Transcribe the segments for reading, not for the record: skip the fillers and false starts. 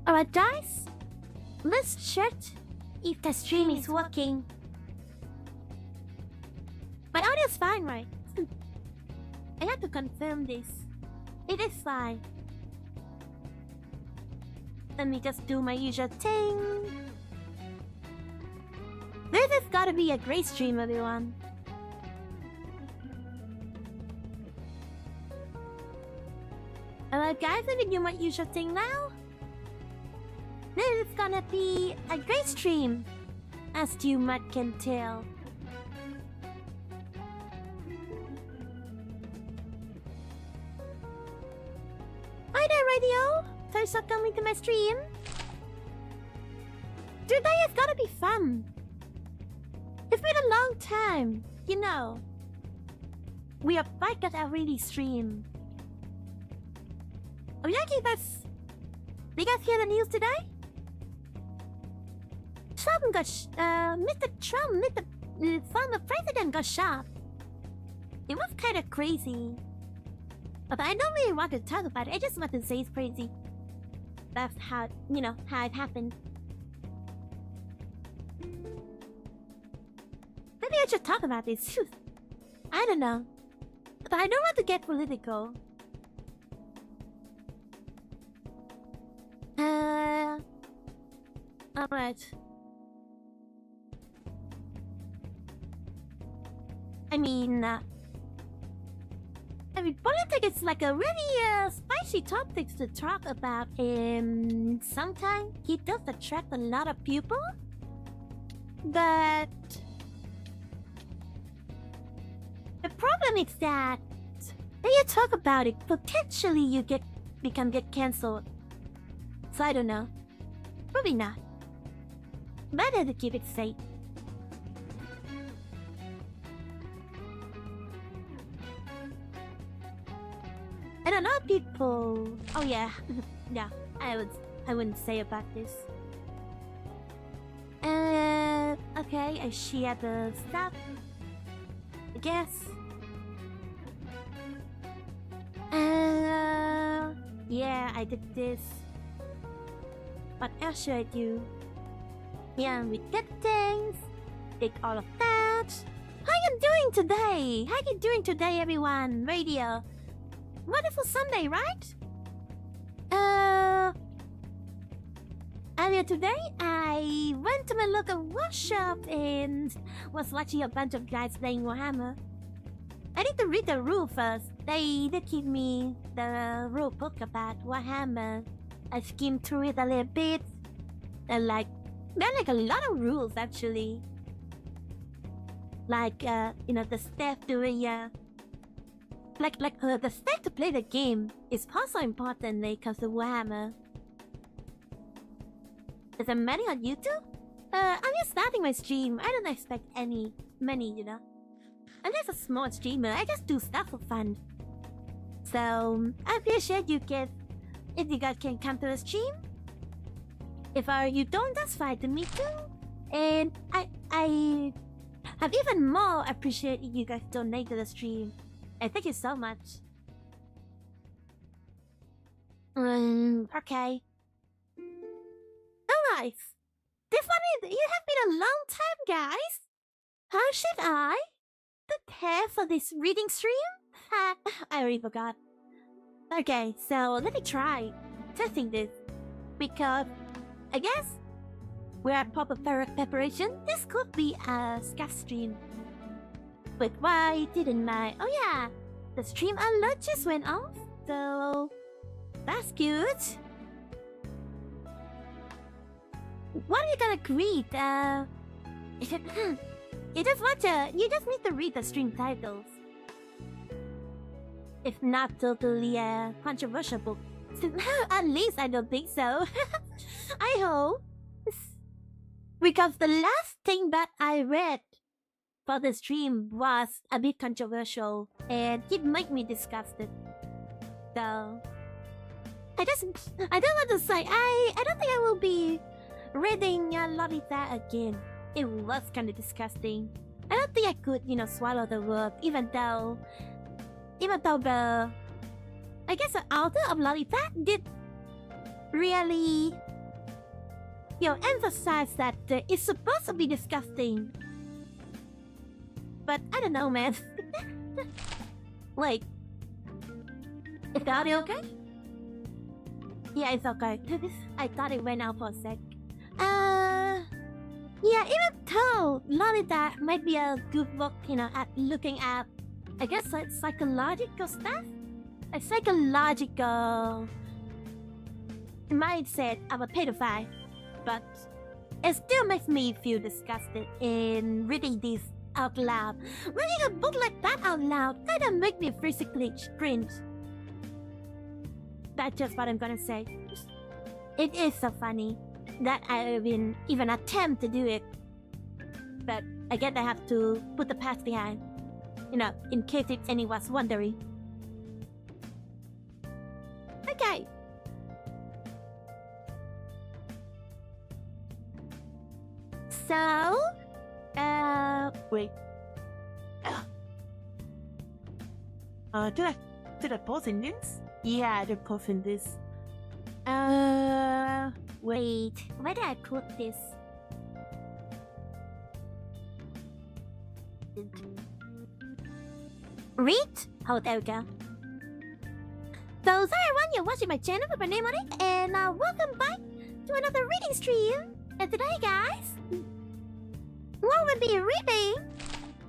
Alright guys, let's check if the stream is working. My audio is fine, right? I have to confirm this. It is fine. Let me just do my usual thing. This has gotta be a great stream, everyone. Alright guys, let me do my usual thing now. This is gonna be a great stream, as you might can tell. Hi there, radio! Thanks for coming to my stream. Today is gonna be fun. It's been a long time, you know. We are back at our really stream. Oh yeah, did you guys hear the news today? Trump got Mr. Trump, former president got shot. It was kind of crazy. But I don't really want to talk about it. I just want to say it's crazy. That's how, you know, how it happened. Maybe I should talk about this. I don't know. But I don't want to get political. Alright. I mean, politics is like a really spicy topic to talk about, and sometimes it does attract a lot of people. But the problem is that when you talk about it, potentially you get cancelled. So I don't know. Probably not. Better to keep it safe. And a lot of people. Oh yeah, yeah. I wouldn't say about this. Okay, I share the stuff. I guess. Yeah, I did this. What else should I do? Yeah, we did things. Did all of that. How you doing today? How you doing today, everyone? Radio. Wonderful Sunday, right? Earlier today, I went to my local workshop and was watching a bunch of guys playing Warhammer. I need to read the rule first. They did give me the rule book about Warhammer. I skimmed through it a little bit. There are like a lot of rules actually. Like you know, the step doing the step to play the game is also important when it comes to Warhammer. Is there many on YouTube? I'm just starting my stream. I don't expect many, you know. I'm just a small streamer. I just do stuff for fun. So I appreciate if you guys can come to the stream. If you don't, that's fine to me too. And I have even more appreciate if you guys donate to the stream. And thank you so much. Okay. Alright. This one it has been a long time, guys. How should I prepare for this reading stream? I already forgot. Okay, so let me try testing this. Because I guess we're at proper preparation. This could be a scat stream. But why didn't my... Oh yeah! The stream alert just went off. So... That's good. What are you gonna read? You just need to read the stream titles. If not totally a controversial book. At least I don't think so. I hope. Because the last thing that I read for the stream was a bit controversial and it made me disgusted. So I don't want to say I don't think I will be reading Lolita again. It was kind of disgusting. I don't think I could, you know, swallow the word, even though the I guess the author of Lolita did really emphasize that it's supposed to be disgusting. But I don't know, man. Wait. Is the audio okay? Yeah, it's okay. I thought it went out for a sec. Yeah, even though Lolita might be a good book, at looking at, I guess, like psychological stuff? A psychological mindset of a pedophile. But it still makes me feel disgusted in reading this out loud. Reading a book like that out loud kinda makes me physically cringe. That's just what I'm gonna say. It is so funny that I even attempt to do it. But I guess I have to put the past behind. In case if anyone's wondering. Okay. So, wait. Did I pause in this? Yeah, I did pause in this. Wait. Where did I put this? Read? Oh, there we go. So, sorry everyone, you're watching my channel with my name on it, and welcome back to another reading stream. And today, guys, what we'll be reading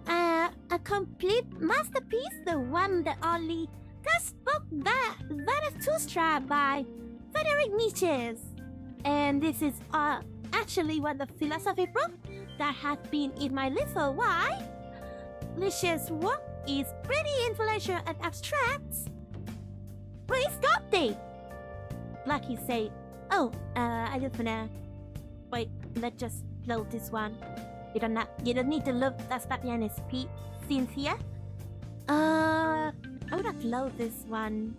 a complete masterpiece, the one that only Thus Spoke Zarathustra by Nietzsche. And this is actually one of the philosophy books that has been in my list for a while. Nietzsche's work is pretty influential and abstract. But it's sculpting. Like he said. Oh, I just wanna wait. Let's just load this one. You don't need to look that stuff behind his scenes here. I would have load this one.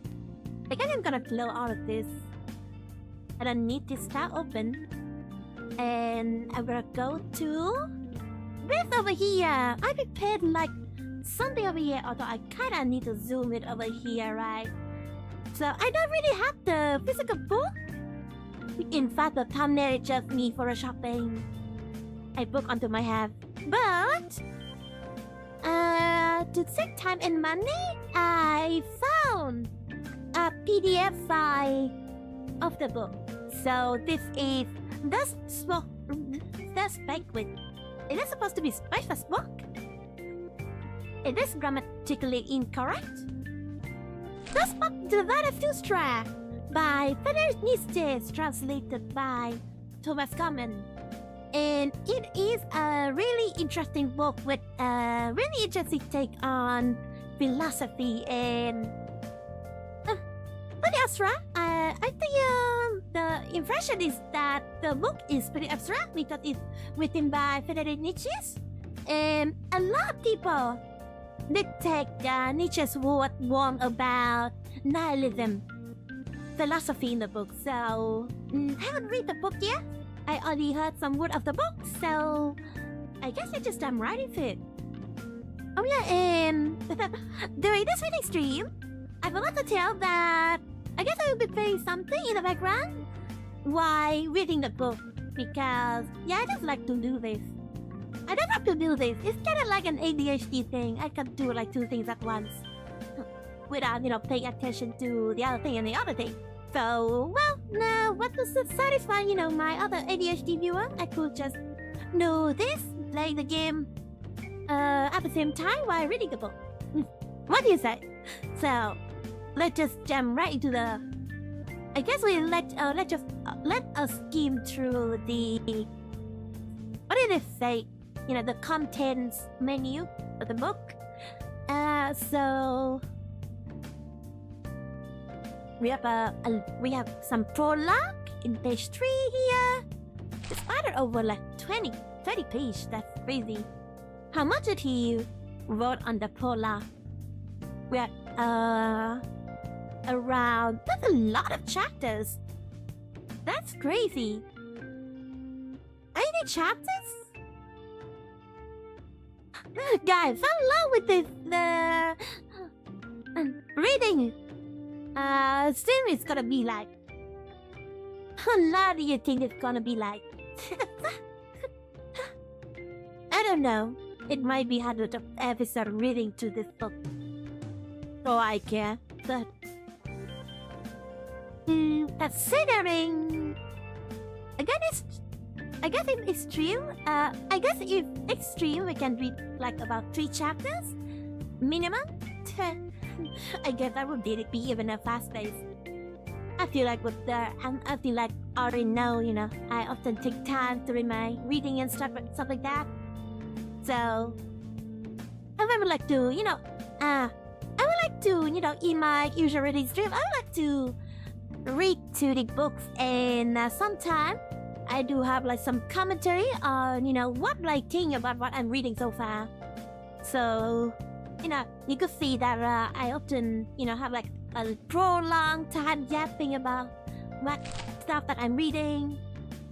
I guess I'm gonna close all of this. I don't need this tab open. And I'm gonna go to this over here. I prepared like something over here, although I kinda need to zoom it over here, right? So I don't really have the physical book. In fact, the thumbnail is just me photoshopping a book onto my head. But to save time and money, I found a PDF file of the book. So this is Thus Spoke. It is supposed to be Spice's book. It is grammatically incorrect. Thus Spoke Zarathustra by Nietzsche, translated by Thomas Common. And it is a really interesting book with a really interesting take on philosophy and pretty abstract. I think the impression is that the book is pretty abstract because it's written by Nietzsche. And a lot of people did take Nietzsche's word warm about nihilism philosophy in the book. So I haven't read the book yet. I already heard some word of the book, so I guess I just am writing it. Oh yeah, and during this reading stream, I forgot to tell that I guess I will be playing something in the background while reading the book. Because, yeah, I just like to do this. I don't have to do this. It's kind of like an ADHD thing. I can do like two things at once. Without, paying attention to the other thing and the other thing. So, well, now, what to satisfy, my other ADHD viewer, I could just do this, play the game at the same time while reading the book. What do you say? So, let's just jump right into the... I guess let us skim through the... What did it say? The contents menu of the book. So... We have some prologue in page 3 here. It's added over like 30 pages. That's crazy. How much did he wrote on the prologue? We are around. That's a lot of chapters. That's crazy. 80 chapters? Guys, fell in love with the reading. Soon it's gonna be like. How long do you think it's gonna be like? I don't know. It might be hundreds of episodes reading to this book. So I care, but considering, I guess in extreme, if extreme we can read like about 3 chapters minimum. I guess that would be even a fast pace. I feel like with the I feel like I already know, I often take time to read my reading and stuff like that. So I would like to, in my usual reading stream, I would like to read to the books, and sometimes I do have like some commentary on, what I think about what I'm reading so far. So, you could see that I often, have like a prolonged time yapping about what stuff that I'm reading.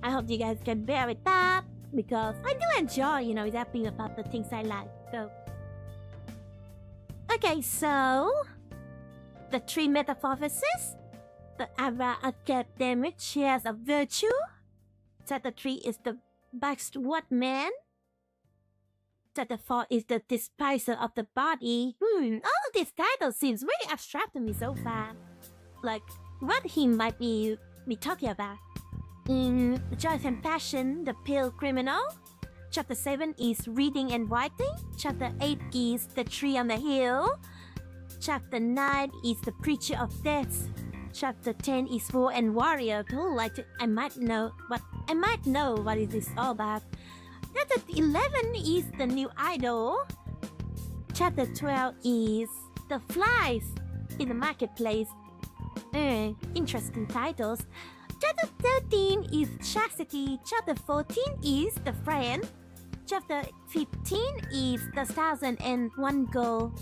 I hope you guys can bear with that, because I do enjoy, yapping about the things I like. So, okay, so the 3 metamorphoses. The academic shares of virtue. Chapter 3 is the backward man. Chapter 4 is the despiser of the body. All this title seems really abstract to me so far. Like, what he might be talking about. Joy and Passion, the pale criminal. Chapter 7 is reading and writing. Chapter 8 is the tree on the hill. Chapter 9 is the preacher of death. Chapter 10 is War and Warrior. I might know what is this all about. Chapter 11 is the new idol. Chapter 12 is the flies in the marketplace. Interesting titles. Chapter 13 is chastity. Chapter 14 is the friend. Chapter 15 is the 1001 goal.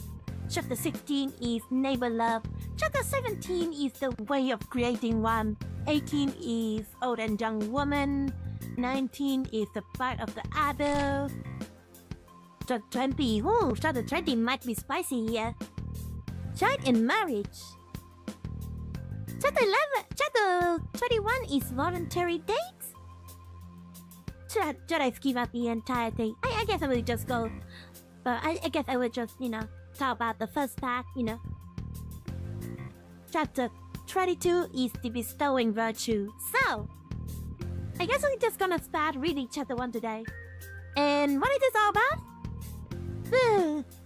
Chapter 16 is neighbor love. Chapter 17 is the way of creating one. 18 is old and young woman. 19 is the part of the other. Chapter 20, chapter 20 might be spicy here. Child in marriage. Chapter 21 is voluntary dates. Should I skip out the entire thing? I guess I will just go. But I guess I will just, talk about the first part, Chapter 22 is the bestowing virtue. So, I guess we're just gonna start reading chapter 1 today. And what is this all about?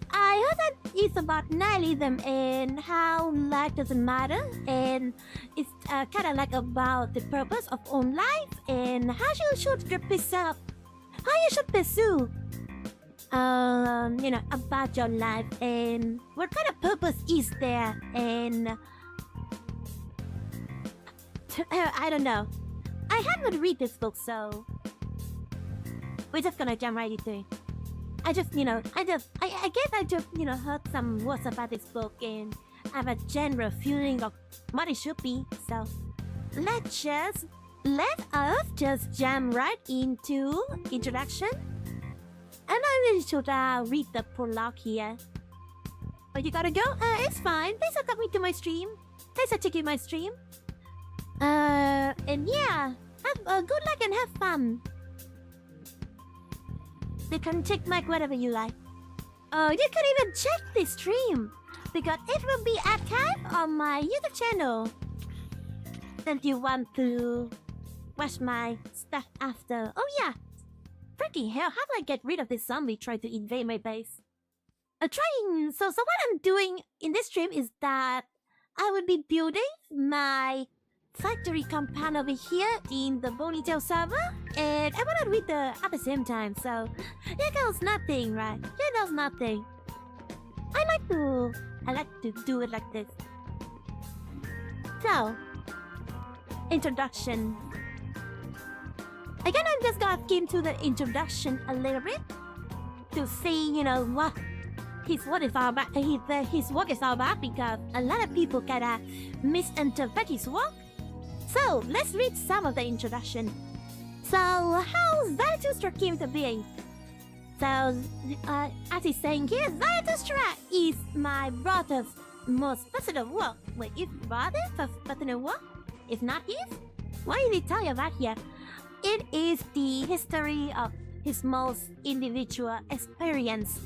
I heard that it's about nihilism and how life doesn't matter, and it's kind of like about the purpose of own life and how you should pursue, about your life and what kind of purpose is there, and I don't know. I haven't read this book, so we're just gonna jump right into it. I guess I just, heard some words about this book and have a general feeling of what it should be. So let us just jump right into introduction. And I really should read the prologue here. Oh, you gotta go? It's fine. Please welcome me to my stream. Please check in my stream. And yeah, have good luck and have fun. You can check mic whatever you like. You can even check the stream, because it will be archived on my YouTube channel. Then you want to watch my stuff after. Oh yeah. Freaking hell, how do I get rid of this zombie trying to invade my base? So what I'm doing in this stream is that I will be building my factory compound over here in the Bonitail server, and I wanna read at the same time, so here goes nothing, right? Here goes nothing. I like to do it like this. So, introduction. Again, I'm just gonna skim through the introduction a little bit to see, what his work is all about. His work is all about, because a lot of people kinda misinterpret his work. So let's read some of the introduction. So how Zarathustra came to being. So as he's saying here, Zarathustra is my brother's most personal work. Wait, is brother's personal work? It's not his? What is he telling about here? it is the history of his most individual experience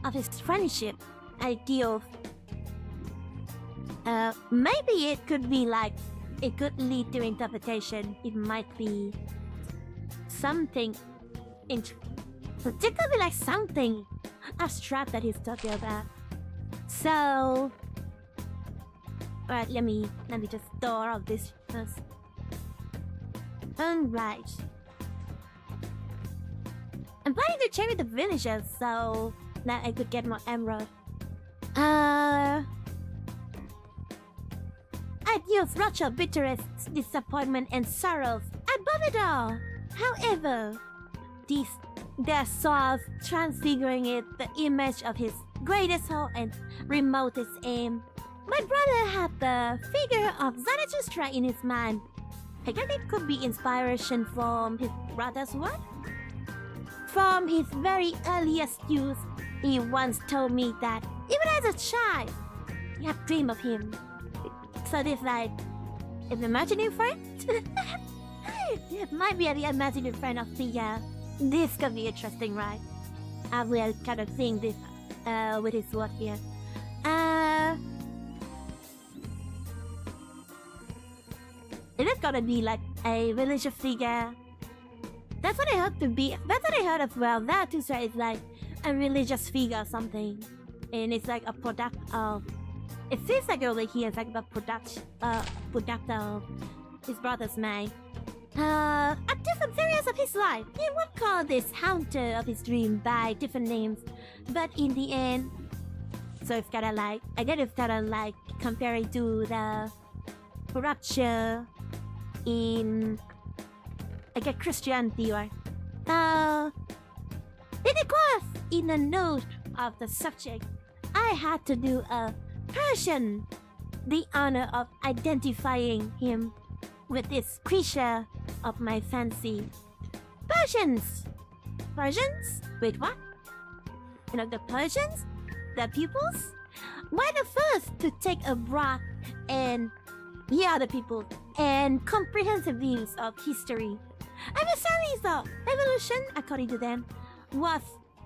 of his friendship ideal. Maybe it could be like, it could lead to interpretation. It might be something, it could be like something abstract that he's talking about. So, alright, let me just store all this first. Alright. I'm planning to check with the villagers so that I could get more emerald. I'd use Roger bitterest disappointment and sorrows above it all. However, their souls transfiguring it, the image of his greatest hope and remotest aim. My brother had the figure of Zarathustra in his mind. I guess it could be inspiration from his brother's work. From his very earliest youth, he once told me that even as a child, he had dreamed of him. So this like an imaginary friend? It might be the imaginary friend of the this could be interesting, right? I will kind of think this with his work here. It is gonna be like a religious figure. That's what I heard to be. That's what I heard as well. That too is like a religious figure or something, and it's like a product of. It seems like over here it's like a product of his brother's mind. At different areas of his life, he would call this haunter of his dream by different names, but in the end, so it's kinda like, I guess it's kinda like comparing to the rupture in, I guess, Christianity, or in the course, in a note of the subject, I had to do a Persian, the honor of identifying him with this creature of my fancy. Persians? Wait, what? You know, the Persians? The pupils? Were the first to take a broad and hear the people and comprehensive views of history. I'm sorry, so evolution, according to them, was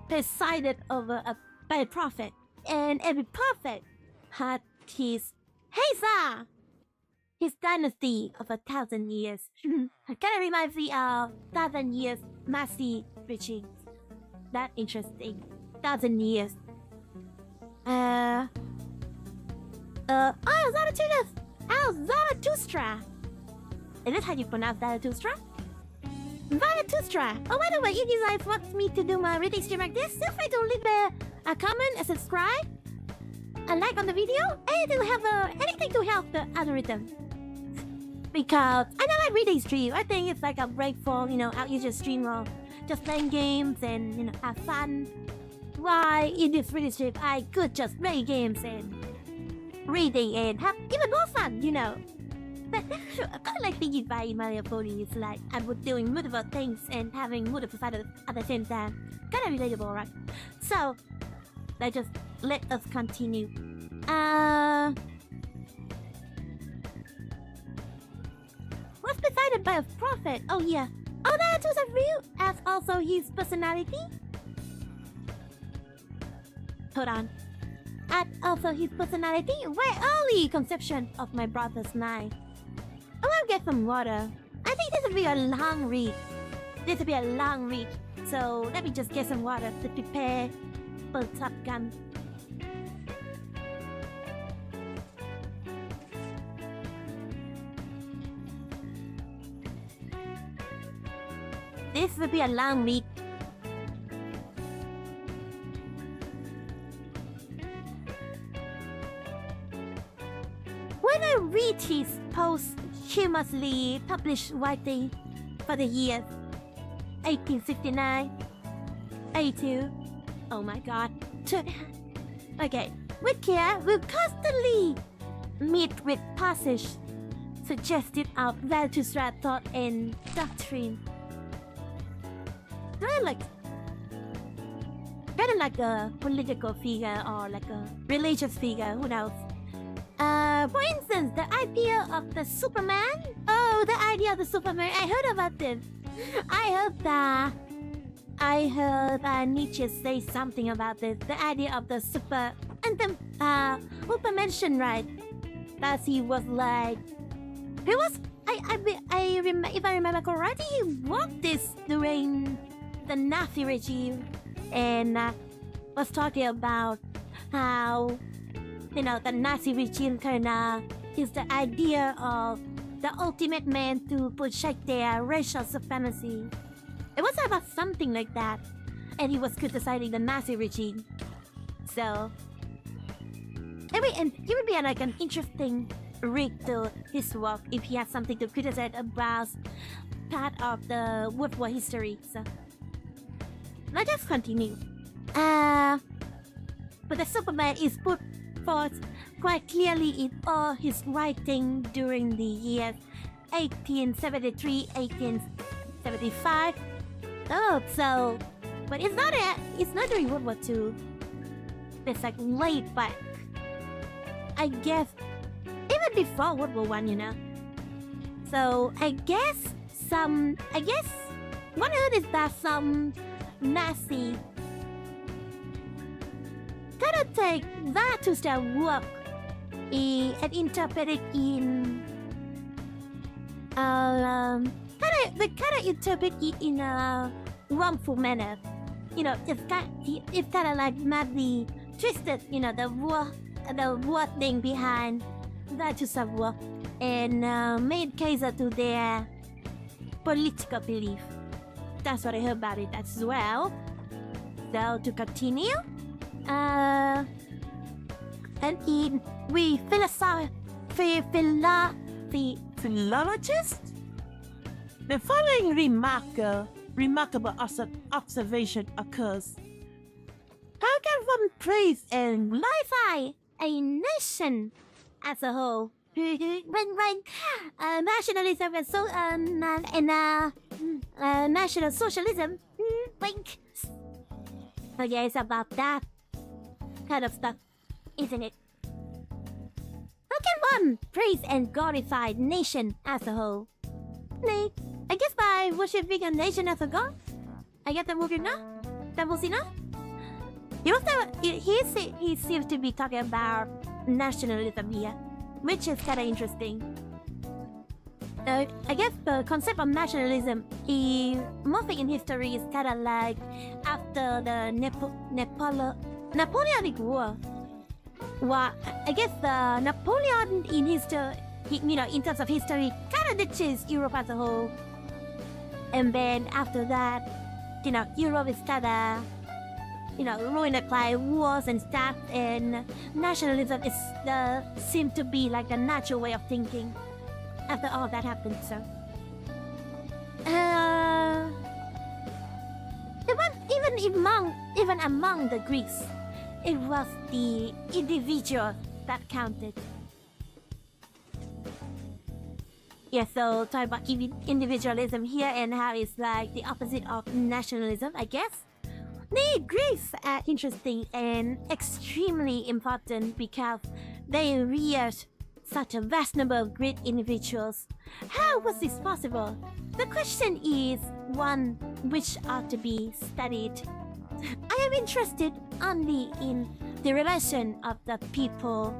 presided over by a prophet, and every prophet had his his dynasty of 1,000 years. Kind of reminds me of 1,000 years massive preaching. That interesting. 1,000 years. Zarathustra. Is this how you pronounce Zarathustra? Zarathustra. Oh, by the way, if you guys want me to do my reading stream like this, feel free to leave a comment, a subscribe, a like on the video, anything to have anything to help the algorithm. Because I don't like reading stream. I think it's like a break for, you know, you just stream or just playing games and, you know, have fun. Why in this reading stream I could just play games and reading and have even more fun, you know. But I kind of like thinking by Mario Pony is like I'm doing multiple things and having multiple fun at the same time. Kind of relatable, right? So just let us continue. Was decided by a prophet. Oh yeah. Oh, that was a real as also his personality. Hold on. And also his personality were early conception of my brother's mind. I will get some water. I think this will be a long read. So let me just get some water to prepare for Top Gun. This will be a long read. When I read his posthumously published writing for the years 1869, 82, oh my god, okay, with care, we'll constantly meet with passage suggested of Zarathustra thought and doctrine. Kind of like a political figure or like a religious figure, who knows? For instance, the idea of the Superman. Oh, the idea of the Superman. I heard about this. I heard Nietzsche say something about this, the idea of the super, and then Hooper mentioned, right, that he was like, he was, if I remember correctly, he wrote this during the Nazi regime, and was talking about how, you know, the Nazi regime kind of is the idea of the ultimate man to project their racial supremacy. It was about something like that, and he was criticizing the Nazi regime. So, anyway, and it would be like an interesting read to his work if he has something to criticize about part of the World War history. So, let's just continue. But the Superman is put forth quite clearly in all his writing during the years 1873, 1875. Oh, so, but it's not during World War II. It's like laid back. I guess even before World War One, you know. So I guess what I heard is that some Nazi kind of take Zarathustra work and interpret it in they kind of interpret it in a wrongful manner. You know, it's kind of like madly twisted. You know, the wording behind Zarathustra work and made cater to their political belief. That's what I heard about it as well. So to continue, and we Philologist? The following remarkable observation occurs. How can one praise and glorify a nation as a whole when nationalism and so national socialism okay, it's about that kind of stuff, isn't it? How can one praise and glorify nation as a whole? I guess by worshipping a nation as a god. I guess that was enough. That was enough. He seems to be talking about nationalism here, which is kind of interesting. I guess the concept of nationalism is moving in history is kind of like after the Napoleonic War. Well, I guess the Napoleon in history, you know, in terms of history, kind of ditches Europe as a whole. And then after that, you know, Europe is kind of, you know, ruined by wars and stuff, and nationalism is seemed to be like the natural way of thinking after all that happened. So, even among the Greeks, it was the individual that counted. Yeah, so talk about individualism here and how it's like the opposite of nationalism, I guess. The Greeks are interesting and extremely important because they reared such a vast number of great individuals. How was this possible? The question is one which ought to be studied. I am interested only in the relation of the people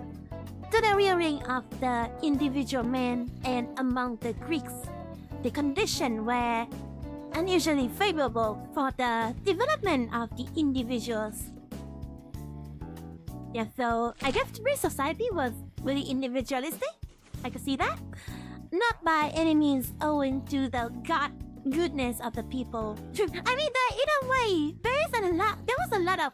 to the rearing of the individual man, and among the Greeks, the conditions were unusually favorable for the development of the individuals. Yeah, so I guess Greek society was really individualistic. I could see that. Not by any means owing to the goodness of the people. I mean, in a way, there was a lot of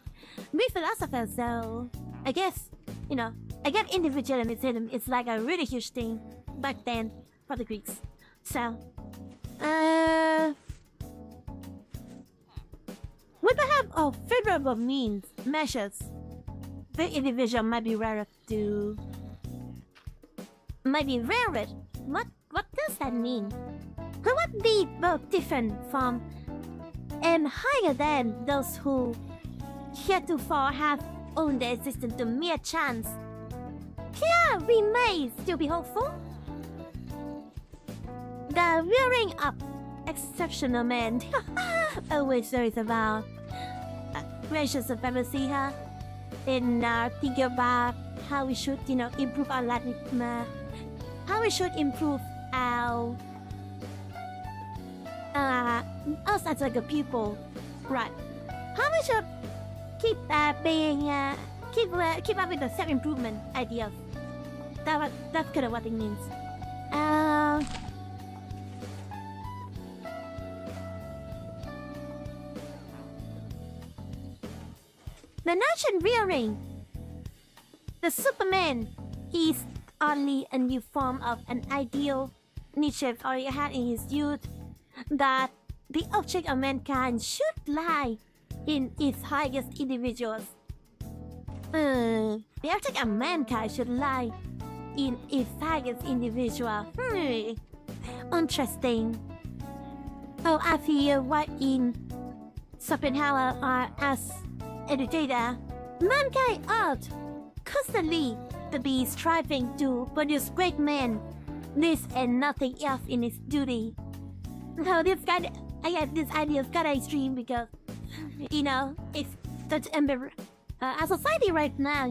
Greek philosophers, so I guess, you know, I get individualism is like a really huge thing back then for the Greeks. So, we perhaps of favorable measures, the individual might be rarer. What does that mean? Who would be both different from and higher than those who heretofore have owed their existence to mere chance? Here we may still be hopeful. The rearing up exceptional man. Always worries about racial supremacy, huh? And think about how we should, improve our life, how we should improve our us as like a people, right? How we should keep keep up with the self-improvement ideas. That's kind of what it means. The nation rearing. The Superman is only a new form of an ideal Nietzsche already had in his youth, that the object of mankind should lie in its highest individuals. The object of mankind should lie in its highest individual. Interesting. Oh, I feel what in Schopenhauer or as educator, mankind ought constantly to be striving to produce great men, this and nothing else in its duty. So this idea is kind of extreme because, it's such a society right now,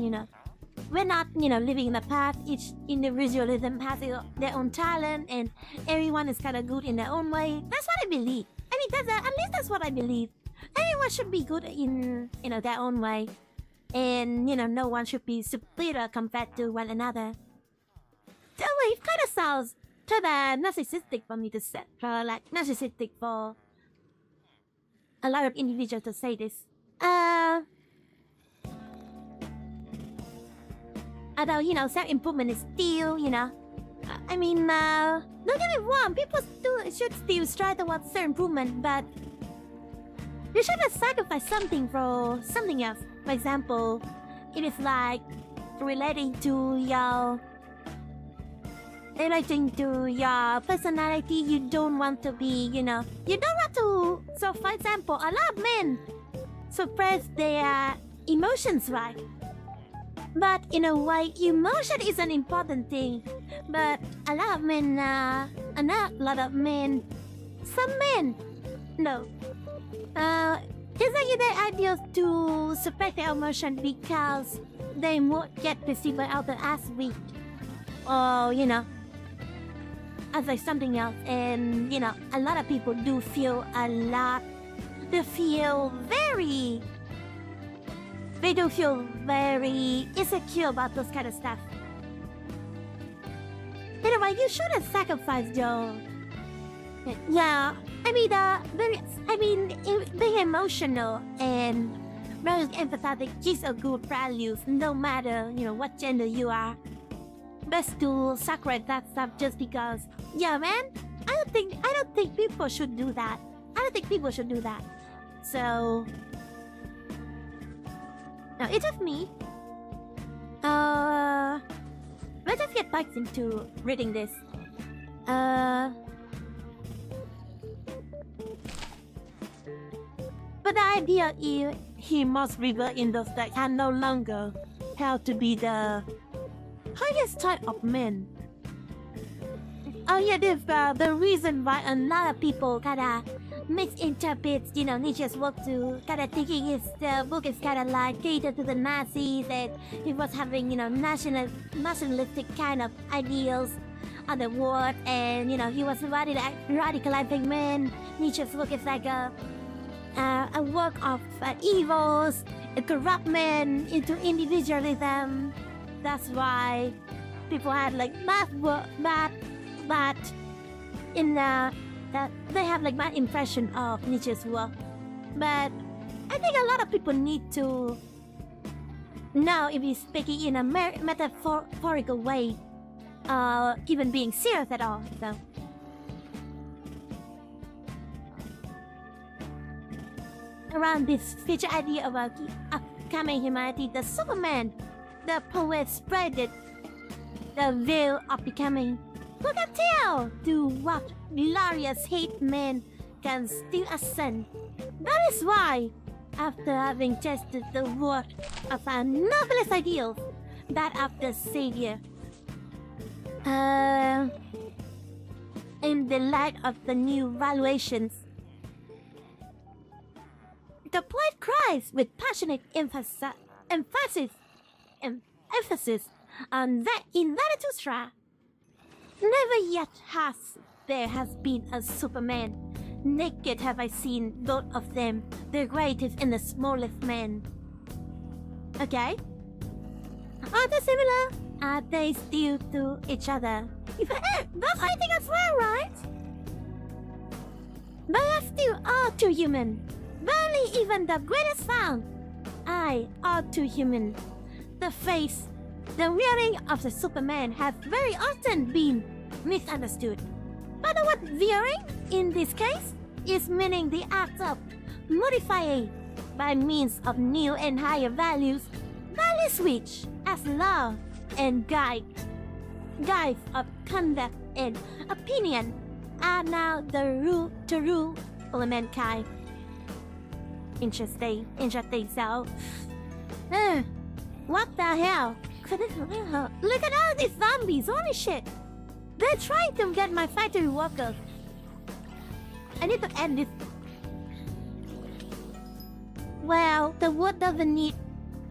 we're not, living in the past. Each individualism has their own talent and everyone is kind of good in their own way. That's what I believe. I mean, at least that's what I believe. Everyone should be good in, their own way. And, no one should be superior compared to one another. So it kind of sounds kind of narcissistic for me to say, narcissistic for a lot of individuals to say this. Although, self-improvement is still, I mean, don't get me wrong, people should still strive towards self-improvement, but you shouldn't sacrifice something for something else. For example, it is like relating to your personality. You don't want to be, you don't want to. So, for example, a lot of men suppress their emotions, right? But in a way, emotion is an important thing. But a lot of men, some men, no. It's like their ideas to suppress their emotion because they won't get perceived by others as weak, or as like something else. And a lot of people do feel they do feel very insecure about those kind of stuff. Anyway, you shouldn't sacrifice your being emotional and very empathetic is a good value, no matter what gender you are. Best to sacrifice that stuff just because. Yeah, man. I don't think people should do that. So now it's just me. Let's just get back into reading this. But the idea is he must revert in those that can no longer held to be the highest type of men. Oh yeah, this the reason why a lot of people kinda misinterpret, Nietzsche's work to kinda thinking the book is kinda like catered to the Nazis, and he was having, nationalistic kind of ideals on the world, and he was radicalizing men. Nietzsche's work is like a work of evils, a corrupt men into individualism. That's why people had like bad in that they have like bad impression of Nietzsche's work. But I think a lot of people need to know if he's speaking in a metaphorical way, even being serious at all. So. Around this future idea of a upcoming humanity, the Superman, the poet spreaded the veil of becoming. Who can tell to what glorious hate men can still ascend? That is why, after having tested the worth of our noblest ideals, that of the Savior, in the light of the new valuations. The poet cries with passionate emphasis on that in Zarathustra. Never yet there has been a Superman. Naked have I seen both of them, the greatest and the smallest man. Okay. Are they similar? Are they still to each other? That's fighting as well, right? But I still are too human. Barely even the greatest found. I are too human. The face, the wearing of the Superman have very often been misunderstood. But the word wearing, in this case, is meaning the act of modifying by means of new and higher values which, as law and guides of conduct and opinion, are now the rule to rule all mankind. Interesting. So, what the hell? Look at all these zombies! Holy shit! They're trying to get my factory workers. I need to end this. Well, the world doesn't need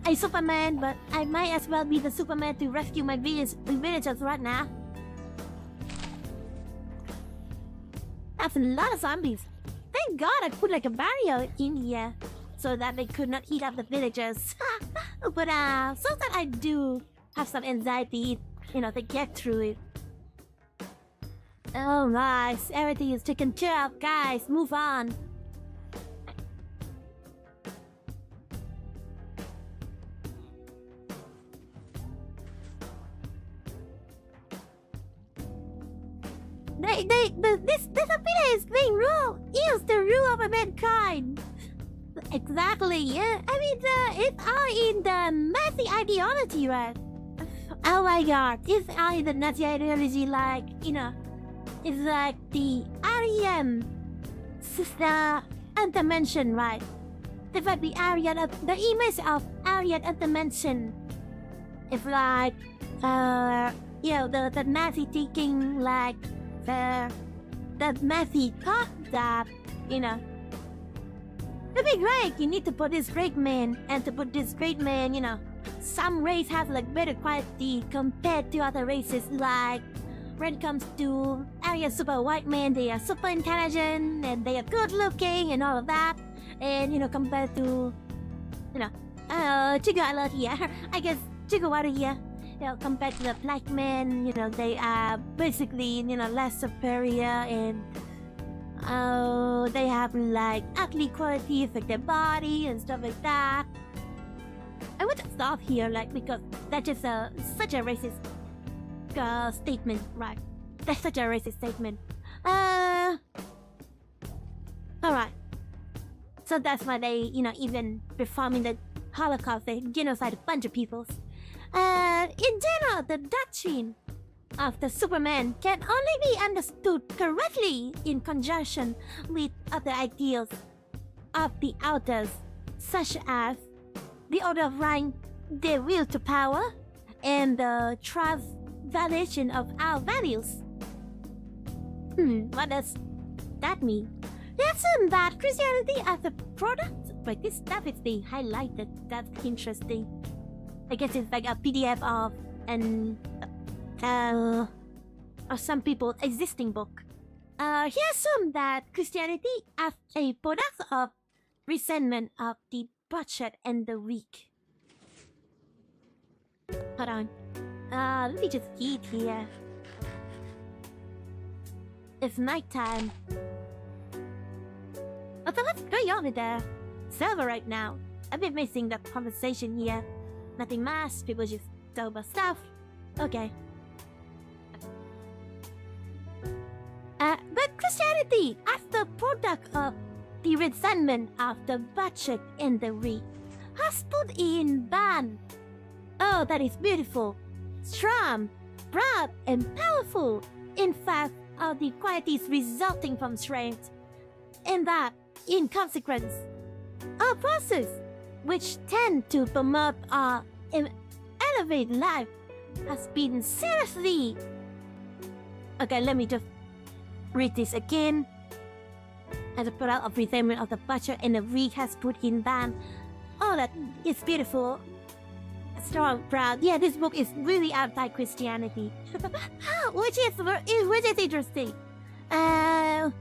a Superman, but I might as well be the Superman to rescue my villagers right now. That's a lot of zombies. Thank God I put like a barrier in here so that they could not eat up the villagers. But so that I do have some anxiety, to get through it. Oh my, everything is taken care of, guys. Move on. This opinion is being ruled. Is the rule of mankind. Exactly, yeah. I mean, it's all in the Nazi ideology, right? Oh my God, it's all in the Nazi ideology, like, it's like the Aryan sister intervention, right? The fact the image of Aryan intervention. It's like, the Nazi thinking, like, the Nazi thought that, it'd be great. You need to put this great man, and to put this great man, some race have like better quality compared to other races. Like when it comes to Aryan super white men, they are super intelligent and they are good looking and all of that. And compared to, Chico Alert here, I guess Chico Water here. Compared to the black men, they are basically, less superior and they have like ugly qualities like their body and stuff like that. I would stop here, like, because that's just such a racist statement, right? That's such a racist statement. Alright. So that's why they, even performing the Holocaust, they genocide a bunch of peoples. In general, the doctrine of the Superman can only be understood correctly in conjunction with other ideals of the outers, such as the order of rank, the will to power, and the transvalidation of our values. What does that mean? They assume that Christianity as a product. But this stuff is being highlighted. That's interesting. I guess it's like a PDF of some people's existing book. He assumed that Christianity as a product of resentment of the butchered and the weak. Hold on. Let me just eat here. It's nighttime. Oh, so what's going on with the server right now? I've been missing that conversation here. Nothing much, people just talk about stuff. Okay. But Christianity as the product of the resentment of the butchered and the weak has put in ban. Oh, that is beautiful, strong, proud, and powerful. In fact, all the qualities resulting from strength. And that, in consequence, our process, which tend to promote our elevate life, has been seriously... Okay, let me just read this again. As a product of resentment of the butcher and the weak has put in ban. Oh, that is beautiful. Strong, proud. Yeah, this book is really anti-Christianity, which is interesting. And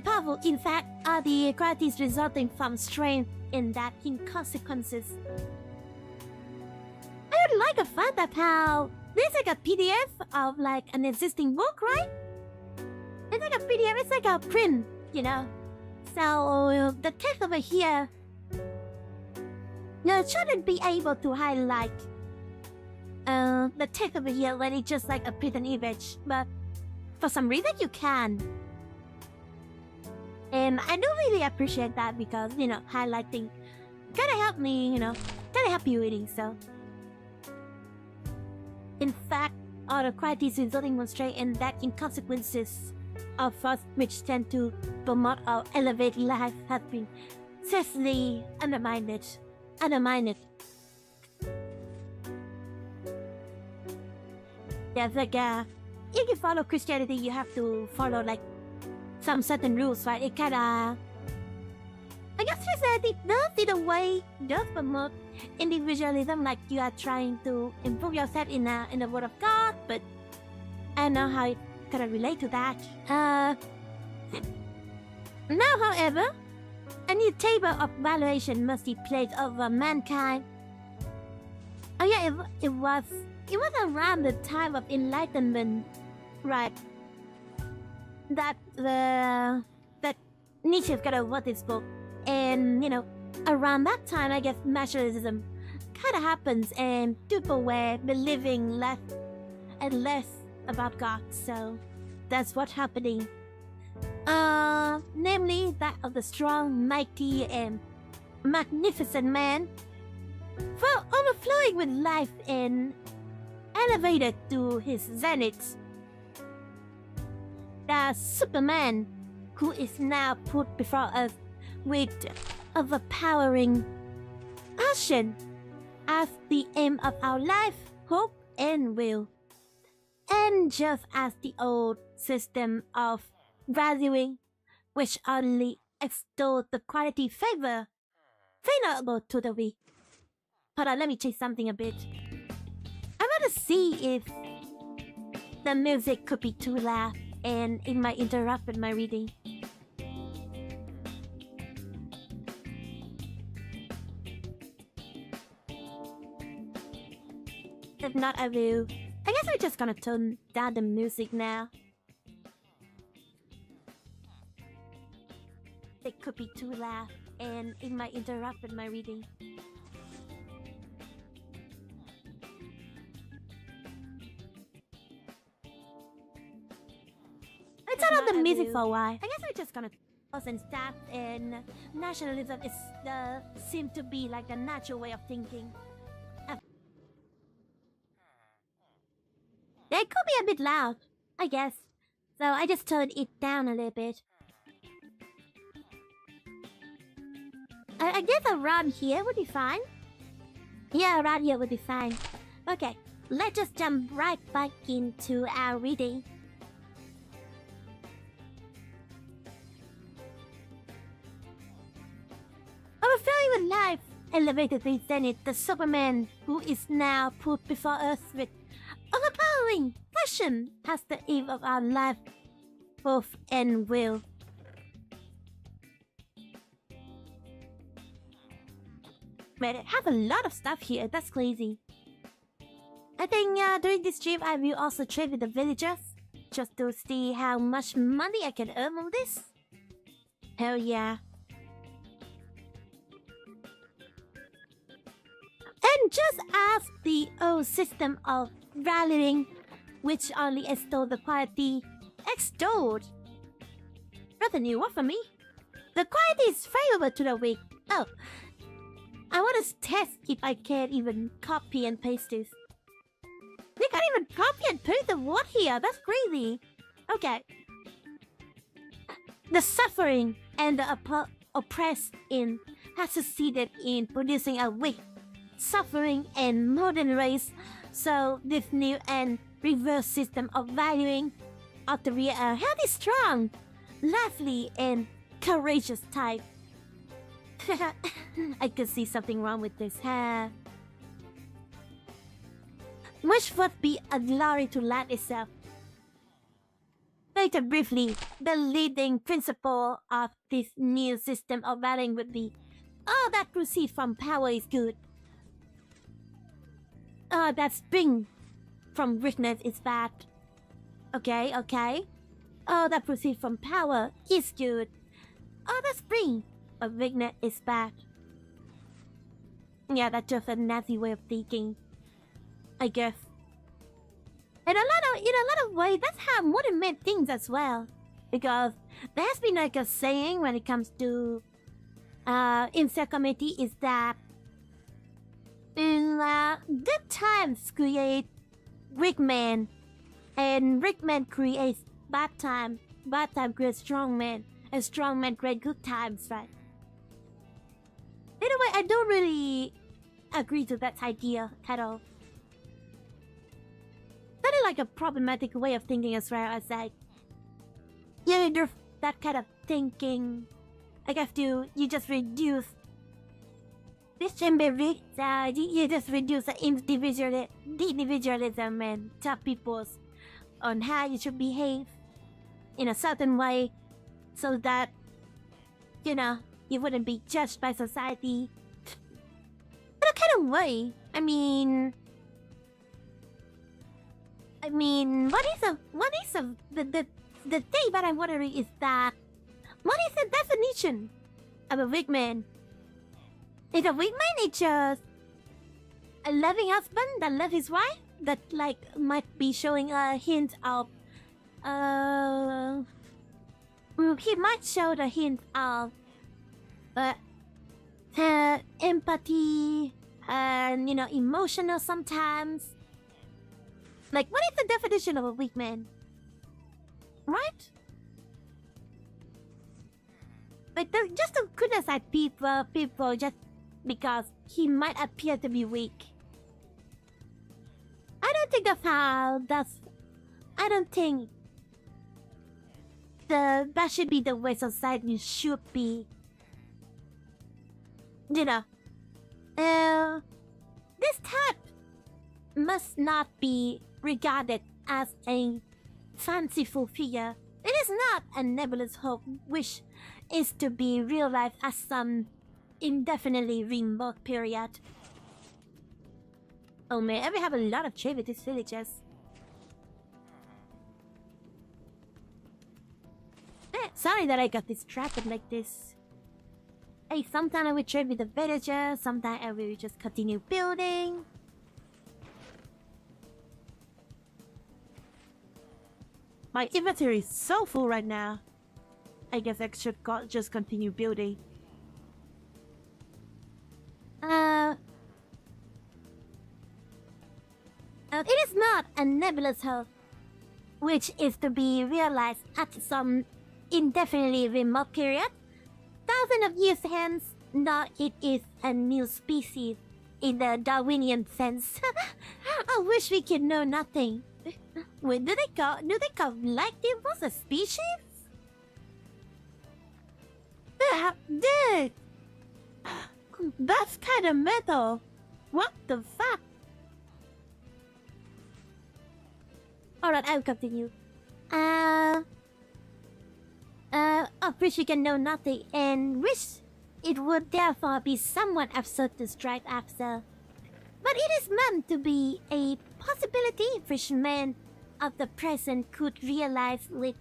powerful. In fact, are the qualities resulting from strength in that inconsequences. I would like to find out how this is like a PDF of like an existing book, right? It's like a PDF. It's like a print, you know. So the text over here. You shouldn't be able to highlight the text over here when it's just like a printed image, but for some reason you can. And I do really appreciate that because, you know, highlighting kinda helped me, you know, kinda help you reading, so. In fact, all the qualities resulting from straight and that inconsequences of thoughts which tend to promote or elevate life have been seriously undermined. There's like if you follow Christianity, you have to follow like some certain rules, right? It kinda, I guess Christianity does in a way does promote individualism, like you are trying to improve yourself in the word of God, but I don't know how it kinda relate to that. Now, however, a new table of valuation must be placed over mankind. Oh yeah, it was around the time of Enlightenment, right? That Nietzsche kind of wrote this book, and you know, around that time, I guess nationalism kind of happens, and people were believing less and less about God. So that's what's happening. Namely that of the strong, mighty, and magnificent man, felt overflowing with life and elevated to his zenith. The Superman, who is now put before us with overpowering passion as the aim of our life, hope, and will. And just as the old system of valuing, which only extolled the quality favorable to the weak. Hold on, let me change something a bit. I want to see if the music could be too loud and it might interrupt with my reading. If not, I will. I guess I'm just gonna turn down the music now. It could be too loud and it might interrupt with my reading. I turn on the music for a while. I guess I'm just gonna pause and stop, and nationalism is seem to be like the natural way of thinking. They could be a bit loud, I guess. So I just turned it down a little bit. I guess around here would be fine. Yeah, around here would be fine. Okay, let's just jump right back into our reading. Overflowing with life, elevated to zenith, the Superman who is now put before us with overpowering passion has the aim of our life, hope, and will. Man, it has a lot of stuff here. That's crazy. I think during this trip, I will also trade with the villagers, just to see how much money I can earn on this. Hell yeah. And just as the old system of valuing, which only extolled the quality, extolled. Rather new one for me. The quality is favorable to the weak. Oh, I want to test if I can even copy and paste this. They can't even copy and paste the word here. That's crazy. Okay. The suffering and the oppressed in has succeeded in producing a weak, suffering, and modern race. So this new and reverse system of valuing of the real healthy, strong, lively, and courageous type. I could see something wrong with this hair. Which would be a glory to land itself. Later, briefly, the leading principle of this new system of valuing would be all that proceeds from power is good. All that springs from weakness is bad. Okay. All that proceeds from power is good. All that springs of weakness is bad. Yeah, that's just a nasty way of thinking, I guess. In a lot of ways, that's how modern men thinks as well. Because there has been like a saying when it comes to incel community is that good times create weak men, and weak men creates bad time. Bad time creates strong men, and strong men create good times, right? In a way, I don't really agree to that idea at all. That is like a problematic way of thinking as well. As like, yeah, there's that kind of thinking. I guess you just reduce this chambery. You just reduce the individualism and tell people on how you should behave in a certain way, so that you wouldn't be judged by society. In a kind of way. I mean, what is the thing that I'm wondering is that what is the definition of a weak man? Is a weak man just a loving husband that loves his wife that like might be showing a hint of he might show the hint of empathy and emotional sometimes. Like, what is the definition of a weak man? Right? Like, just to criticize people just because he might appear to be weak. I don't think that should be the way society should be. This type must not be regarded as a fanciful figure. It is not a nebulous hope which is to be realized at some indefinitely remote period. Oh man, we have a lot of trade with these villagers. Sorry that I got distracted like this. Hey, sometimes I will trade with the villagers, sometimes I will just continue building. My inventory is so full right now. I guess I should just continue building. It is not a nebulous hope, which is to be realized at some indefinitely remote period. Thousands of years hence, nor it is a new species in the Darwinian sense. I wish we could know nothing. Wait, do they call like it was a species? Dude! That's kind of metal. What the fuck? Alright, I'll continue. Of which you can know nothing, and wish it would therefore be somewhat absurd to strive after. But it is meant to be a possibility which men of the present could realize with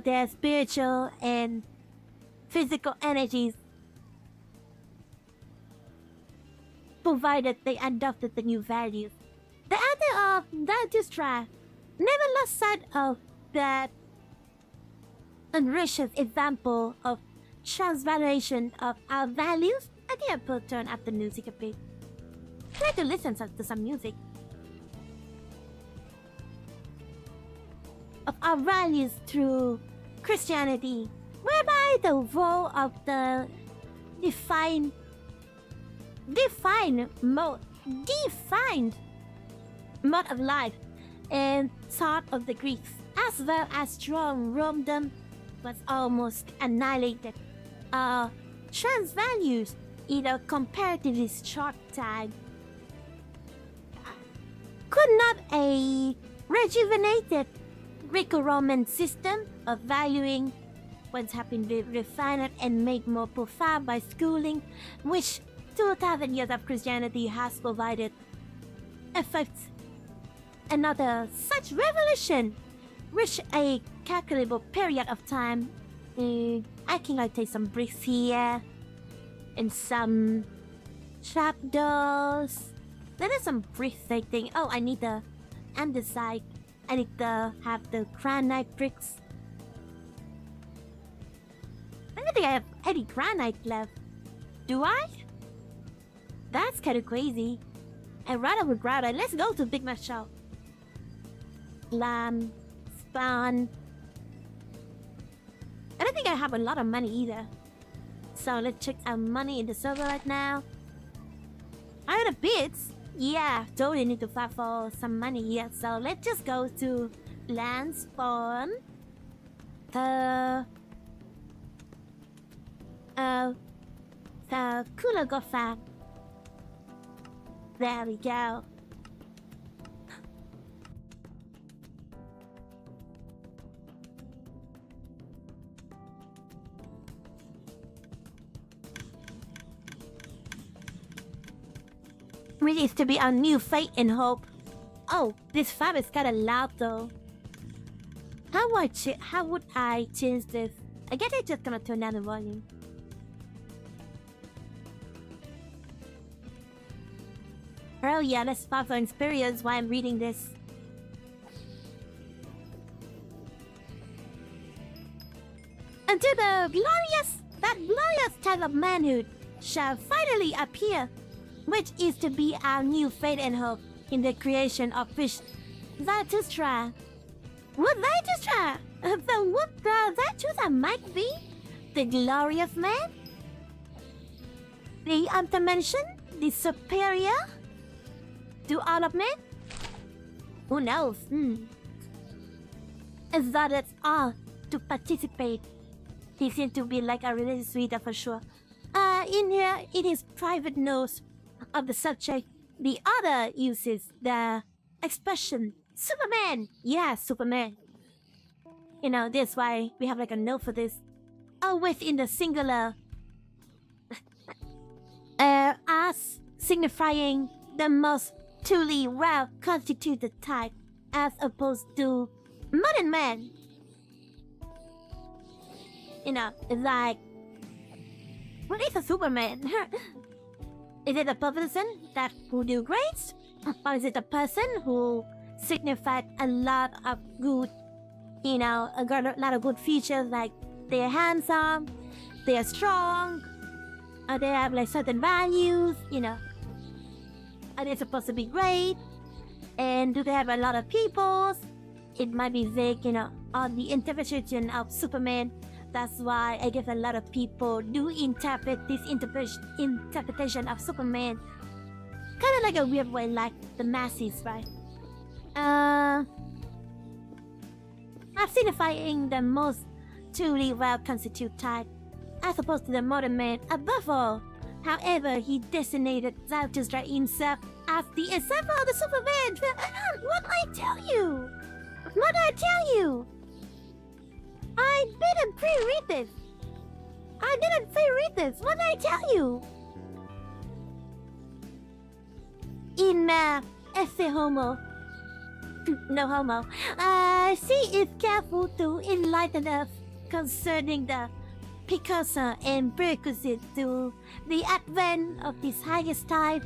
their spiritual and physical energies, provided they adopted the new values. The author of Zarathustra never lost sight of that unricious example of transvaluation of our values. I think I will turn up the music a bit. Try to listen to some music. Of our values through Christianity, whereby the role of the defined mode of life and thought of the Greeks as well as strong Romedom was almost annihilated. Trans values in a comparatively short time. Could not a rejuvenated Greco-Roman system of valuing once have been refined and made more profound by schooling, which 2,000 years of Christianity has provided, affects another such revolution, which a calculable period of time. I can take some bricks here and some trapdoors. There is some bricks I think. Oh, I need the andesite. I need to have the granite bricks. I don't think I have any granite left. Do I? That's kind of crazy. I'd rather with granite. Let's go to Big Mac Shop. Lamb, spawn. I don't think I have a lot of money either. So let's check our money in the server right now. I had a bits. Yeah, totally need to fight for some money here. So let's just go to land spawn. The cooler got fat. There we go. Which is to be our new fate and hope. Oh, this fab is kinda loud though. How would I change this? I guess I'm just gonna turn down the volume. Oh yeah, let's fight for experience while I'm reading this. Until that glorious time of manhood shall finally appear, which is to be our new fate and hope in the creation of fish Zarathustra. What Zarathustra? The what Zarathustra might be? The glorious man? The Intermission? The superior? To all of men? Who knows? As that it's all to participate. He seems to be like a religious reader for sure. In here, it is private notes of the subject. The other uses the expression Superman. Yeah, Superman. You know, that's why we have like a note for this. Always in the singular. As signifying the most truly well-constituted type, as opposed to modern man. You know, it's like, what is a Superman? Is it a person that who do great? Or is it a person who signified a lot of good, you know, a lot of good features, like they're handsome, they're strong, or they have like certain values, you know. Are they supposed to be great? And do they have a lot of peoples? It might be vague, you know, on the interpretation of Superman. That's why I guess a lot of people do interpret this interpretation of Superman kind of like a weird way, like the masses, right? Signifying the most truly well-constituted type, as opposed to the modern man. Above all, however, he designated Zarathustra himself as the example of the Superman. What I tell you? What I tell you? I didn't pre-read this. I didn't pre-read this. What did I tell you? In essay homo. No homo. She is careful to enlighten us concerning the precursor and prerequisite to the advent of this highest type,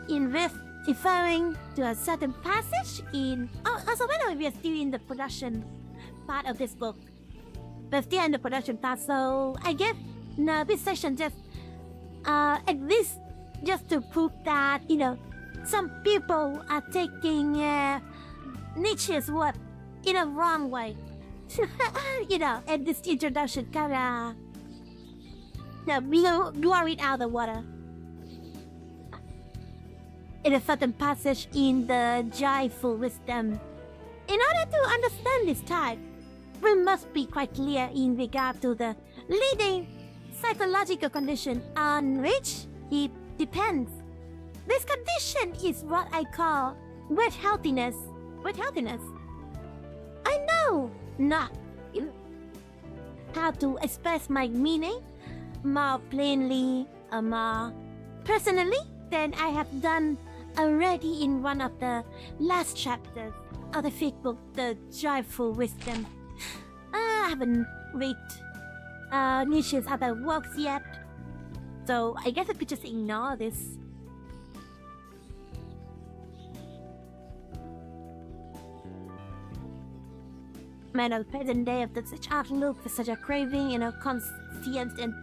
in referring to a certain passage in... Oh, also by the way, we are still in the production part of this book. We're still in the production part, so I guess this section just at least just to prove that, you know, some people are taking Nietzsche's word in a wrong way. You know, and this introduction kinda blow it out of the water. In a certain passage in the Joyful Wisdom, In order to understand this type, we must be quite clear in regard to the leading psychological condition on which it depends. This condition is what I call weight healthiness. Weight healthiness. I know not how to express my meaning more plainly or more personally than I have done already in one of the last chapters of the fifth book, The Joyful Wisdom. I haven't read Nietzsche's other works yet, so I guess I could just ignore this. Man of the present day of such outlook, with such a craving, conscience and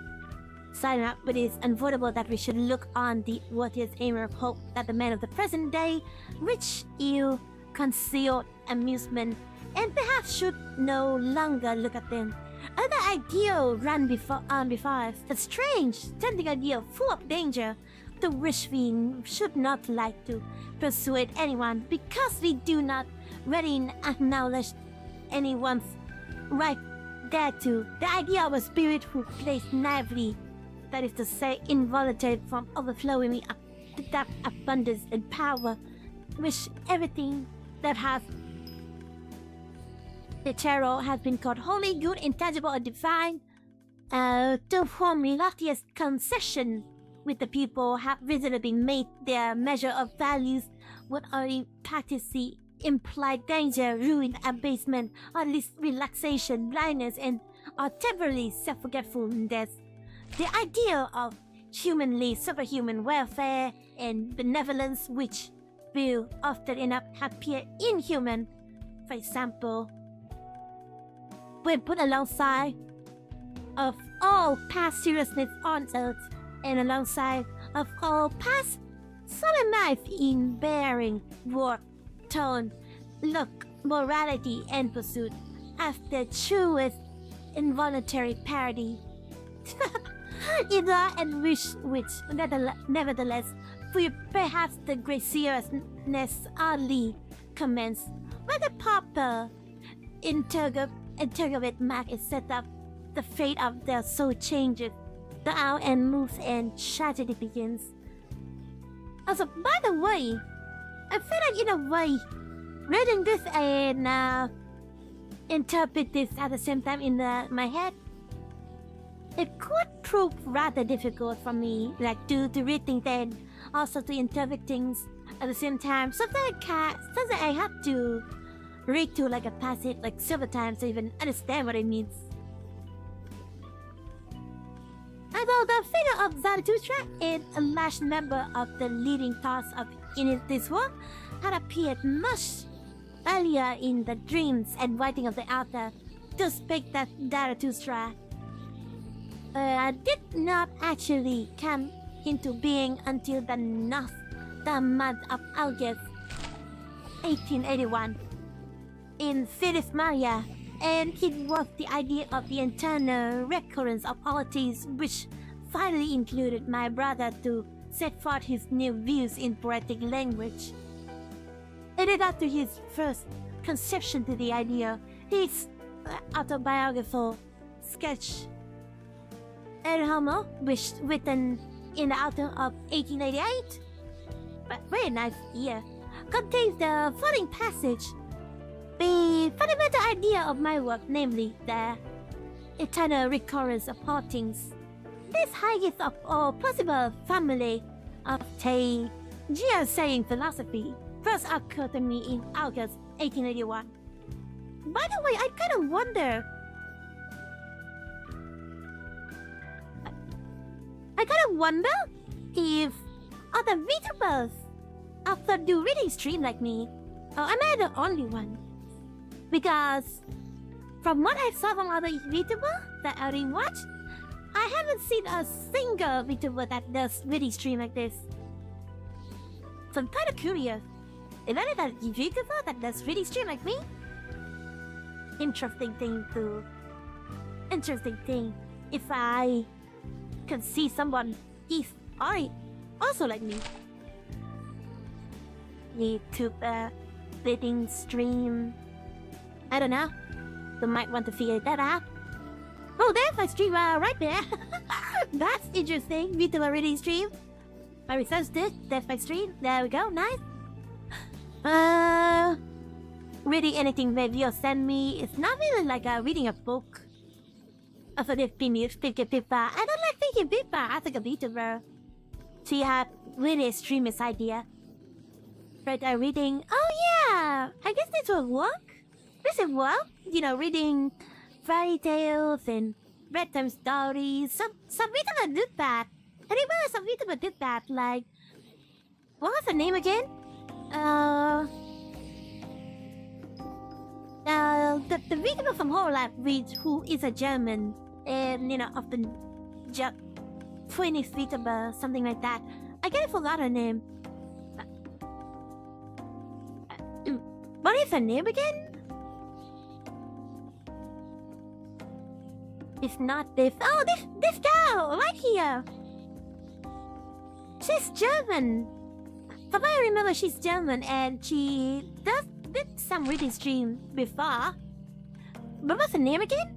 sign up, but it is unavoidable that we should look on the worthiest aim of hope that the man of the present day, rich, ill, concealed amusement, and perhaps should no longer look at them. Other ideal run before us, a strange, tempting ideal full of danger, to which we should not like to persuade anyone, because we do not readily acknowledge anyone's right thereto. The idea of a spirit who plays naively, that is to say, involuntary, from overflowing me up to that abundance and power, which everything that has the tarot has been called holy, good, intangible, or divine, to form loftiest concession with the people have visibly made their measure of values, would only practically imply danger, ruin, abasement, or at least relaxation, blindness, and or temporary self-forgetfulness. The ideal of humanly superhuman welfare and benevolence, which will often enough appear inhuman, for example, when put alongside of all past seriousness on earth and alongside of all past solemnity in bearing, word, tone, look, morality, and pursuit after truest involuntary parody. Either and which nevertheless, with perhaps the graciousness oddly commence, where the proper interrogate mark is set up, the fate of their soul changes, the hour and moves, and tragedy begins. Also, by the way, I feel like in a way, reading this and interpret this at the same time in my head, it could prove rather difficult for me, like to read things and also to interpret things at the same time. Sometimes I have to read to like a passage like several times to even understand what it means. Although the figure of Zarathustra and a large number of the leading thoughts in this work had appeared much earlier in the dreams and writing of the author, Thus Spoke Zarathustra did not actually come into being until the month of August 1881 in Philismaria, and it was the idea of the internal recurrence of all things which finally included my brother to set forth his new views in poetic language. It is after his first conception to the idea, his autobiographical sketch El Homo, which written in the autumn of 1888, but very nice year, contains the following passage. The fundamental idea of my work, namely the eternal recurrence of all things. This highest of all possible family of geosaying philosophy first occurred to me in August 1881. By the way, I kind of wonder. If other Vtubers also do reading stream like me, or am I the only one? Because from what I saw from other Vtubers that I already watched, I haven't seen a single Vtuber that does reading stream like this. So I'm kind of curious. Is there a Vtuber that does reading stream like me? Interesting thing if I can see someone is also like me. YouTube reading stream I don't know. You might want to figure that out. Oh, there's my stream right there. That's interesting. Vtuber reading stream. My research did. That's my stream. There we go. Nice. Reading anything Vevio send me. It's not really like reading a book. Also, this Thinking Pippa. I don't like Thinking Pippa. I think a Vtuber. She had really extremist idea. Right, reading. Oh yeah, I guess this will work. This will work. You know, reading fairy tales and bedtime stories. Some Vtuber did that. I remember some Vtuber did that. Like, what was the name again? The Vtuber from Holland, who is a German, and you know, of the Finnish Vtuber, something like that. I kind of forgot her name. What is her name again? It's not this. Oh, this girl right here. She's German. From what I remember, she's German, and she did some reading stream before. But what's her name again?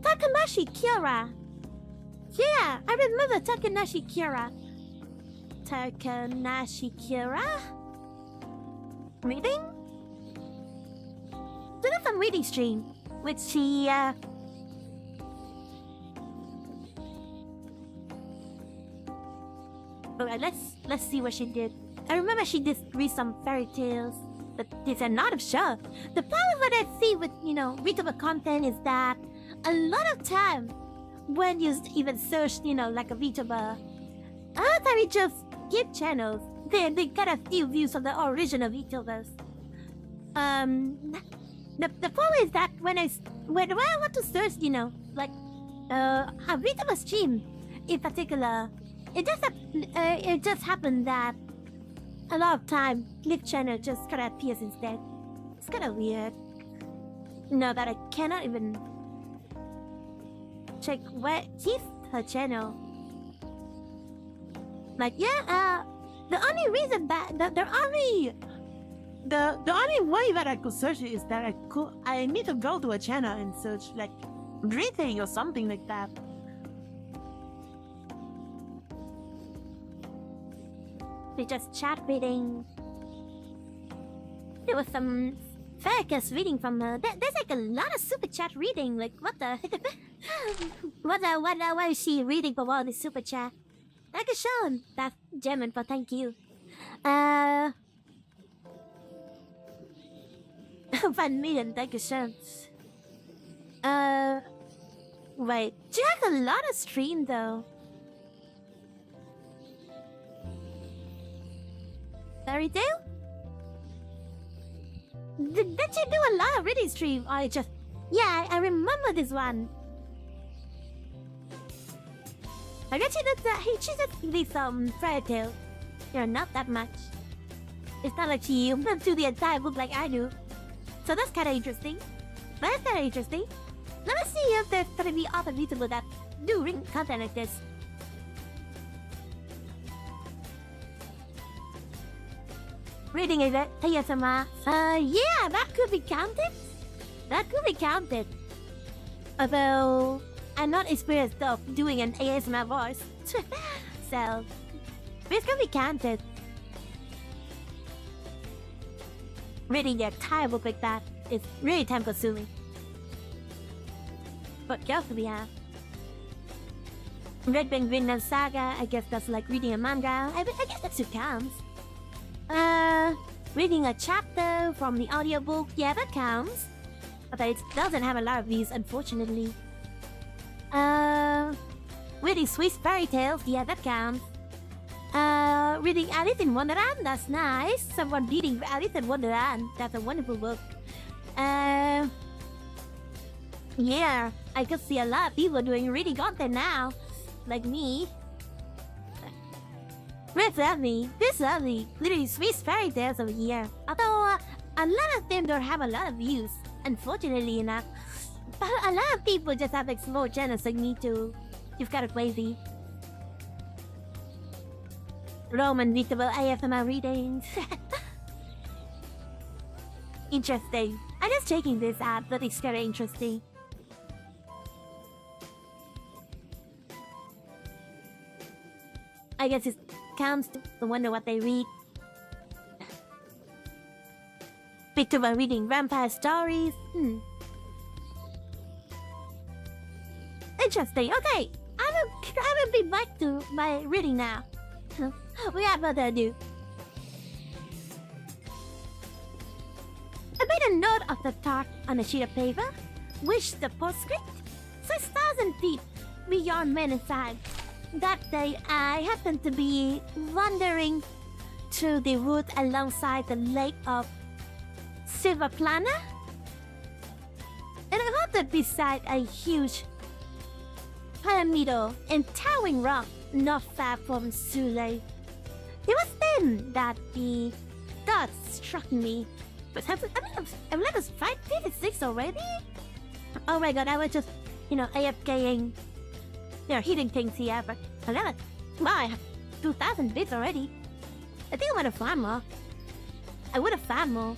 Takanashi Kira. Yeah, I remember Takanashi Kira. Takanashi Kira? Reading? So that's some reading stream, which she, Alright, let's see what she did. I remember she did read some fairy tales, but these are not sure. The problem that I see with, you know, Vtuber content is that a lot of time when you even search, you know, like a Vtuber, a lot of time it just skip channels. They got a few views of the original Vtubers. The problem is that when I want to search, you know, like a Vtuber stream in particular, it just happened that a lot of time clip channel just kind of appears instead. It's kind of weird. No, that I cannot even check where is her channel. Like, yeah, the only reason that the only way that I could search it is that I need to go to a channel and search like reading or something like that. We just chat reading. There was some fake-ass reading from there's like a lot of super chat reading. Like what the what is she reading from all this super chat? Dankeschön. That's German for thank you. 1 million Dankeschön. Wait, she has a lot of stream though. Fairy tale? Did she do a lot of reading stream? I just... Yeah, I remember this one. I guess she did that. She just read some fairy tale. You know, not that much. It's not like she went through the entire book like I do. So that's kind of interesting. That's kind of interesting. Let me see if there's gonna be other VTubers that do reading content like this. Reading event, ASMR. Yeah, that could be counted. That could be counted. Although, I'm not experienced of doing an ASMR voice. So, this could be counted. Reading the entire book like that is really time consuming. What else do we have? Red Bang Vinland Saga, I guess that's like reading a manga. I guess that still counts. Reading a chapter from the audiobook, yeah, that counts. But it doesn't have a lot of views, unfortunately. Reading Swiss fairy tales, yeah, that counts. Reading Alice in Wonderland, that's nice. Someone reading Alice in Wonderland, that's a wonderful book. Yeah, I could see a lot of people doing reading content now, like me. This lovely, literally Swiss fairy tales over here. Although a lot of them don't have a lot of views, unfortunately enough. But a lot of people just have like small channels like me too. You've got it crazy. Roman Vtuber ASMR readings. Interesting. I'm just checking this out, but it's very interesting. I guess it counts to wonder what they read. Vtuber reading vampire stories. Interesting. Okay, I will be back to my reading now. Without further ado, I made a note of the thought on a sheet of paper, which the postscript 6,000 feet beyond Menaside. That day, I happened to be wandering through the woods alongside the lake of Silverplana, and I halted beside a huge pyramidal and towering rock not far from Sule. It was then that the thought struck me. But I've let us fight 56 already? Oh my god, I was just, AFKing. There are hidden things here, but I love it. Wow, I have 2,000 bits already. I think I would have found more. I would have found more.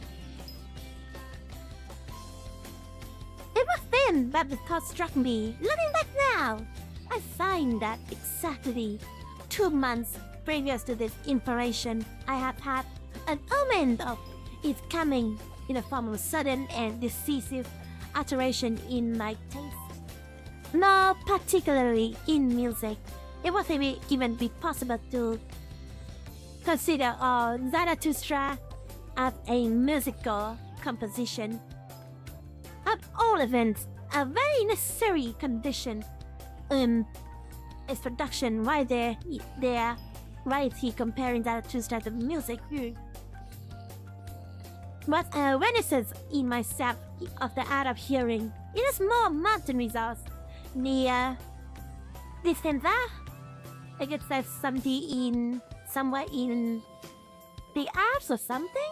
It was then that the thought struck me. Looking back now, I find that exactly 2 months previous to this information, I have had an omen of its coming in the form of a sudden and decisive alteration in my taste. More particularly in music, it wasn't even be possible to consider all Zarathustra as a musical composition. At all events, a very necessary condition its production. Why is he comparing Zarathustra to music? But a renaissance in myself of the art of hearing in a small mountain resort near Dicenza. I guess that's something somewhere in the Alps or something.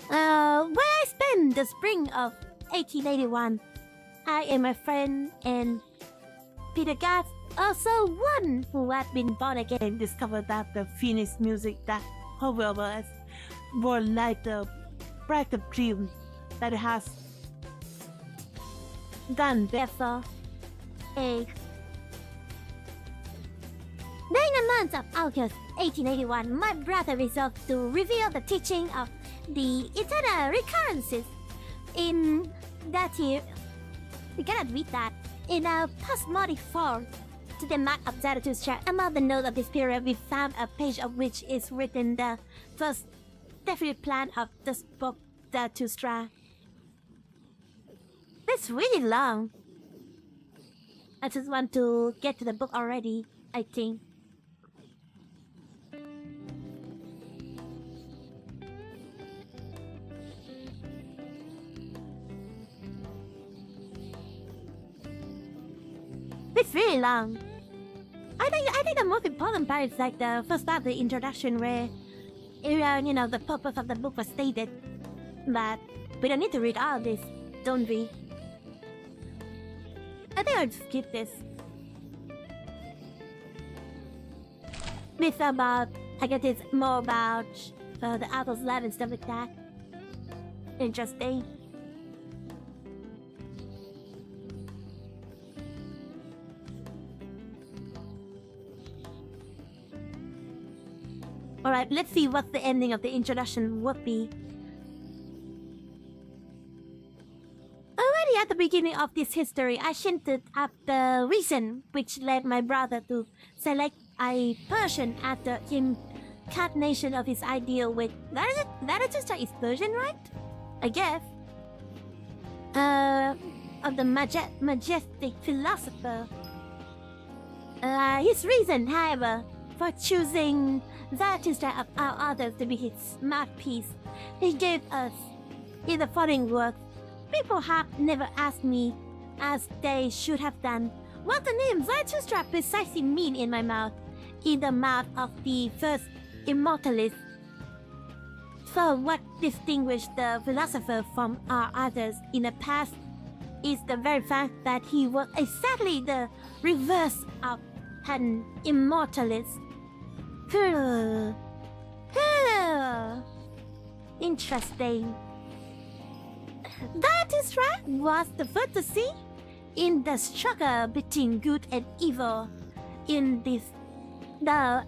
Where I spent the spring of 1881. I and my friend and Peter Gass, also one who had been born again, Discovered that the Finnish music that, however, more like the brighter dream that has done therefore, during the month of August 1881, my brother resolved to reveal the teaching of the eternal recurrences in that year. We cannot read that. In a postmodern form, to the mark of Zarathustra, among the notes of this period, we found a page of which is written the first definite plan of Thus Spoke Zarathustra. That's really long. I just want to get to the book already, I think. It's really long. I think the most important part is like the first part, the introduction, where the purpose of the book was stated. But we don't need to read all this, don't we? I think I'll skip this. It's about, I guess it's more about the author's life and stuff like that. Interesting. Alright, let's see what the ending of the introduction would be. Already at the beginning of this history, I hinted at the reason which led my brother to select a Persian as the incarnation of his ideal, with Zarathustra is Persian, right? I guess. Of the majestic philosopher. His reason, however, for choosing Zarathustra of all others to be his mouthpiece, he gave us in the following words. People have never asked me, as they should have done, what the name Zarathustra precisely mean in my mouth, in the mouth of the first immortalist. So what distinguished the philosopher from all others in the past is the very fact that he was exactly the reverse of an immortalist. In interesting. Zarathustra was the first to see in the struggle between good and evil, in the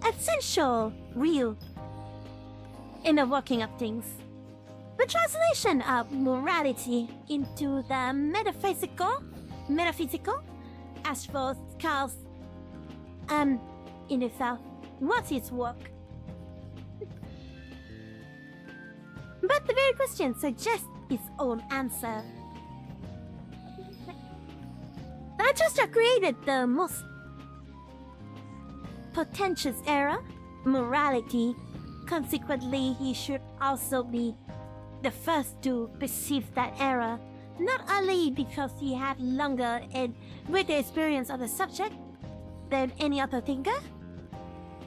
essential real, in the working of things. The translation of morality into the metaphysical, as both calls in itself was his work. But the very question suggests its own answer. Zarathustra created the most potentious error, morality. Consequently, he should also be the first to perceive that error, not only because he had longer and greater experience of the subject than any other thinker.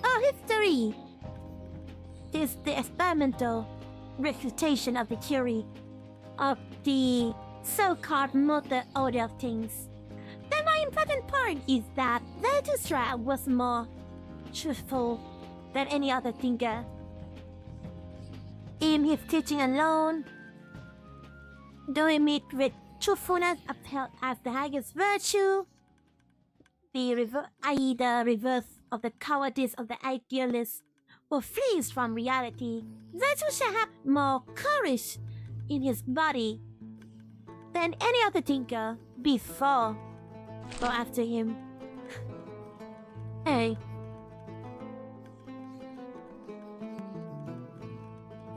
Our history is the experimental refutation of the theory of the so-called motor order of things. The more important part is that Zarathustra was more truthful than any other thinker. In his teaching alone, doing it with truthfulness upheld as the highest virtue, i.e. the reverse of the cowardice of the idealist who flees from reality. Zarathustra had more courage in his body than any other thinker before or after him. Hey.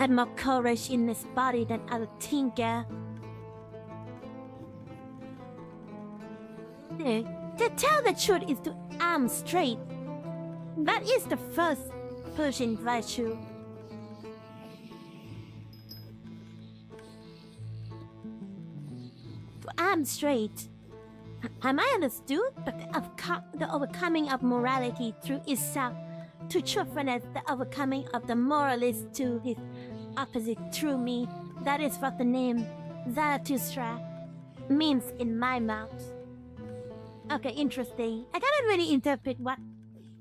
Had more courage in his body than other thinker. Hey. To tell the truth is to arm straight. That is the first Persian virtue. To arm straight. Am I understood? But the overcoming of morality through itself, to truthfulness, the overcoming of the moralist to his opposite through me. That is what the name Zarathustra means in my mouth. Okay, interesting. I cannot really interpret what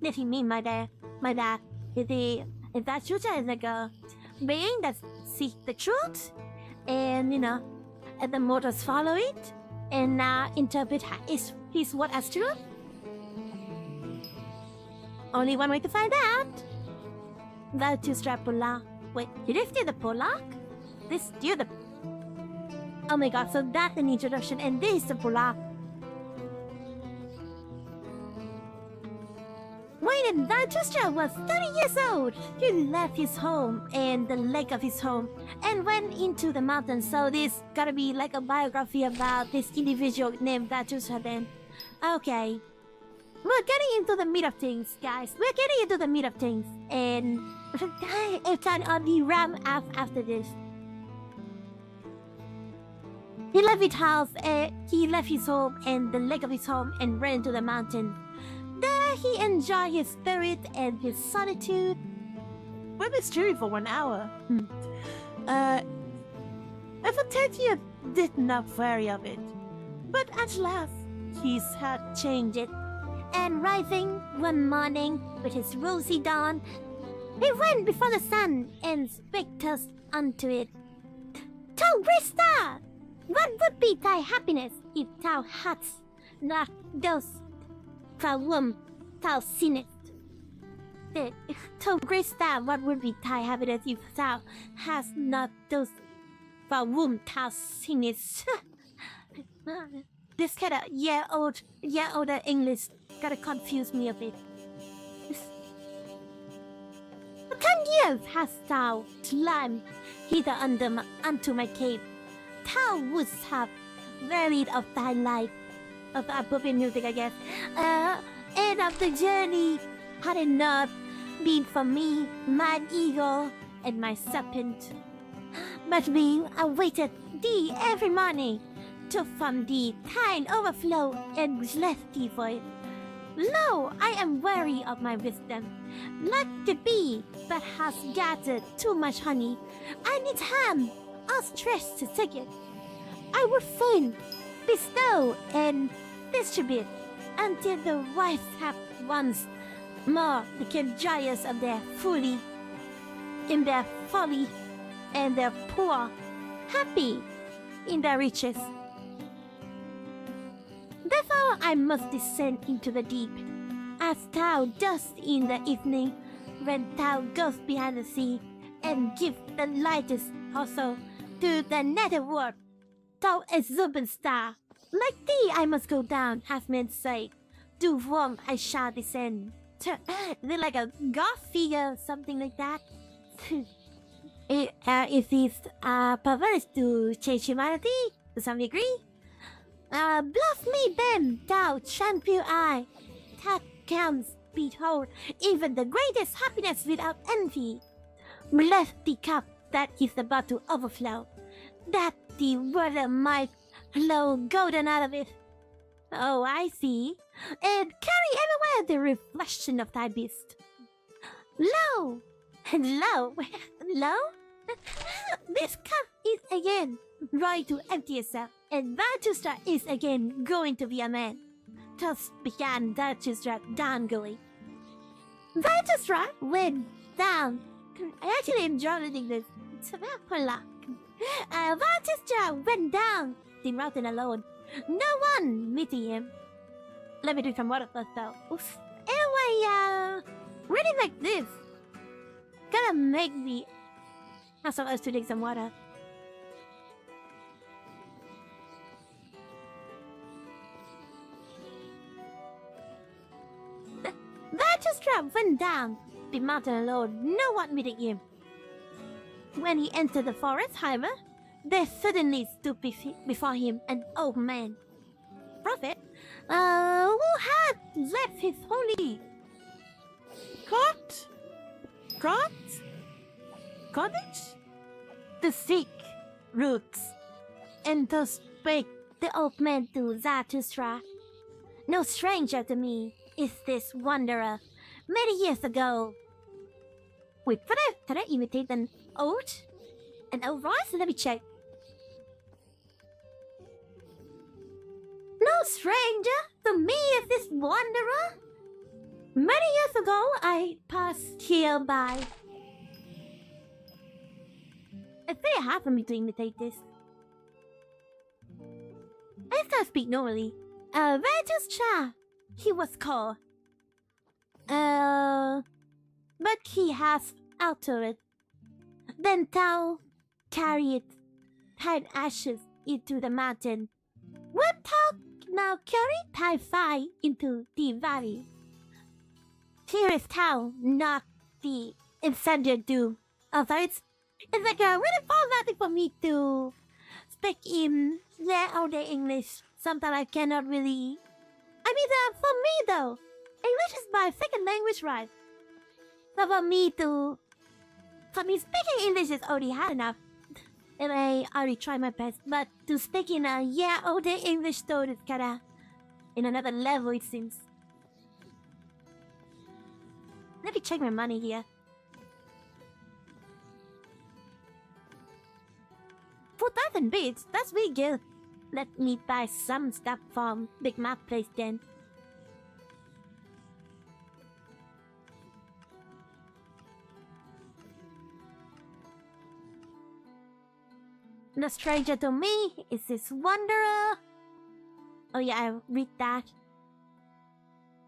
did he mean by that. If Zarathustra is like a being that seeks the truth, and and the mortals follow it, and now interpret his word as truth. Only one way to find out. Zarathustra prologue. Wait, did I steal the prologue? This steal the... Oh my god, so that's an introduction and this is the prologue. When Zarathustra was 30 years old, he left his home and the lake of his home and went into the mountains. So this gotta be like a biography about this individual named Zarathustra then. Okay. We're getting into the meat of things, guys. We're getting into the meat of things. And I'll turn on the ram app after this. He left his house, he left his home and the lake of his home and ran to the mountain. There he enjoyed his spirit and his solitude. We've been steering for 1 hour. Evatetia did not vary of it. But at last, his heart changed it. And rising one morning with his rosy dawn, he went before the sun and spake thus unto it. Thou great star, what would be thy happiness if thou hadst not those thou whom thou sinnest? Thou great star, what would be thy happiness if thou hadst not those thou whom thou sinnest? This kind of older English gotta confuse me a bit. 10 years hast thou climbed hither unto my cave. Thou wouldst have wearied of thy life, of the appropriate music, I guess. And of the journey had it not been for me, mine eagle, and my serpent. But we awaited thee every morning, took from thee thine overflow, and blessed thee for it. Lo, I am weary of my wisdom, like the bee that has gathered too much honey. I need hand outstretched to take it. I would fain bestow and distribute until the wise have once more became joyous of their folly, and the poor happy in their riches. Therefore I must descend into the deep, as thou dost in the evening, when thou goest behind the sea, and give the lightest also to the nether world, thou exuberant star. Like thee I must go down, as men say. To warm I shall descend. They're like a god figure, something like that. It is perverse to change humanity to some degree. Bluff me then, thou champion eye, that comes, behold, even the greatest happiness without envy. Bless the cup that is about to overflow, that the water might flow golden out of it. Oh, I see. And carry everywhere the reflection of thy beast. Lo! And lo! Lo? This cup is again going to empty itself, and Zarathustra is again going to be a man. Thus began Zarathustra downgoing. Zarathustra went down. I actually enjoy reading this. It's a bit luck. Zarathustra went down the mountain alone. No one meeting him. Let me drink some water first though. Oof. Anyway, reading like this gonna make me have some urge to drink some water. Zarathustra went down the mountain alone, no one meeting him. When he entered the forest, however, there suddenly stood before him an old man, prophet, who had left his holy cottage to seek roots. And thus spake the old man to Zarathustra. No stranger to me is this wanderer. Many years ago. Wait, can I imitate an old voice? Let me check. No stranger to me is this wanderer. Many years ago, I passed here by. It's very hard for me to imitate this. I still speak normally. Zarathustra, he was called. But he has altered. Then thou carried thine ashes into the mountain. Wilt thou now carry thy fire into the valley? Hearest thou not the incendiary doom? Although it's like really problematic for me to speak in all day English. Sometimes I cannot really. I mean, for me though, English is my second language, right? So for me speaking English is already hard enough. And I already try my best, but to speak in all day English though is kinda in another level it seems. Let me check my money here. 4,000 bits, that's really good. Let me buy some stuff from Big Map Place then. No stranger to me is this wanderer. Oh yeah, I read that.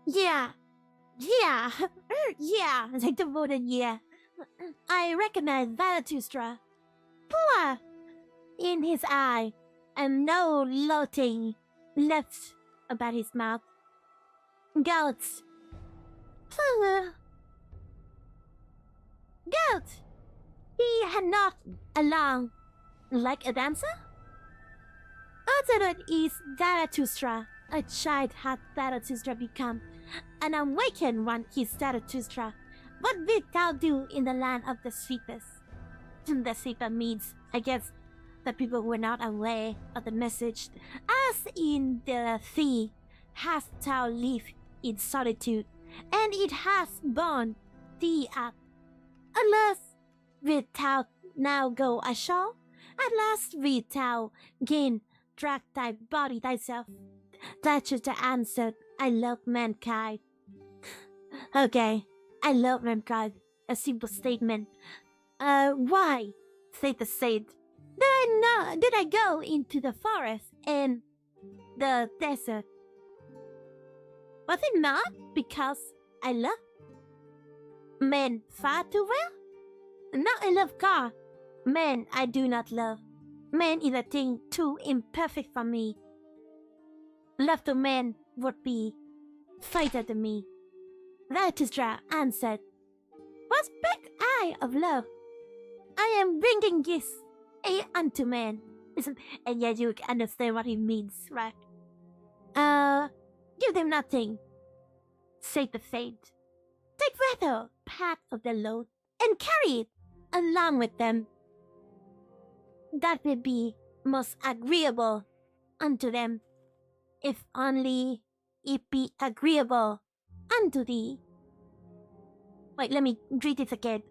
Yeah. Yeah. Like the word yeah. I recognize Zarathustra. Poor in his eye, and no loathing left about his mouth. Goats. Goat. He had not along like a dancer? Alternate is Zarathustra. A child had Zarathustra become. An awakened one is Zarathustra. What wilt thou do in the land of the sleepers? The sleeper means, I guess, the people who were not aware of the message. As in the sea, hast thou lived in solitude, and it has borne thee up. Alas, wilt thou now go ashore? At last wilt thou gain drag thy body thyself? Zarathustra answered, I love mankind. Okay, I love mankind. A simple statement. Why? said the sage. Did I go into the forest and the desert? Was it not because I love men far too well? Now I love God. Men I do not love. Men is a thing too imperfect for me. Love to men would be fatal to me. Zarathustra answered, what speak I of love? I am bringing gifts unto men. And yet you understand what he means, right? Give them nothing, said the saint. Take rather part of the load and carry it along with them. That will be most agreeable unto them, if only it be agreeable unto thee. Wait, let me read it again.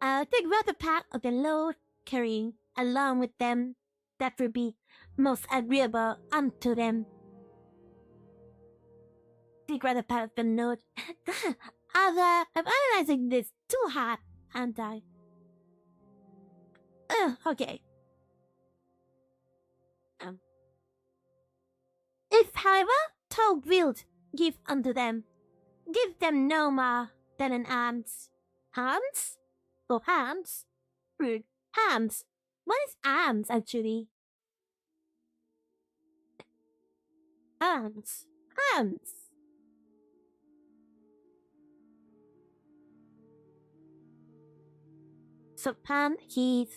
Take rather part of the load carrying along with them, that will be most agreeable unto them. Take rather part of the load. I'm analyzing this too hard, aren't I? Okay. If, however, thou wilt give unto them, give them no more than an alms. Alms? Or alms? Rude. Alms. What is alms, actually? Alms. Alms. So pan his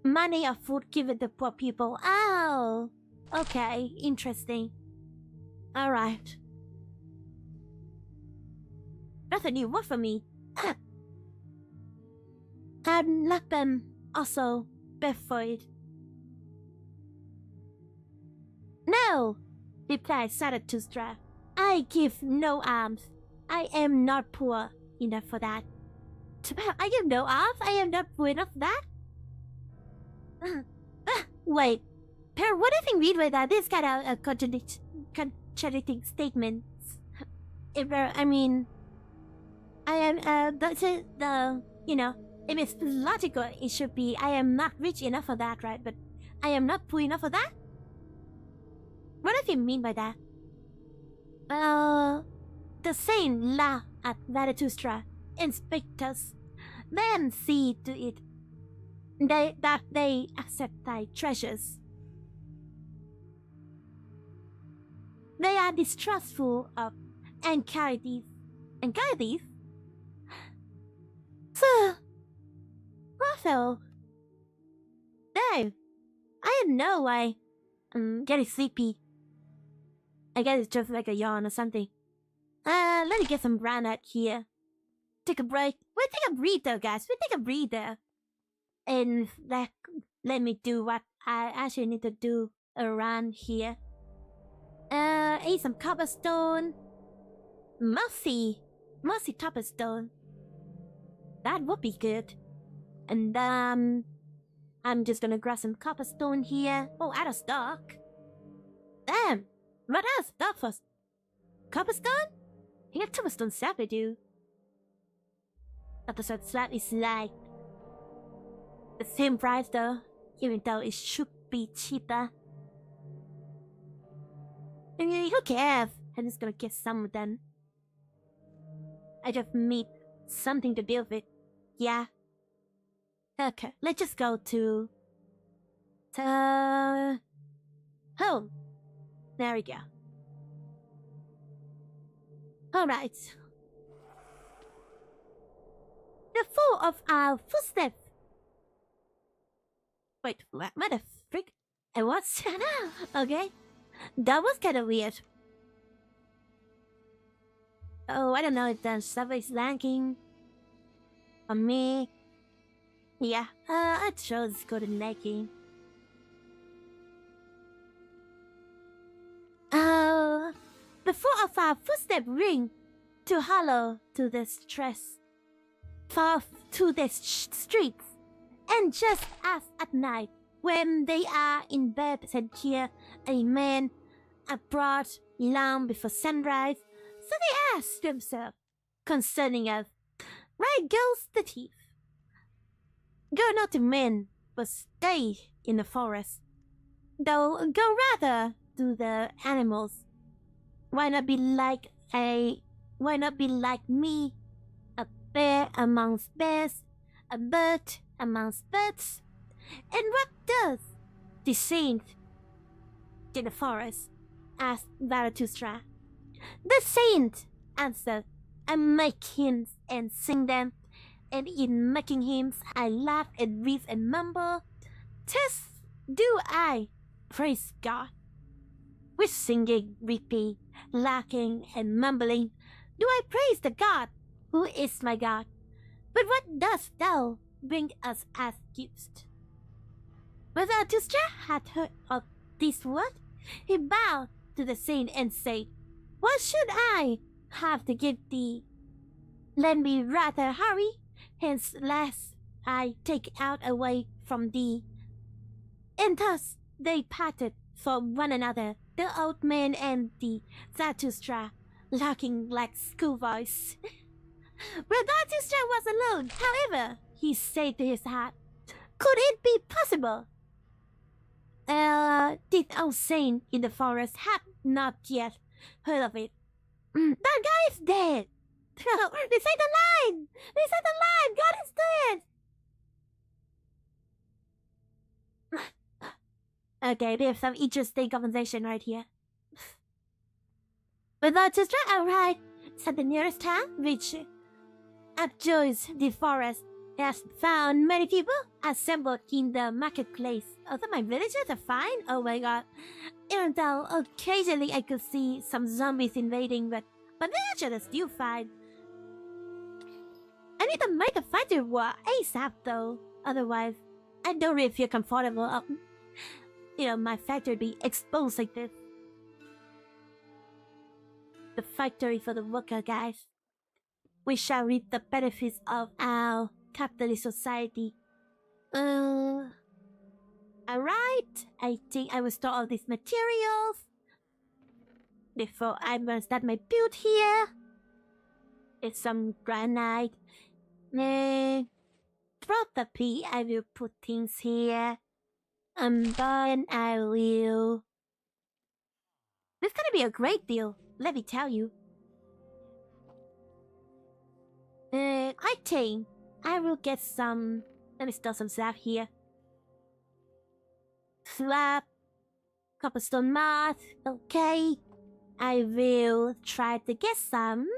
money or food given to poor people. Oh, okay, interesting. All right, that's a new word for me. And let them also barefoot. No, replied Zarathustra. I give no alms. I am not poor enough for that. I give no alms. I am not poor enough for that. Wait, Per, what do you think read with that? This kind of contradicting statements. I mean, I am you know, if it's logical, it should be I am not rich enough for that, right? But I am not poor enough for that. What does it mean by that? The saint laughed at Zarathustra, inspectors, then see to it that they accept thy treasures. They are distrustful of and carry these. So, also, no, I know why. I'm getting sleepy. I guess it's just like a yawn or something. Let me get some brown out here. Take a break. We'll take a breather, guys. We'll take a breather. And let me do what I actually need to do around here. Eat some cobblestone. Mossy cobblestone. That would be good. And I'm just gonna grab some cobblestone here. Oh, out of stock. Damn, what out of stock for cobblestone? You got cobblestone sap, I do. But the slab is like the same price though, even though it should be cheaper. I mean, who cares? I'm just gonna get some of them. I just need something to deal with. Yeah. Okay, let's just go to home. There we go. Alright. The fall of our footsteps. Wait, what the frick? I was? Okay. That was kinda weird. Oh, I don't know if the subway is lagging. For me. Yeah, I'd just go to Nike. The foot of our footstep ring to hollow to the stress. Far to the streets. And just as at night, when they are in bed and hear a man abroad long before sunrise, so they ask themselves concerning us, where goes the thief? Go not to men, but stay in the forest. Though go rather to the animals. Why not be like me, a bear amongst bears, a bird amongst birds? And what does the saint in the forest? Asked Zarathustra. The saint answered, I make hymns and sing them, and in making hymns I laugh and weep and mumble. 'Tis do I praise God. With singing, weeping, laughing, and mumbling, do I praise the God who is my God. But what dost thou bring us as gifts? When Zarathustra had heard of this word, he bowed to the saint and said, What should I have to give thee? Let me rather hurry, hence lest I take out away from thee. And thus they parted from one another, the old man and the Zarathustra, laughing like schoolboys. When Zarathustra was alone, however, he said to his heart, Could it be possible? Did our saint in the forest have not yet heard of it? That guy is dead! They say the line! They say the line! God is dead! Okay, we have some interesting conversation right here. When Zarathustra arrived at the nearest town, which adjoins the forest, he has found many people assembled in the marketplace. Although my villagers are fine, oh my god. Even though occasionally I could see some zombies invading, but villagers are still fine. I need to make a fighter war ASAP though, otherwise I don't really feel comfortable. My factory be exposed like this. The factory for the worker, guys. We shall reap the benefits of our capitalist society. Alright, I think I will store all these materials before I'm gonna start my build here. It's some granite. Probably I will put things here. Then I will... This is gonna be a great deal, let me tell you. I think I will get some... Let me store some slab here. Slab. Cobblestone moss. Okay. I will try to get some.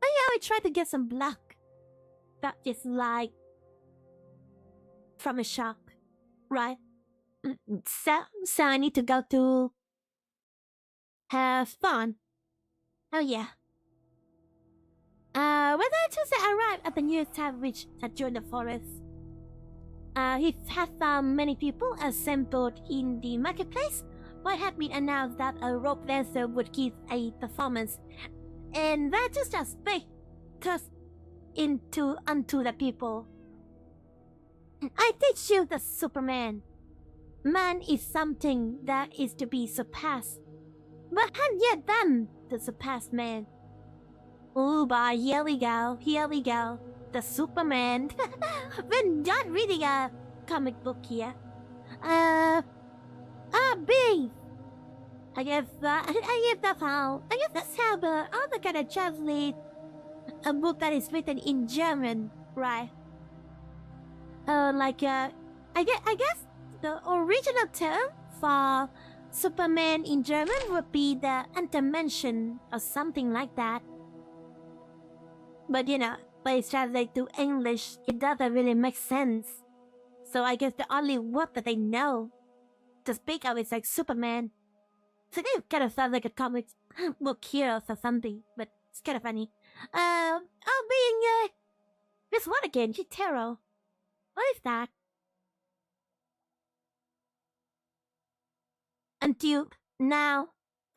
Oh yeah, I try to get some block. That is like... from a shop. Right? So I need to go to... have fun. Oh yeah. When Tuesday arrived at the nearest town which had joined the forest, he had found many people assembled in the marketplace. It had been announced that a rope dancer would give a performance, and Zarathustra spake thus unto the people. I teach you the Superman. Man is something that is to be surpassed, but have yet done to surpass man. Oh boy, here we go, the Superman. We're not reading a comic book here. Beef. I guess that's how the author gonna translate a book that is written in German, right? I guess the original term for Superman in German would be the Intermission or something like that. But when it's translated to English, it doesn't really make sense. So I guess the only word that they know to speak of is like Superman. So it kind of sounds like a comic book hero or something, but it's kind of funny. This one again, Gitero. What is that? Until now,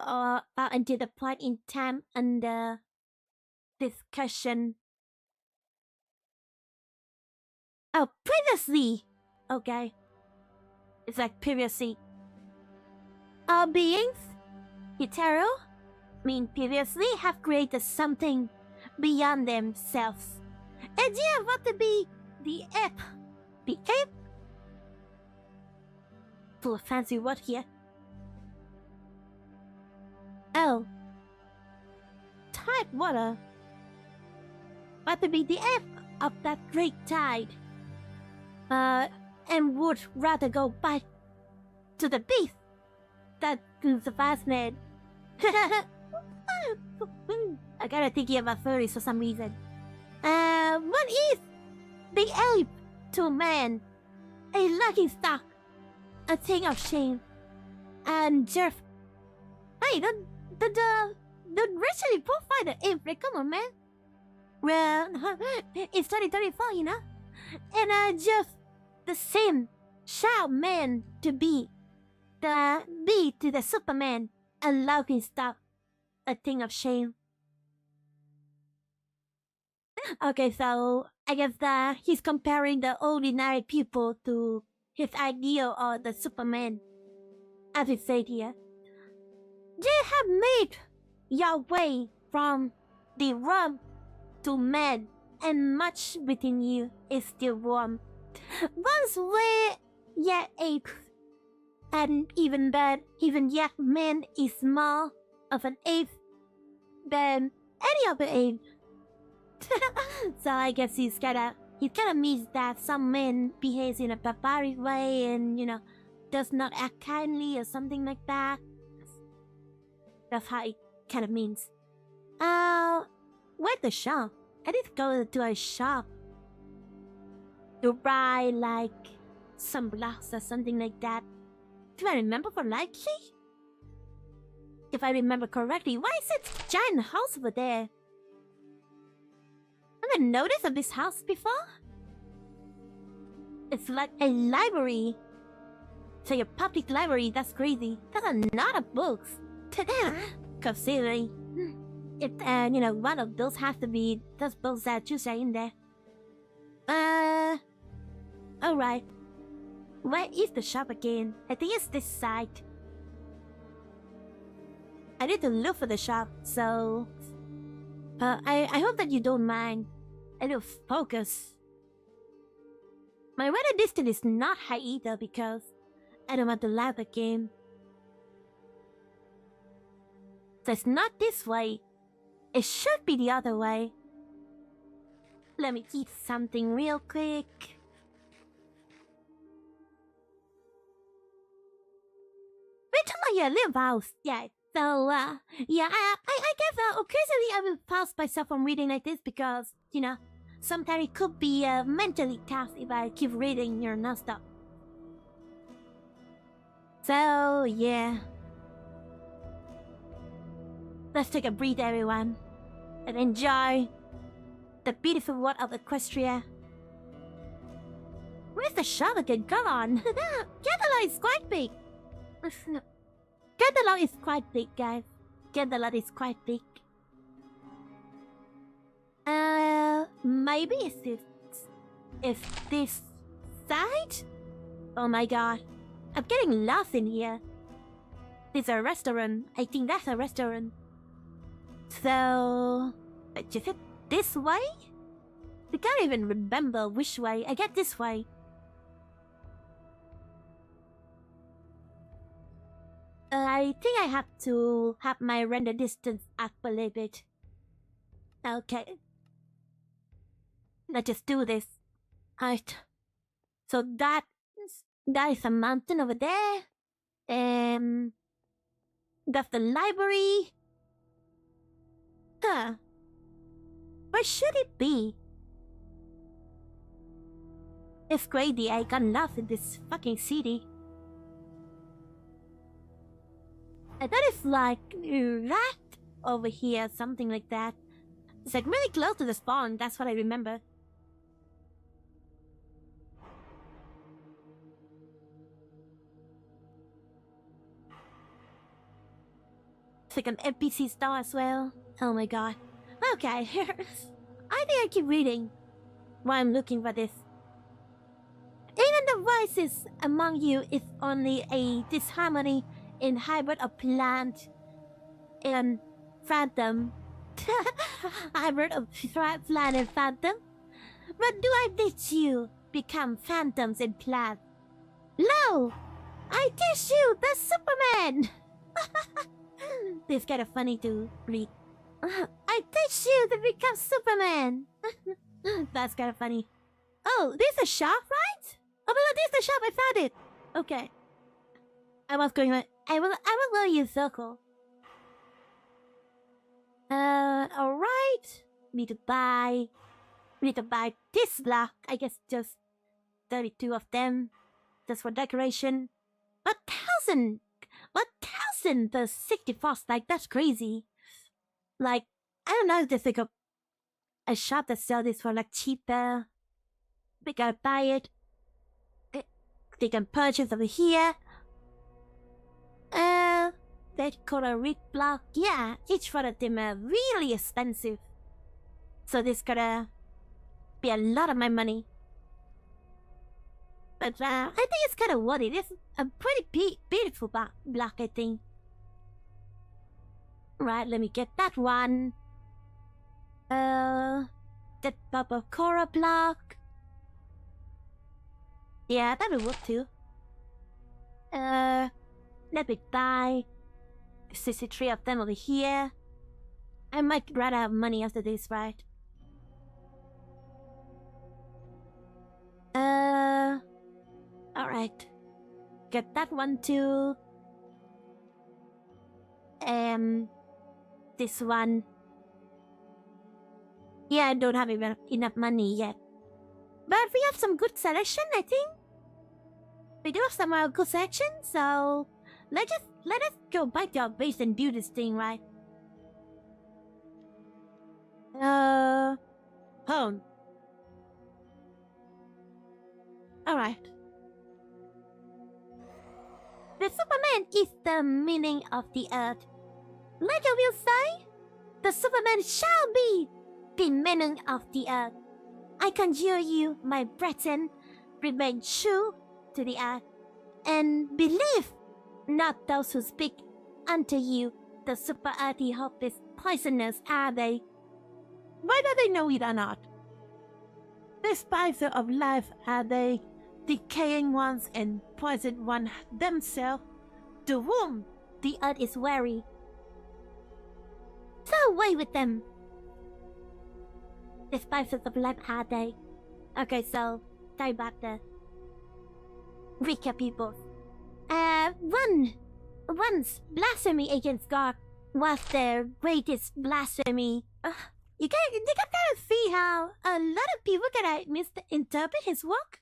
or until the point in time under discussion. Oh, previously! Okay. It's like previously. All beings, hetero, mean previously have created something beyond themselves. And yeah, what to be the ape? The ape? Full of fancy word here. Oh. Tide water. What to be the ape of that great tide? And would rather go back to the beast that goes the fast man. I gotta think about furries for some reason. What is the ape to man? A lucky stock, a thing of shame, and just hey, don't racially profile the ape, right? Come on, man. Well, it's 2024, you know, and just the same shall man to be to the Superman, a laughing stock, a thing of shame. Okay, so I guess he's comparing the ordinary people to his ideal of the Superman, as it said here. You have made your way from the worm to man, and much within you is still warm. Once were yet apes, and even yet man is more of an ape than any other ape. So I guess he's kinda means that some men behaves in a barbaric way and, you know, does not act kindly or something like that. That's how it kinda means. Where's the shop? I need to go to a shop to buy like some blocks or something like that. Do I remember correctly? If I remember correctly, why is it a giant house over there? Have I noticed of this house before? It's like a library. So a public library, that's crazy. That's a lot of books. Considering it, you know, one of those has to be those books that you say in there. Alright. Where is the shop again? I think it's this side. I need to look for the shop, so I hope that you don't mind. I need to focus. My weather distance is not high either because I don't want to lag the game. So it's not this way. It should be the other way. Let me eat something real quick. We're talking about your live house. Yeah. So, yeah, I guess occasionally I will pause myself from reading like this because, you know, sometimes it could be mentally tough if I keep reading your non-stop. So, yeah. Let's take a breath, everyone, and enjoy the beautiful world of Equestria. Where's the shop again? Come on! Candlelight is quite big! Candlelight is quite big, guys. Candlelight is quite big. Maybe it's this side? Oh my god. I'm getting lost in here. There's a restaurant. I think that's a restaurant. So... is it this way? I can't even remember which way. I get this way. I think I have to have my render distance up a little bit. Okay. Let's just do this. Alright. So that is a mountain over there. That's the library. Huh. Where should it be? It's crazy, I got lost in this fucking city. I thought it's like right over here, something like that. It's like really close to the spawn, that's what I remember. It's like an NPC star as well. Oh my god. Okay, I think I keep reading while I'm looking for this. Even the voices among you is only a disharmony in hybrid of plant and phantom. Hybrid of plant and phantom. But do I teach you become phantoms in class? No! I teach you the Superman! This is kind of funny to read. I teach you to become Superman! That's kind of funny. Oh, this is a shop, right? Oh my god, this is the shop, I found it! Okay. I will go use circle. Alright. Need to buy this block. I guess just 32 of them. Just for decoration. But 1,000 for 64 like that's crazy. Like, I don't know if there's like a shop that sells this for like cheaper. We gotta buy it. They can purchase over here. That color red block. Yeah, each one of them are really expensive. So this gotta be a lot of my money. But I think it's kind of worth it. It's a pretty beautiful block, I think. Right, let me get that one. That purple coral block. Yeah, that'll work too. Let me buy 63 of them over here. I might rather have money after this, right? Alright. Get that one too. This one. Yeah, I don't have enough money yet. But we have some good selection, I think. We do have some good selection, so let us go back to our base and build this thing, right? Home. Alright. The Superman is the meaning of the earth. Later we'll say, the Superman shall be the meaning of the earth. I conjure you, my brethren, remain true to the earth, and believe not those who speak unto you, the super earthy hopeless poisoners are they. Whether they know it or not. The spicer of life are they, decaying ones and poisoned one themselves, to whom the earth is weary. So away with them. The spicers of life are they. Okay, so sorry about the weaker people. Once blasphemy against God was the greatest blasphemy. You can kind of see how a lot of people can misinterpret his work.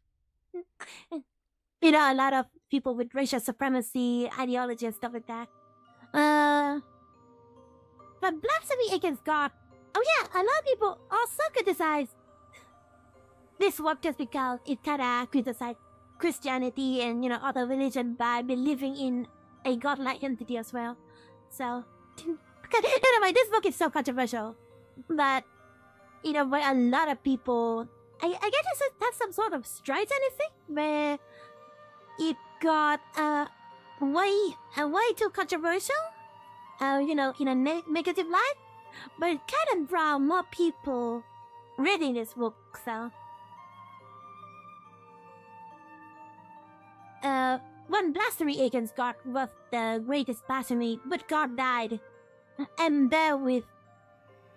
You know, a lot of people with racial supremacy, ideology, and stuff like that. But blasphemy against God. Oh yeah, a lot of people also criticize this work just because it kind of criticizes Christianity and, you know, other religion by believing in a godlike entity as well. So, anyway, this book is so controversial. But, you know, where a lot of people, I guess it has some sort of strikes anything where it got way too controversial, you know, in a negative light. But it kind of brought more people reading this book, so. One blasphemy against God was the greatest blasphemy, but God died. And therewith...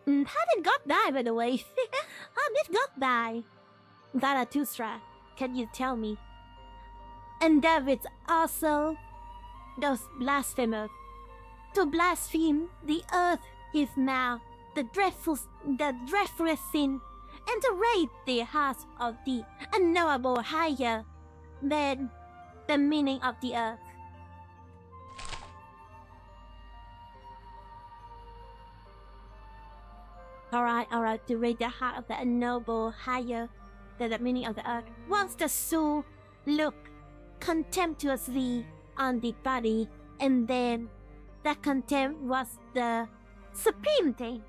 How did God die, by the way? How did God die? Zarathustra, can you tell me? And therewith also those blasphemers. To blaspheme the earth is now the dreadful sin, and to raise the hearts of the unknowable higher than the meaning of the earth. Alright, to raise the heart of the unknowable higher than the meaning of the earth. Once the soul looked contemptuously on the body, and then that contempt was the supreme thing.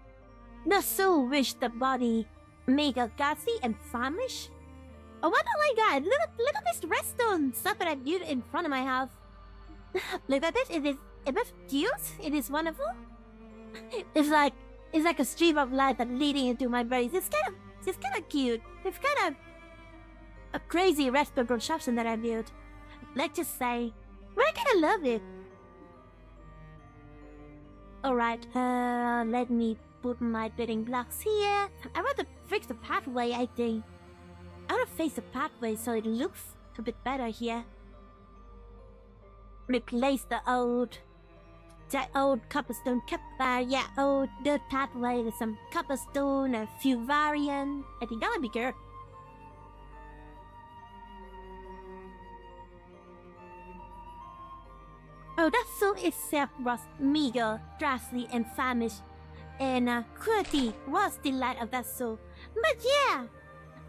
The soul wished the body make a ghastly and famished. Oh, what oh my god, look at this redstone stuff that I built in front of my house. Look at this, it is cute, it is wonderful. It's like a stream of light that leading into my berries. It's It's kind of cute. It's kind of a crazy restaurant construction that I built. Let's just say, but I kind of love it. Alright, let me put my building blocks here. I want to fix the pathway, I think. I want to fix the pathway so it looks a bit better here. Replace the old cobblestone old dirt pathway with some cobblestone, a few variants. I think that would be good. Oh, that food itself was meager, drowsy, and famished, and cruelty was the light of that soul. But yeah,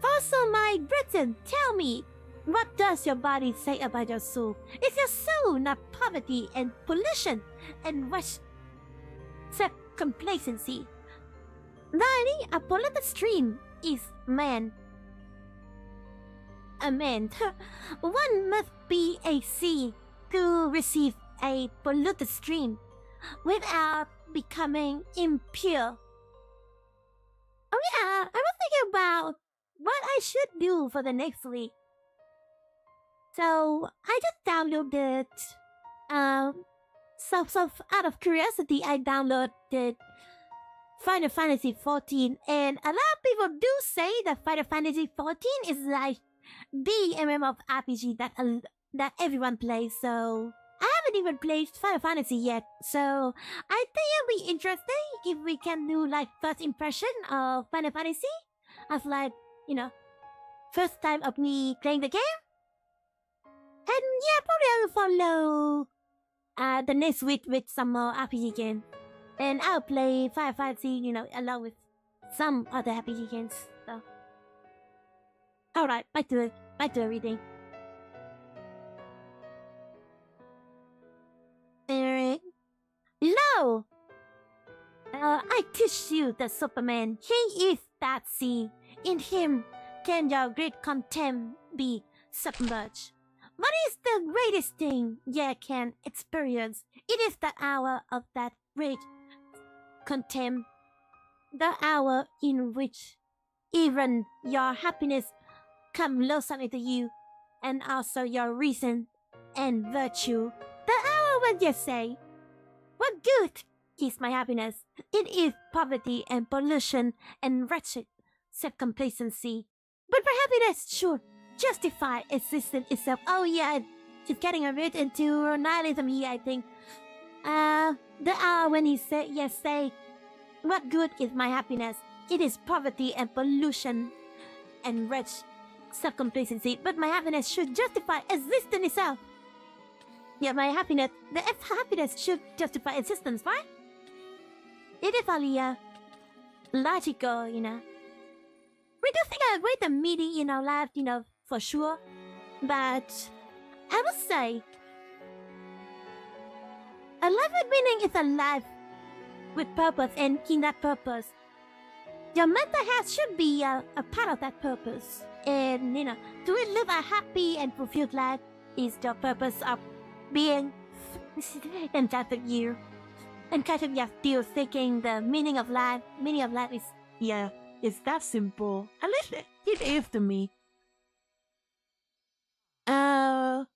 also my Britain, tell me, what does your body say about your soul? Is your soul not poverty and pollution and self-complacency? Thine, a polluted stream is man. A man. One must be a sea to receive a polluted stream without becoming impure. Oh yeah, I was thinking about what I should do for the next week. So I just downloaded, so out of curiosity, I downloaded Final Fantasy 14, and a lot of people do say that Final Fantasy 14 is like the MMORPG that everyone plays. So I haven't even played Final Fantasy yet, so I think it'll be interesting if we can do like first impression of Final Fantasy, as like, you know, first time of me playing the game. And yeah, probably I will follow the next week with some more RPG games. And I'll play Final Fantasy, you know, along with some other RPG games. So, alright, back to reading. Lo! I teach you the Superman. He is that sea. In him can your great contempt be submerged. What is the greatest thing ye can experience? It is the hour of that great contempt, the hour in which even your happiness come closer into you, and also your reason and virtue. The hour when you say, what good is my happiness? It is poverty and pollution and wretched self-complacency. But my happiness should justify existence itself. Oh yeah, it's getting a bit into nihilism here, I think. The hour when he said, yes, say, what good is my happiness? It is poverty and pollution and wretched self-complacency. But my happiness should justify existence itself. Yeah, my happiness, the happiness should justify existence, right? It is only logical, you know. We do think I read the meaning in our life, you know, for sure. But I would say a life with meaning is a life with purpose, and in that purpose, your mental health should be a part of that purpose. And, you know, to live a happy and fulfilled life is the purpose of being and that of you. And kind of just still thinking the meaning of life. Meaning of life is, yeah, it's that simple. At least it is to me. The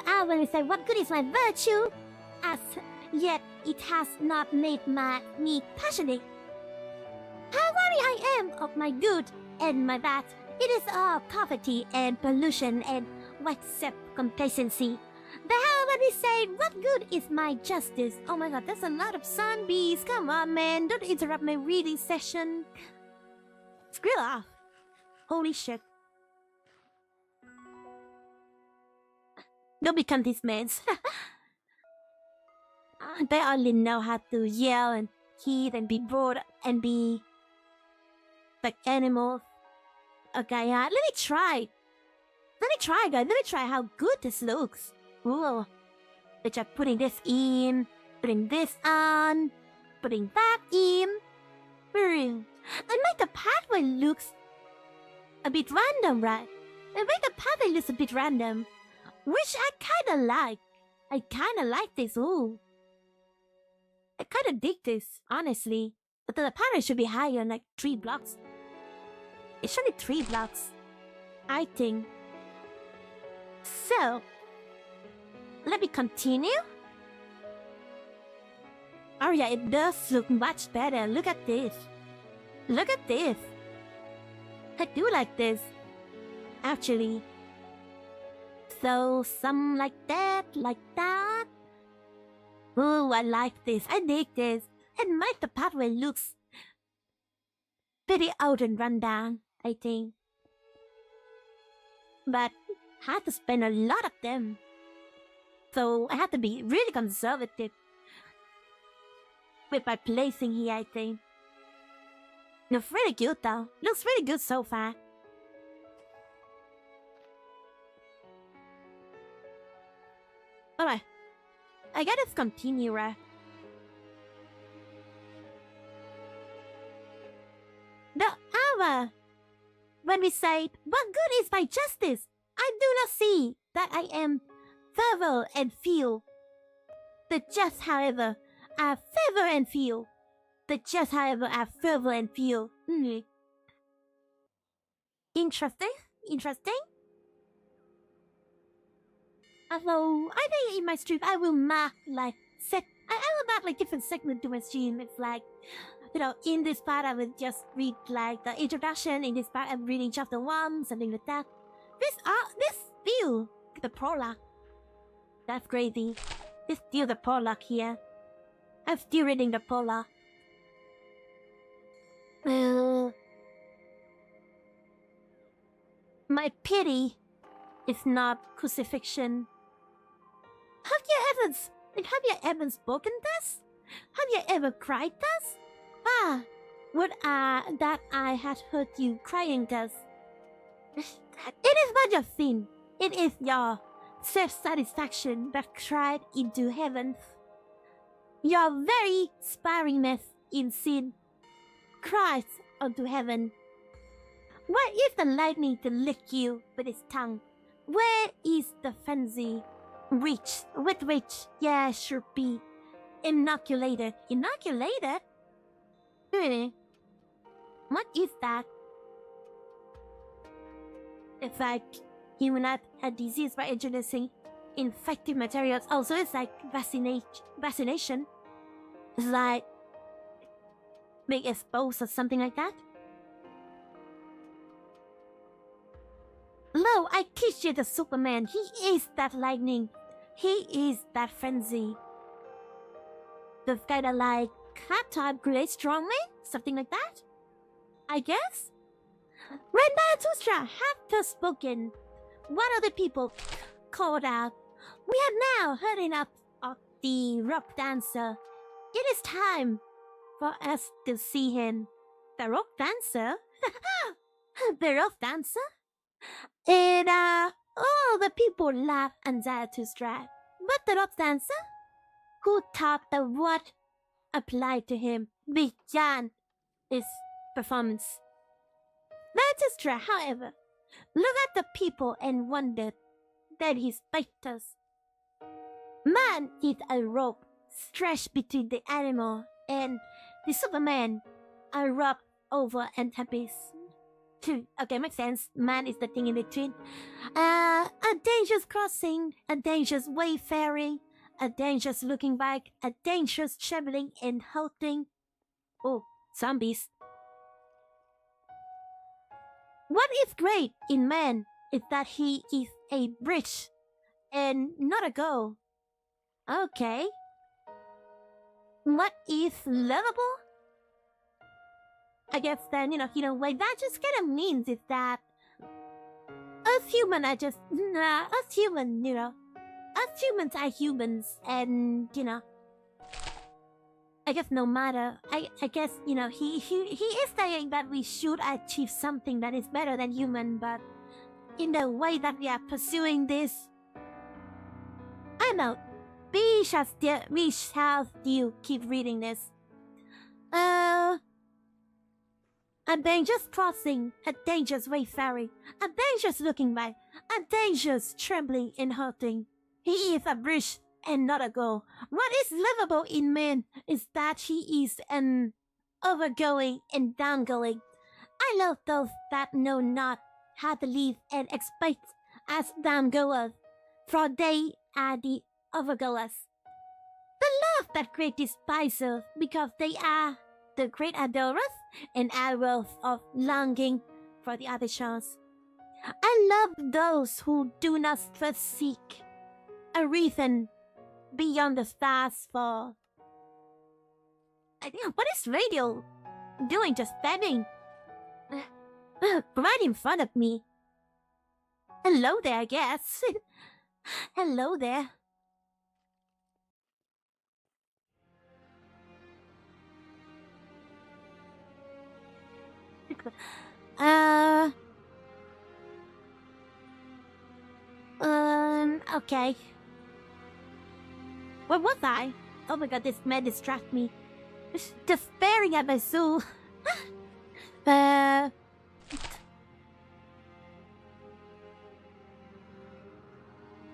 hour when we say, what good is my virtue? As yet it has not made me passionate. How worried I am of my good and my bad. It is all poverty and pollution and what self-complacency. The hell when we say, what good is my justice? Oh my god, there's a lot of zombies. Come on, man. Don't interrupt my reading session. Screw off. Holy shit. Don't become these men. They only know how to yell and hit and be bored and be like animals. Okay, let me try. Let me try, guys. Let me try how good this looks. Ooh. Which I'm putting this in, putting this on, putting that in. And make the pathway looks a bit random, right? And make the pathway looks a bit random. Which I kinda like. I kinda like this, ooh. I kind of dig this, honestly. But the pattern should be higher, like 3 blocks. It should be 3 blocks, I think. So, let me continue. Oh yeah, it does look much better. Look at this. Look at this. I do like this, actually. So, some like that, like that. Ooh, I like this. I dig this. And make the pathway looks pretty old and run down, I think. But I had to spend a lot of them. So I had to be really conservative with my placing here, I think. Looks really good though. Looks really good so far. Alright. I gotta continue, right? However, when we say, what good is my justice? I do not see that I am fervor and feel. The just, however, are fervor and feel. The just, however, are fervor and feel. Interesting? Interesting? Although, I think in my stream I will mark like I will mark like different segments to my stream. It's like, you know, in this part I will just read like the introduction. In this part I'm reading chapter 1, something like that. This still the prologue. That's crazy. It's still the prologue here. I'm still reading the prologue. My pity is not crucifixion. Have you ever spoken thus? Have you ever cried thus? Ah, would that I had heard you crying thus. It is not your sin. It is your self-satisfaction that cried into heaven. Your very sparingness in sin cries unto heaven. Where is the lightning to lick you with its tongue? Where is the frenzy with which ye should be inoculated? Inoculated? Really? What is that? It's like human a disease by introducing infective materials. Also, it's like vaccination. It's like being exposed or something like that. Lo, I teach you the Superman. He is that lightning. He is that frenzy. The kinda like cat-type great strongman? Something like that? I guess? When Zarathustra had thus spoken, one of the people called out, "We have now heard enough of the rock dancer. It is time for us to see him." The rock dancer? The rock dancer? And all the people laughed at Zarathustra. But the rock dancer, who thought the word applied to him, began his performance. Zarathustra, however, looked at the people and wondered. Then he spake thus: "Man is a rope stretched between the animal and the Superman, a rope over an abyss." Okay, makes sense. Man is the thing in between. A dangerous crossing, a dangerous wayfaring, a dangerous looking back, a dangerous traveling and halting. Oh, zombies. What is great in man is that he is a bridge and not a goal. Okay. What is lovable? I guess then, what that just kind of means is that us humans are just, us humans are humans, and, I guess no matter, I guess, he is saying that we should achieve something that is better than human, but in the way that we are pursuing this, I don't know, we shall still keep reading this. A dangerous crossing, a dangerous wayfaring, a dangerous looking back, a dangerous trembling and hurting. He is a bridge and not a goal. What is lovable in men is that he is an overgoing and downgoing. I love those that know not how to live and expect as downgoers, for they are the overgoers. The love that great despisers because they are the great adorers and arrows of longing for the other chance. I love those who do not first seek a reason beyond the stars for. What is radio doing? Just standing right in front of me. Hello there, I guess. Hello there. Okay. Where was I? Oh my god, this man distracted me. Just staring at my soul.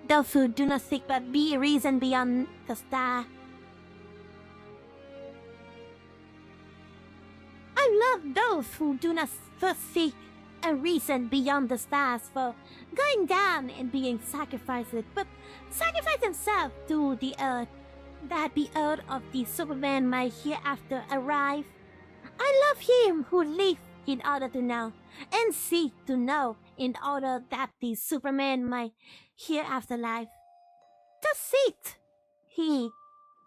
Those who do not seek but be a reason beyond the star. I love those who do not first seek a reason beyond the stars for going down and being sacrificed, but sacrifice themselves to the earth, that the earth of the Superman might hereafter arrive. I love him who lives in order to know, and seek to know in order that the Superman might hereafter live. Just sit, he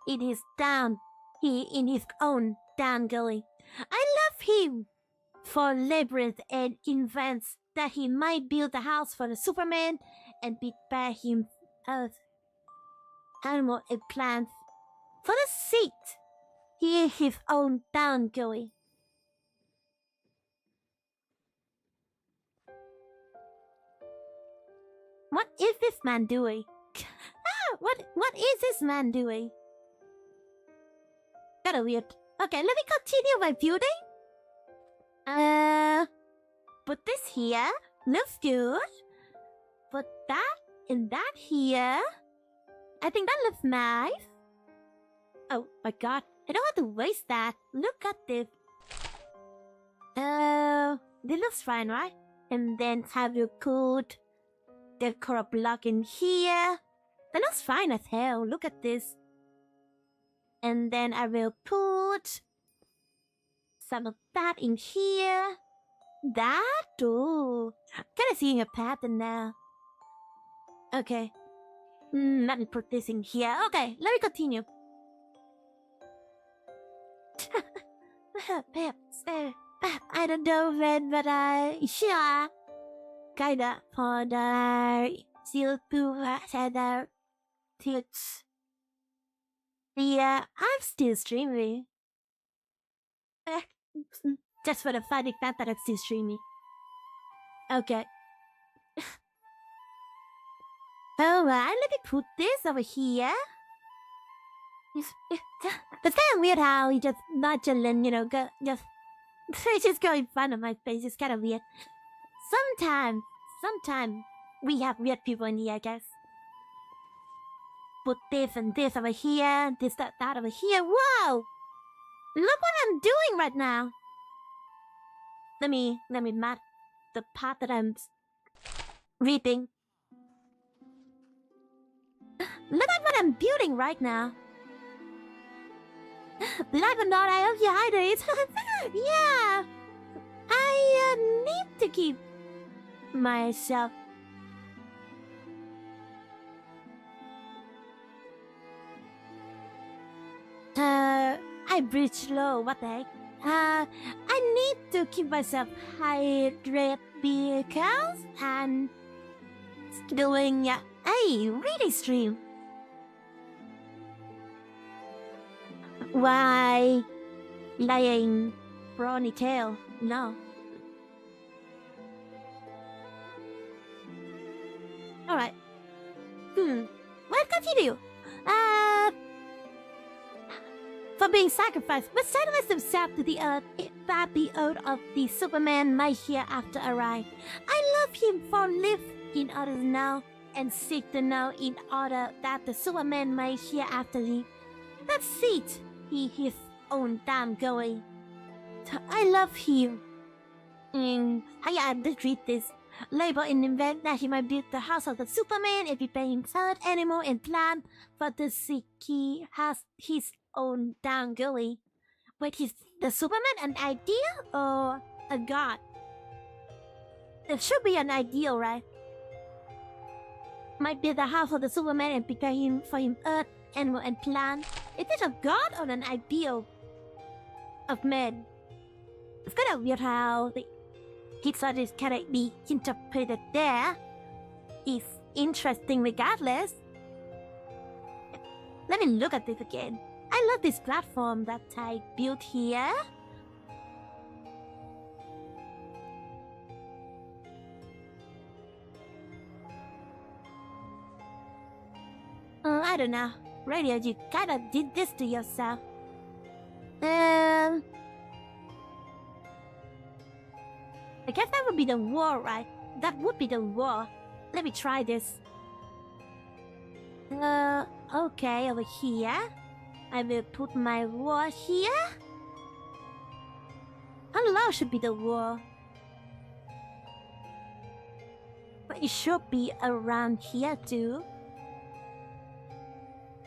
in his down, he in his own down going. I love him for labyrinth and invents that he might build a house for the Superman and prepare him earth, animal and plants. For the seat, he is his own down going. What is this man doing? What is this man doing? Kinda weird. Okay, let me continue my building. Put this here. Looks good. Put that and that here. I think that looks nice. Oh my god, I don't want to waste that. Look at this. This looks fine, right? And then have your code. Decor a block in here. That looks fine as hell. Look at this. And then I will put some of that in here. That too. Kinda seeing a pattern now. Okay. Let me put this in here. Okay, let me continue. I don't know when, but sure. Kinda for the seal to the tips. I'm still streaming. Just for the funny fact that I'm still streaming. Okay. Alright, let me put this over here. It's kind of weird how he just nonchalant, you know, just it's just going in front of my face. It's kind of weird. Sometimes we have weird people in here, I guess. Put this and this over here, this, that over here. Wow! Look what I'm doing right now. Let me map the part that I'm reaping. Look at what I'm building right now. Believe it or not, I hope you hydrate. Yeah, I need to keep myself. I breathe slow. What the heck? I need to keep myself hydrated because I'm doing a reading stream. Why lying brawny tail? No. Alright. Let's continue. For being sacrificed, but sacrificed himself to the earth, that the earth of the Superman might hereafter arrive. I love him for live in others now, and seek to know in order that the Superman may hereafter that seat he his own damn going. I love him. I did read this. Labor in the event that he might build the house of the Superman and prepare him third animal and plant, but the seek he has his own damn going. Wait, is the Superman an idea or a god? It should be an ideal, right? Might build the house of the Superman and prepare him for him earth, animal, and plant. Is it a god or an ideal of man? It's kind of weird how the his cannot be interpreted there. It's interesting regardless. Let me look at this again. I love this platform that I built here. I don't know. Radio, you kinda did this to yourself. I guess that would be the wall, right? That would be the wall. Let me try this. Okay, over here. I will put my wall here. How low should be the wall? But it should be around here too.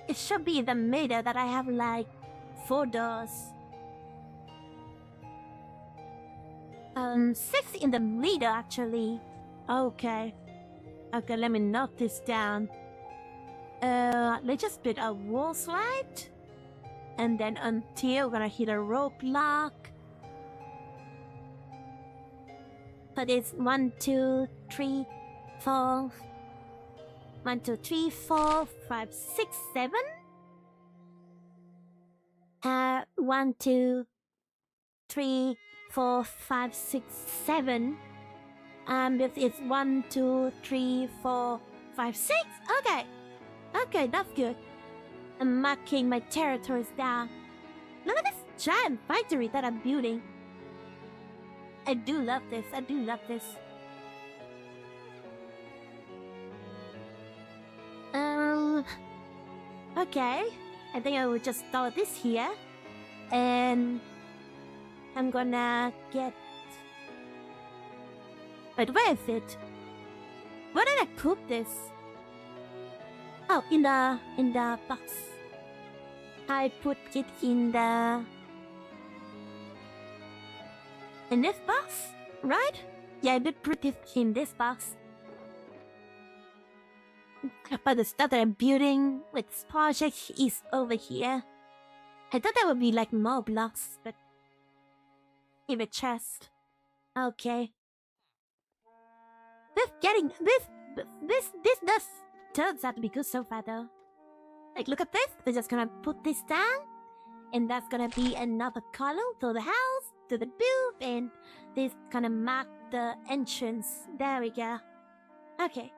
It should be in the middle that I have like 4 doors. 6 in the middle actually. Okay. Okay, let me note this down. Let's just build a wall slide. And then until we're gonna hit a roadblock. But it's 1, 2, 3, 4. 1, 2, 3, 4, 5, 6, 7. 1, 2, 3, 4, 5, 6, 7. This is 1, 2, 3, 4, 5, 6. Okay. Okay, that's good. I'm marking my territories down. Look at this giant factory that I'm building. I do love this. I do love this. Okay. I think I will just store this here. And I'm gonna get... Wait, where is it? Where did I put this? Oh, in the box. I put it in this box, right? Yeah, I did put it in this box. But the stuff that I'm building with this project is over here. I thought that would be like more blocks, but in a chest. Okay. This does turns out to be good so far though. Like, look at this. We're just gonna put this down, and that's gonna be another column to the house, to the booth, and this gonna mark the entrance. There we go. Okay.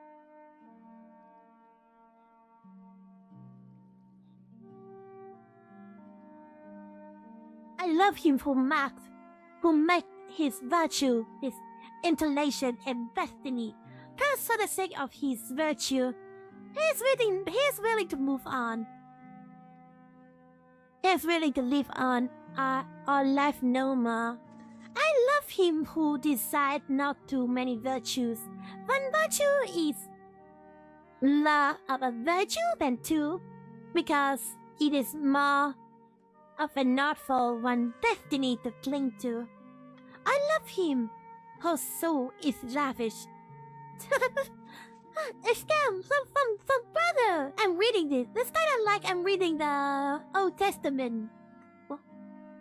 I love him who made his virtue, his intonation, and destiny. First, for the sake of his virtue, he's willing to move on. He's willing to live on our life no more. I love him who decide not too many virtues. One virtue is love of a virtue than two, because it is more of a not for one destiny to cling to. I love him whose soul is lavish. It's them, some brother. I'm reading this. It's kind of like I'm reading the Old Testament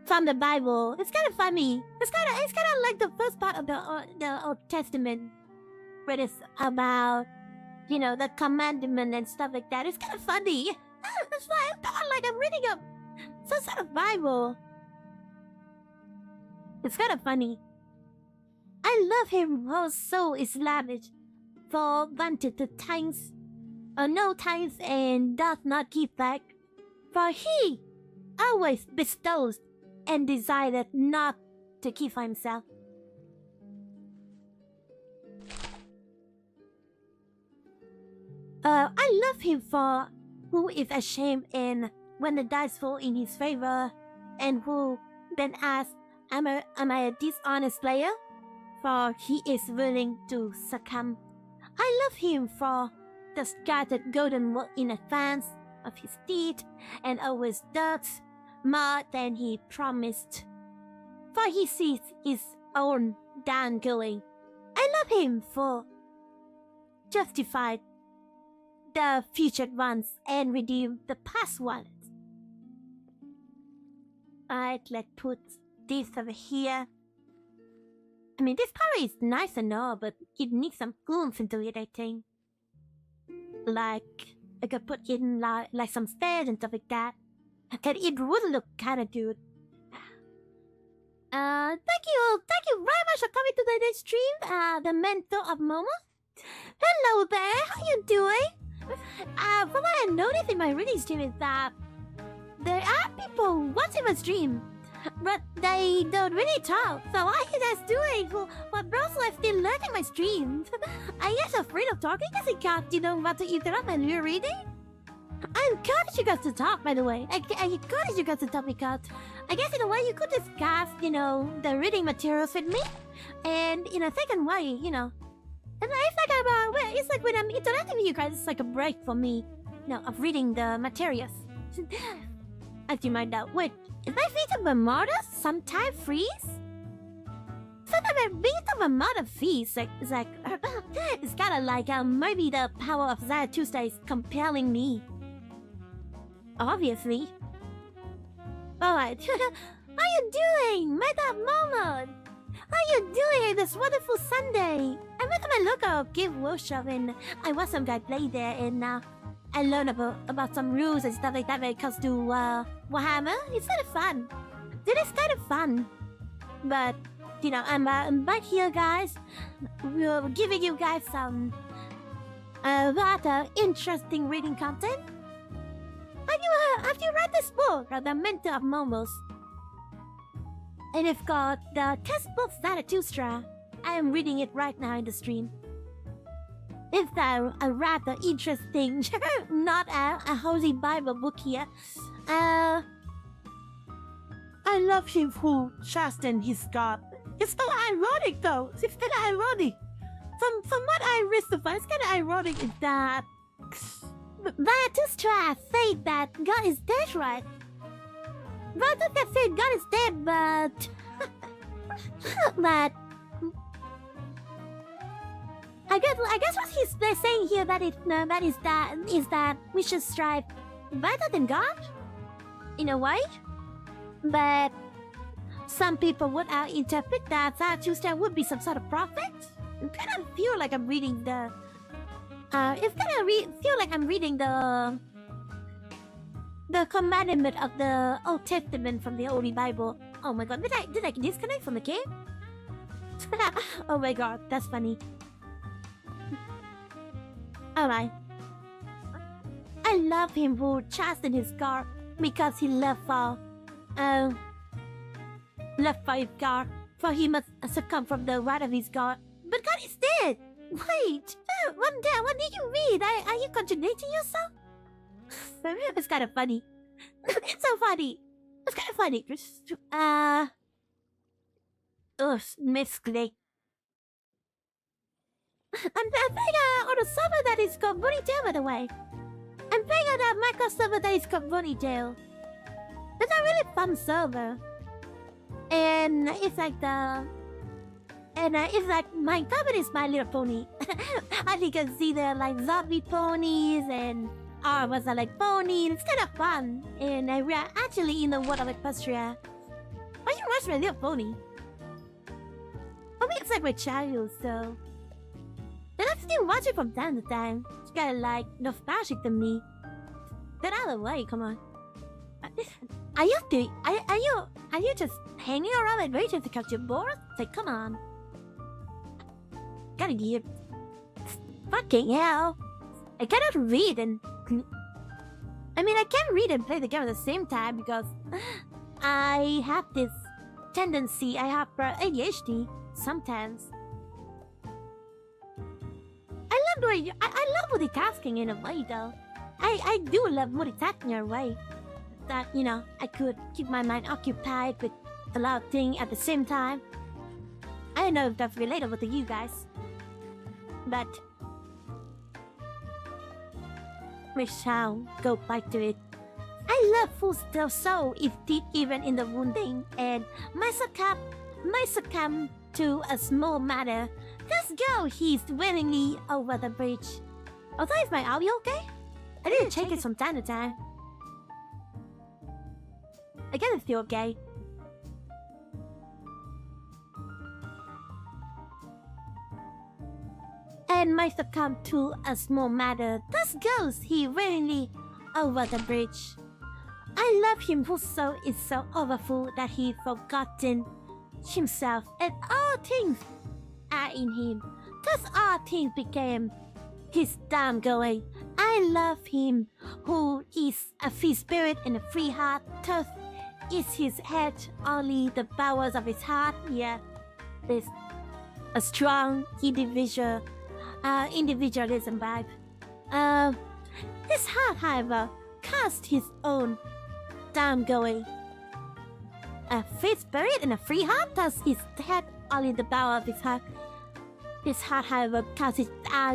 from the Bible. It's kind of funny. It's kind of like the first part of the Old Testament, where it's about, you know, the commandment and stuff like that. It's kind of funny. It's like I'm reading some sort of Bible. It's kind of funny. I love him whose soul is lavish, for wanted to thanks, or no thanks, and doth not give back. For he always bestows, and decided not to keep for himself. I love him for who is ashamed and when the dice fall in his favor, and who then asks, am I a dishonest player? For he is willing to succumb. I love him for the scattered golden work in advance of his deed, and always does more than he promised. For he sees his own downgoing. I love him for justified the future ones and redeem the past ones. Let's put this over here. I mean, this power is nice and all, but it needs some goons into it, I think. Like, I could put in like some stairs and stuff like that. Okay, it would look kinda good. Thank you very much for coming to today's stream, the mentor of Momo. Hello there, how you doing? From what I noticed in my reading stream is that there are people watching my stream, but they don't really talk. So how are you guys doing? Well, my bros are still lurking my stream. Are you guys afraid of talking because you can't, want to interrupt my new reading? I encourage you guys to talk, by the way. I encourage you guys to talk because I guess in a way you could discuss, the reading materials with me. And in a second way, And it's like when I'm interacting with you guys, it's like a break for me, of reading the materials. As you might doubt, wait, is my Vtuber mother sometime freeze? Sometimes my Vtuber mother freeze, it's kinda like maybe the power of Zarathustra is compelling me. Obviously. Alright, how you doing, Meta Moment? How you doing this wonderful Sunday? I went to my local gift workshop and I watched some guy play there, and I learned about some rules and stuff like that when it comes to Warhammer. It's kind of fun. It is kind of fun. But, I'm back here, guys. We're giving you guys some rather interesting reading content. Have you read this book, The Mentor of Momos? And it's called the Thus Spoke Zarathustra. I am reading it right now in the stream. It's a rather interesting, not a holy Bible book here. I love him who chastened his God. It's so ironic though. It's kind of ironic. From what I read so far, it's kind of ironic is that Zarathustra said that God is dead, right? Zarathustra said God is dead, but I guess what they're saying here is that we should strive better than God, in a way. But some people would interpret that Zarathustra would be some sort of prophet. I kind of feel like I'm reading the. Feel like I'm reading the commandment of the Old Testament from the Holy Bible. Oh my God! Did I disconnect from the game? Oh my God, that's funny. Alright. I love him who chastened his God because he loved for his God, for he must succumb from the wrath of his God. But God is dead! Wait! What did you read? Are you contradicting yourself? It's kind of funny. It's so funny. It's kind of funny. Misclick. I'm playing on a server that is called Bunnytail, by the way. I'm playing on a micro server that is called Bunnytail. It's a really fun server. And it's like it's like my company is My Little Pony. As you can see, there are like zombie ponies and was like pony. It's kind of fun. And we are actually in the world of Equestria. Why you watch My Little Pony? For me, it's like my childhood, so. And I still watch it from time to time. It's kinda like nostalgic to me. Get out of the way, come on. Are you just hanging around and waiting to catch your board? Like, come on. Gotta give. Fucking hell. I cannot read and. I mean, I can read and play the game at the same time because I have this tendency. I have ADHD sometimes. I way, I love multitasking in a way though. I do love multitasking in a way that, you know, I could keep my mind occupied with a lot of things at the same time. I don't know if that's relatable to you guys, but we shall go back to it. I love food still so if deep even in the wounding and might succumb to a small matter. Let's go, he's willingly over the bridge. Although is my audio okay? I need to check it from time to time. I guess it's still okay. And might succumb to a small matter. Thus goes he willingly over the bridge. I love him whose soul is so overfull that he forgotten himself and all things are in him. Thus all things became his damn going. I love him who is a free spirit and a free heart. Thus is his head only the powers of his heart. Yeah, this a strong individualism vibe. His heart, however, cast his own damn going. A free spirit and a free heart, thus his head only the power of his heart. His heart, however, cast his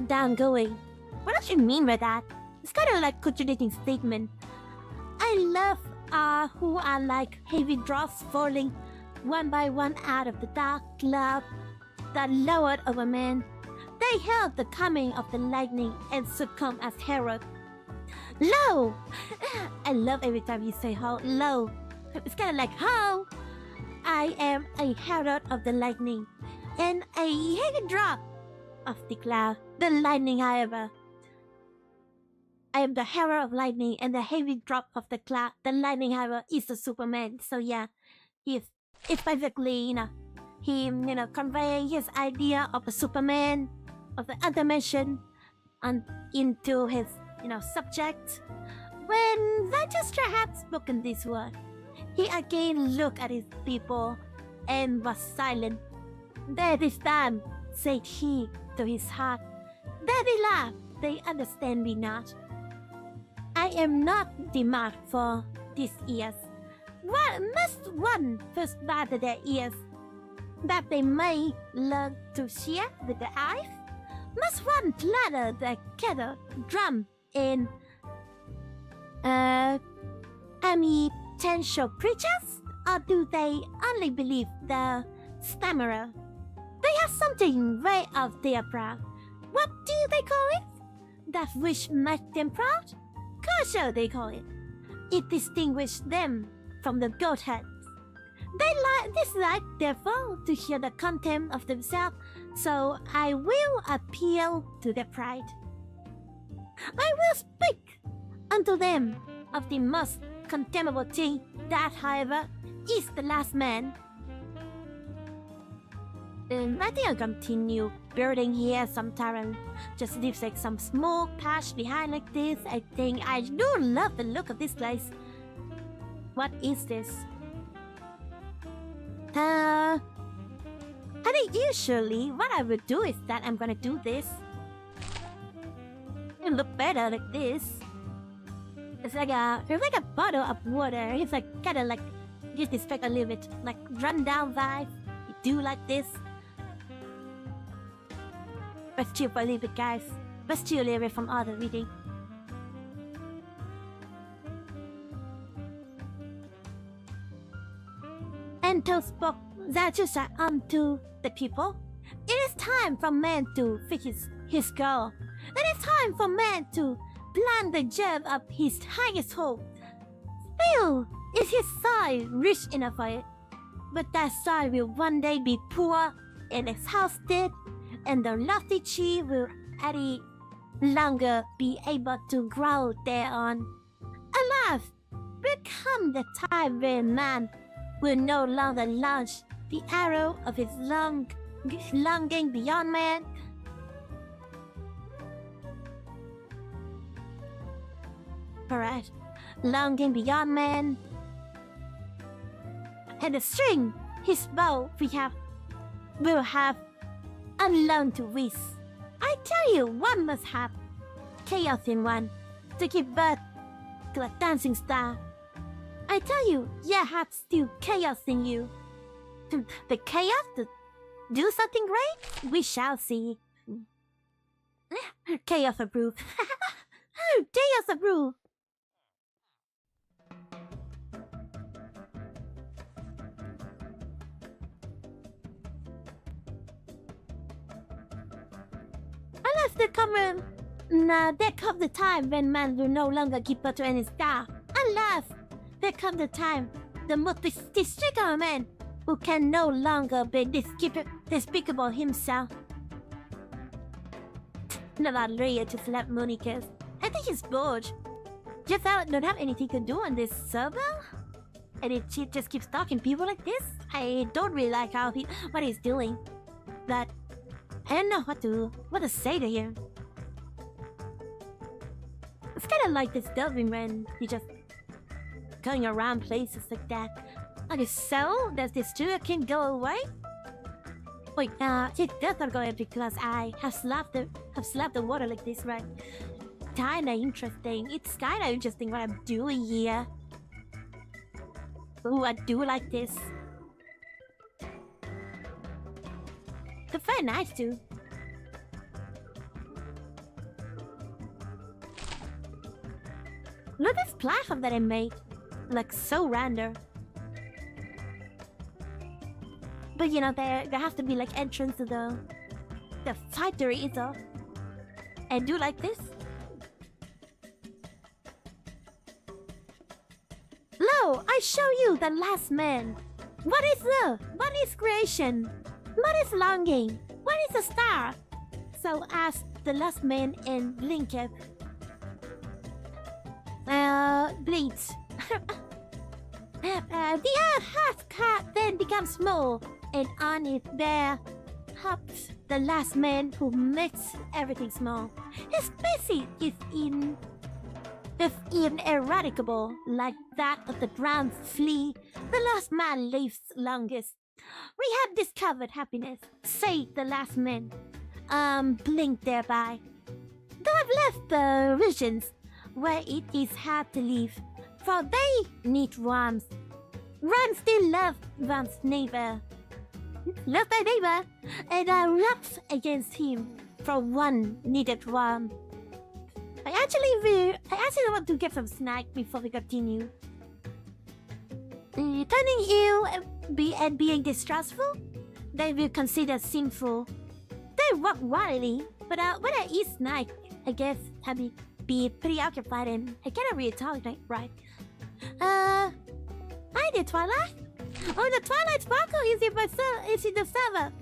down going. What does she mean by that? It's kind of like contradicting statement. I love who are like heavy drops falling one by one out of the dark cloud that lowered over man. They hailed the coming of the lightning and succumbed as herald. Lo! I love every time you say ho. Lo! It's kind of like ho! I am a herald of the lightning and a heavy drop of the cloud. The lightning, however. I am the herald of lightning and the heavy drop of the cloud. The lightning, however, is the Superman. So yeah, it's basically, you know, him, you know, conveying his idea of the Superman, of the intermission, and into his, you know, subject. When Zarathustra had spoken this word, he again looked at his people and was silent. There this time, said he to his heart, there they laugh, they understand me not. I am not the mark for these ears. What must one first batter their ears, that they may learn to hear with the eyes? Must one clatter the kettle drum in potential preachers, or do they only believe the stammerer? They have something way of their proud. What do they call it? That which makes them proud? Culture, they call it. It distinguishes them from the goatheads. They dislike, therefore, to hear the contempt of themselves, so I will appeal to their pride. I will speak unto them of the most contemptible thing, that, however, is the last man. I think I'll continue building here sometime. Just leaves like some small patch behind like this. I think I do love the look of this place. What is this? I think usually what I would do is that I'm gonna do this. It look better like this. It's like a bottle of water. It's like kinda like disrespect a little bit, like run down vibe. You do like this. Let's chill for a little bit, guys. Let's chill a little bit from all the reading. And Thus spoke Zarathustra unto the people. It is time for man to fix his goal. It is time for man to plant the germ of his highest hope. Still, is his soil rich enough for it? But that soil will one day be poor and exhausted, and the lofty tree will any longer be able to grow thereon. Alas, will come the time when man will no longer launch the arrow of his longing beyond man. Correct. Longing beyond man. And the string his bow will have unlearned to whisk. I tell you, one must have chaos in one to give birth to a dancing star. I tell you, you have still chaos in you. The chaos to do something great? We shall see. Chaos approved. Chaos approved. Unless there come the time when man will no longer give birth to any star. Unless there come the time the most despicable man who can no longer be despicable himself. Not a lawyer to slap Monica's. I think he's bored. Just don't have anything to do on this server. And she just keeps talking people like this. I don't really like what he's doing. But I don't know what to say to him. It's kind of like disturbing when he just going around places like that. Okay, so does this too can go away? Wait, it does not go away because I have slapped the water like this, right? Kinda interesting. It's kinda interesting what I'm doing here. Ooh, I do like this. It's very nice too. Look at this platform that I made. Like so random. But you know, there has to be like entrance to the factory itself. I do like this. Lo, I show you the last man. What is love? What is creation? What is longing? What is a star? So ask the last man and blink it. Bleeds. The earth has cut, then becomes small, and on it there hops the last man who makes everything small. His species is ineradicable, like that of the drowned flea. The last man lives longest. We have discovered happiness, say the last man. Blink thereby. They have left the regions where it is hard to live, for they need warmth. Ram still love one's neighbor. Love thy neighbor, and rubs against him, for one needed warmth. I actually want to get some snack before we continue. Turning ill and being distrustful, they will consider sinful. They walk wildly, but when I eat snack, I guess I be preoccupied and I cannot really talk right. Hi there, Twilight. Oh, the Twilight Sparkle is in the server.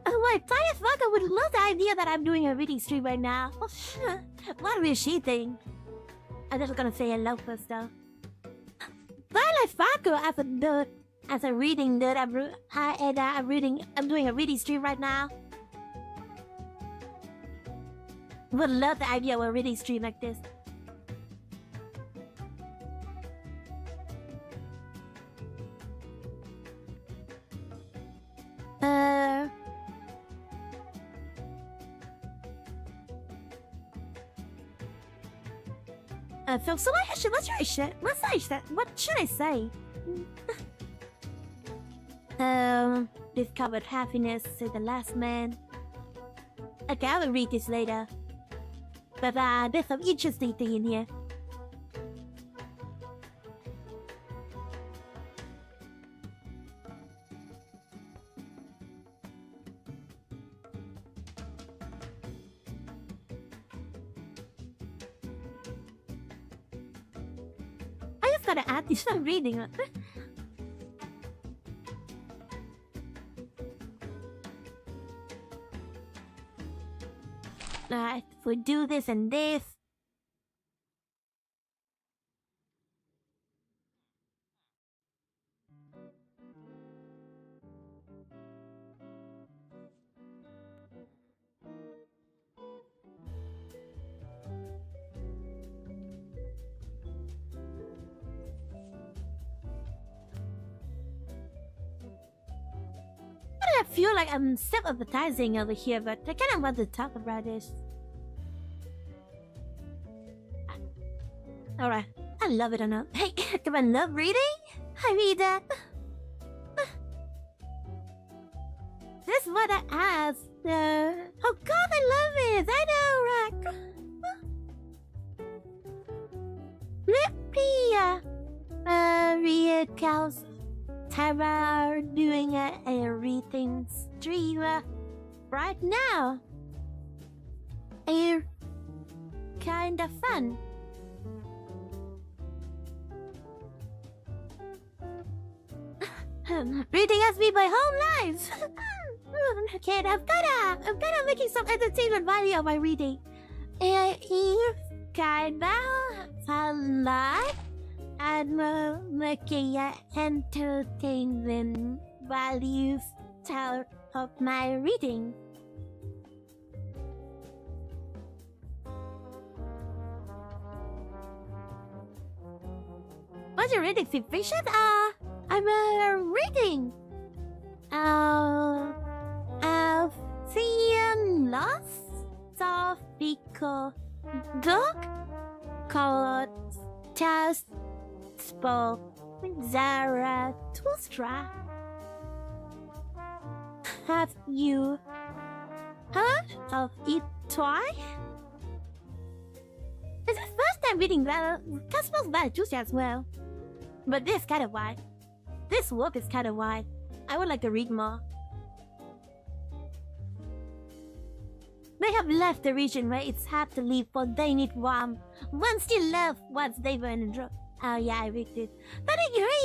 Oh wait, Twilight Sparkle would love the idea that I'm doing a reading stream right now. What will she think? I'm just gonna say hello first though. Twilight Sparkle as a reading nerd, I'm doing a reading stream right now. Would love the idea of a reading stream like this. So what should I say? Discovered happiness, say the last man. Okay, I will read this later. But there's some interesting thing in here. I just gotta add this. I'm reading it. Alright, if we do this and this. feel like I'm self-advertising over here, but I kind of want to talk about this. Alright, I love it or not. Hey, come on, love reading? I read that. That's what I asked. Oh god, I love it! I know, Rack! Read cows. Tara are doing a reading stream right now. It's kind of fun. Reading has been my whole life. Okay, I'm kinda making some entertainment value of my reading. It's kinda fun life. I'm making entertainment values out of my reading. What's your reading fiction? I'm reading philosophical book called Thus Spoke Zarathustra. Have you heard of it twice? It's the first time reading Thus Spoke Zarathustra as well. But this is kind of wide. This work is kind of wide. I would like to read more. They have left the region where it's hard to live, for they need warmth. One still love once they were in a oh yeah, I read it. But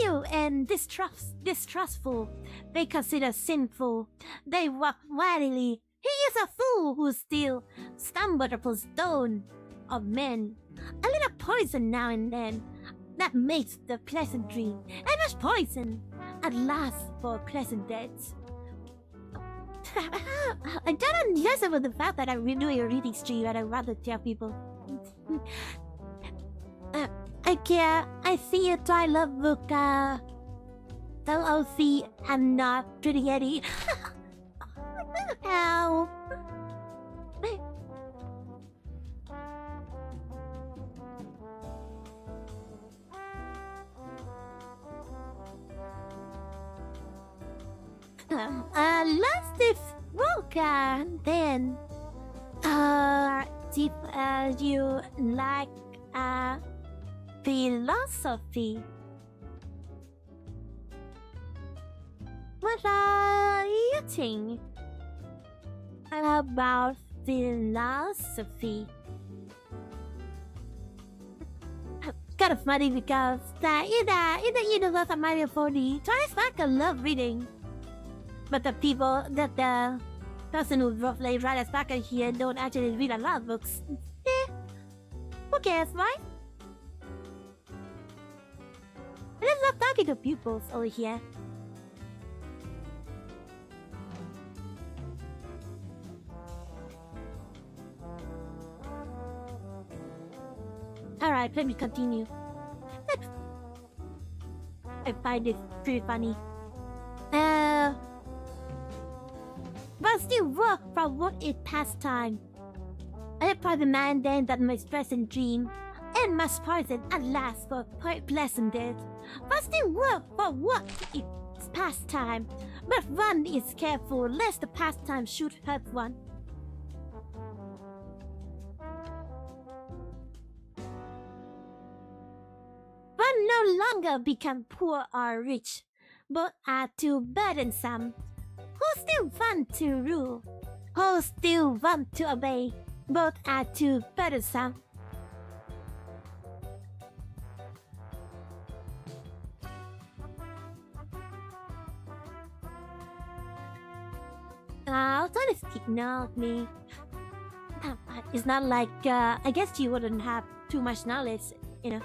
you and distrustful. They consider sinful. They walk wildly. He is a fool who still stumbled upon stone of men. A little poison now and then. That makes the pleasant dream. And much poison at last for pleasant death. I don't just about the fact that I'm doing a reading stream and I'd rather tell people. I see a I love book, LOC, I'm not pretty Eddie. Help. Last if Walker, then if you like philosophy, what are you think about philosophy? Kind of funny because in the universe of Mario 4D, Travis Barker love reading. But the people that the person who roleplay Travis Barker here don't actually read a lot of books. Who cares, right? I just love talking to pupils over here. Alright, let me continue. I find it pretty funny. But still work from what is pastime. I am the man then that my present dream, and must poison at last for pleasant death. But still work for what is pastime. But one is careful lest the pastime should hurt one. One no longer become poor or rich, but are too burdensome. Who still want to rule? Who still want to obey? Both are too burdensome. Don't ignore me. It's not like, I guess you wouldn't have too much knowledge, you know.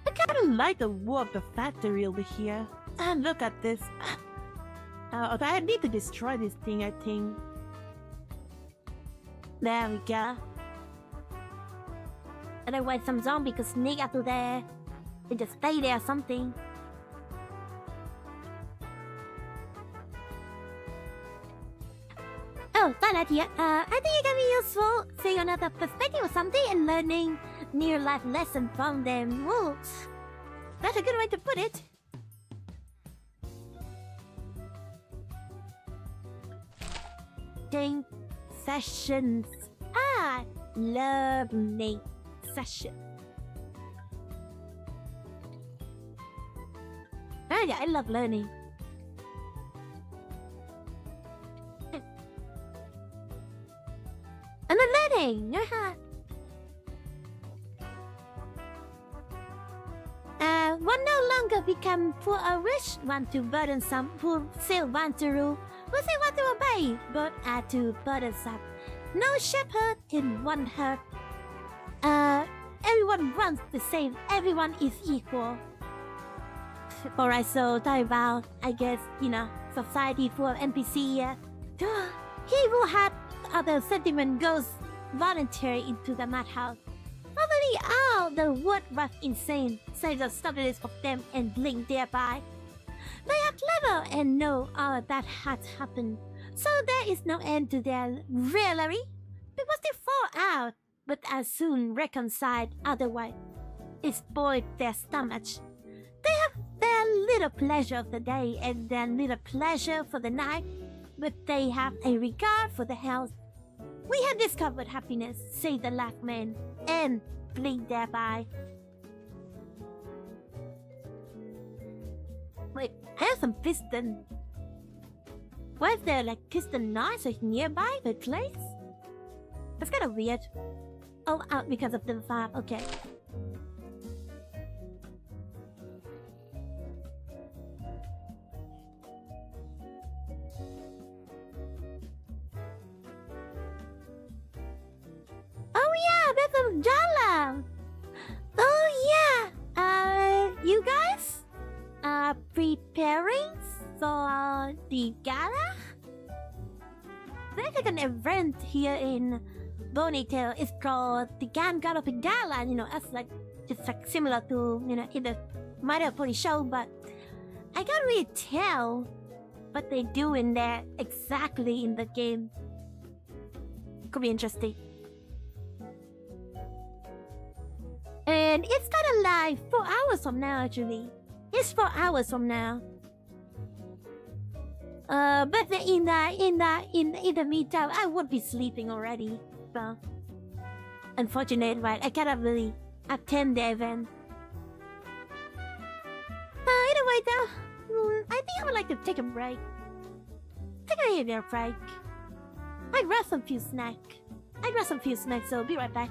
I kinda like the walk the factory over here. And look at this. Okay, I need to destroy this thing, I think. There we go. Otherwise some zombie could sneak up to there and just stay there or something. good idea. I think it can be useful seeing another perspective or something and learning new life lessons from them. Whoa, that's a good way to put it. Think sessions. Learning session. Oh yeah, I love learning. And the learning. One no longer become poor or rich, want to burdensome, who still want to rule, who still want to obey, but are too burdensome. No shepherd in one herd. Everyone wants the same, everyone is equal. Alright, so Duval, I guess, society full of NPC, he will have other sentiment goes voluntary into the madhouse. Probably all the word was insane, so just stop the list of them and blink thereby. They are clever and know all that has happened, so there is no end to their raillery. People still fall out, but are soon reconciled otherwise. It spoiled their stomachs. They have their little pleasure of the day and their little pleasure for the night, but they have a regard for the health. We have discovered happiness, say the last man, and blink thereby. Wait, I have some piston. Why is there like piston noises nearby the place? That's kind of weird. Oh, out because of the vibe. Okay. Oh yeah, that's a gala. Oh yeah. You guys are preparing for the gala? There's like an event here in Bonitail. It's called the Gala Gala. It's like just like similar to in the My Little Pony show, but I can't really tell what they do in there exactly in the game. Could be interesting. And it's kind of like 4 hours from now, actually. It's 4 hours from now. But in the meantime, I would be sleeping already. So, unfortunate, right? I cannot really attend the event. Either way, though, I think I would like to take a break. Take a little break. I'd grab some few snacks. So be right back.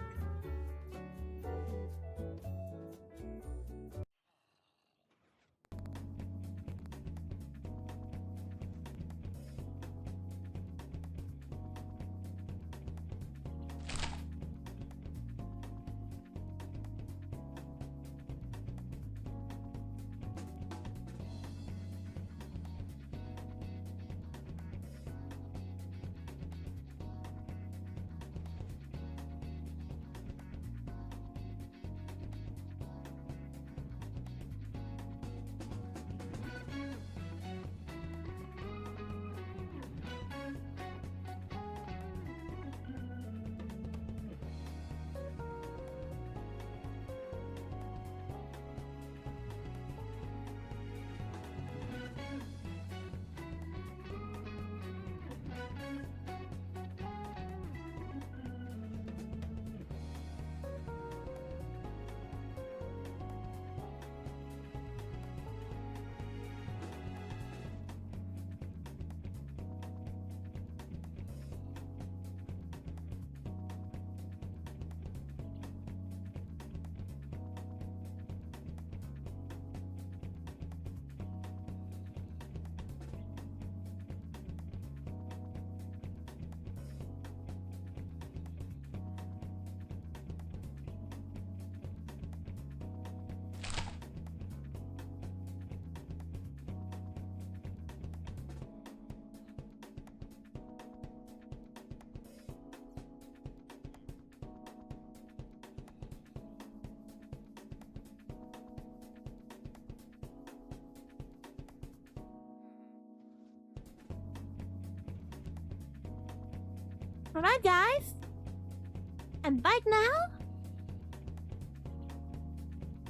Alright, guys. I'm back now.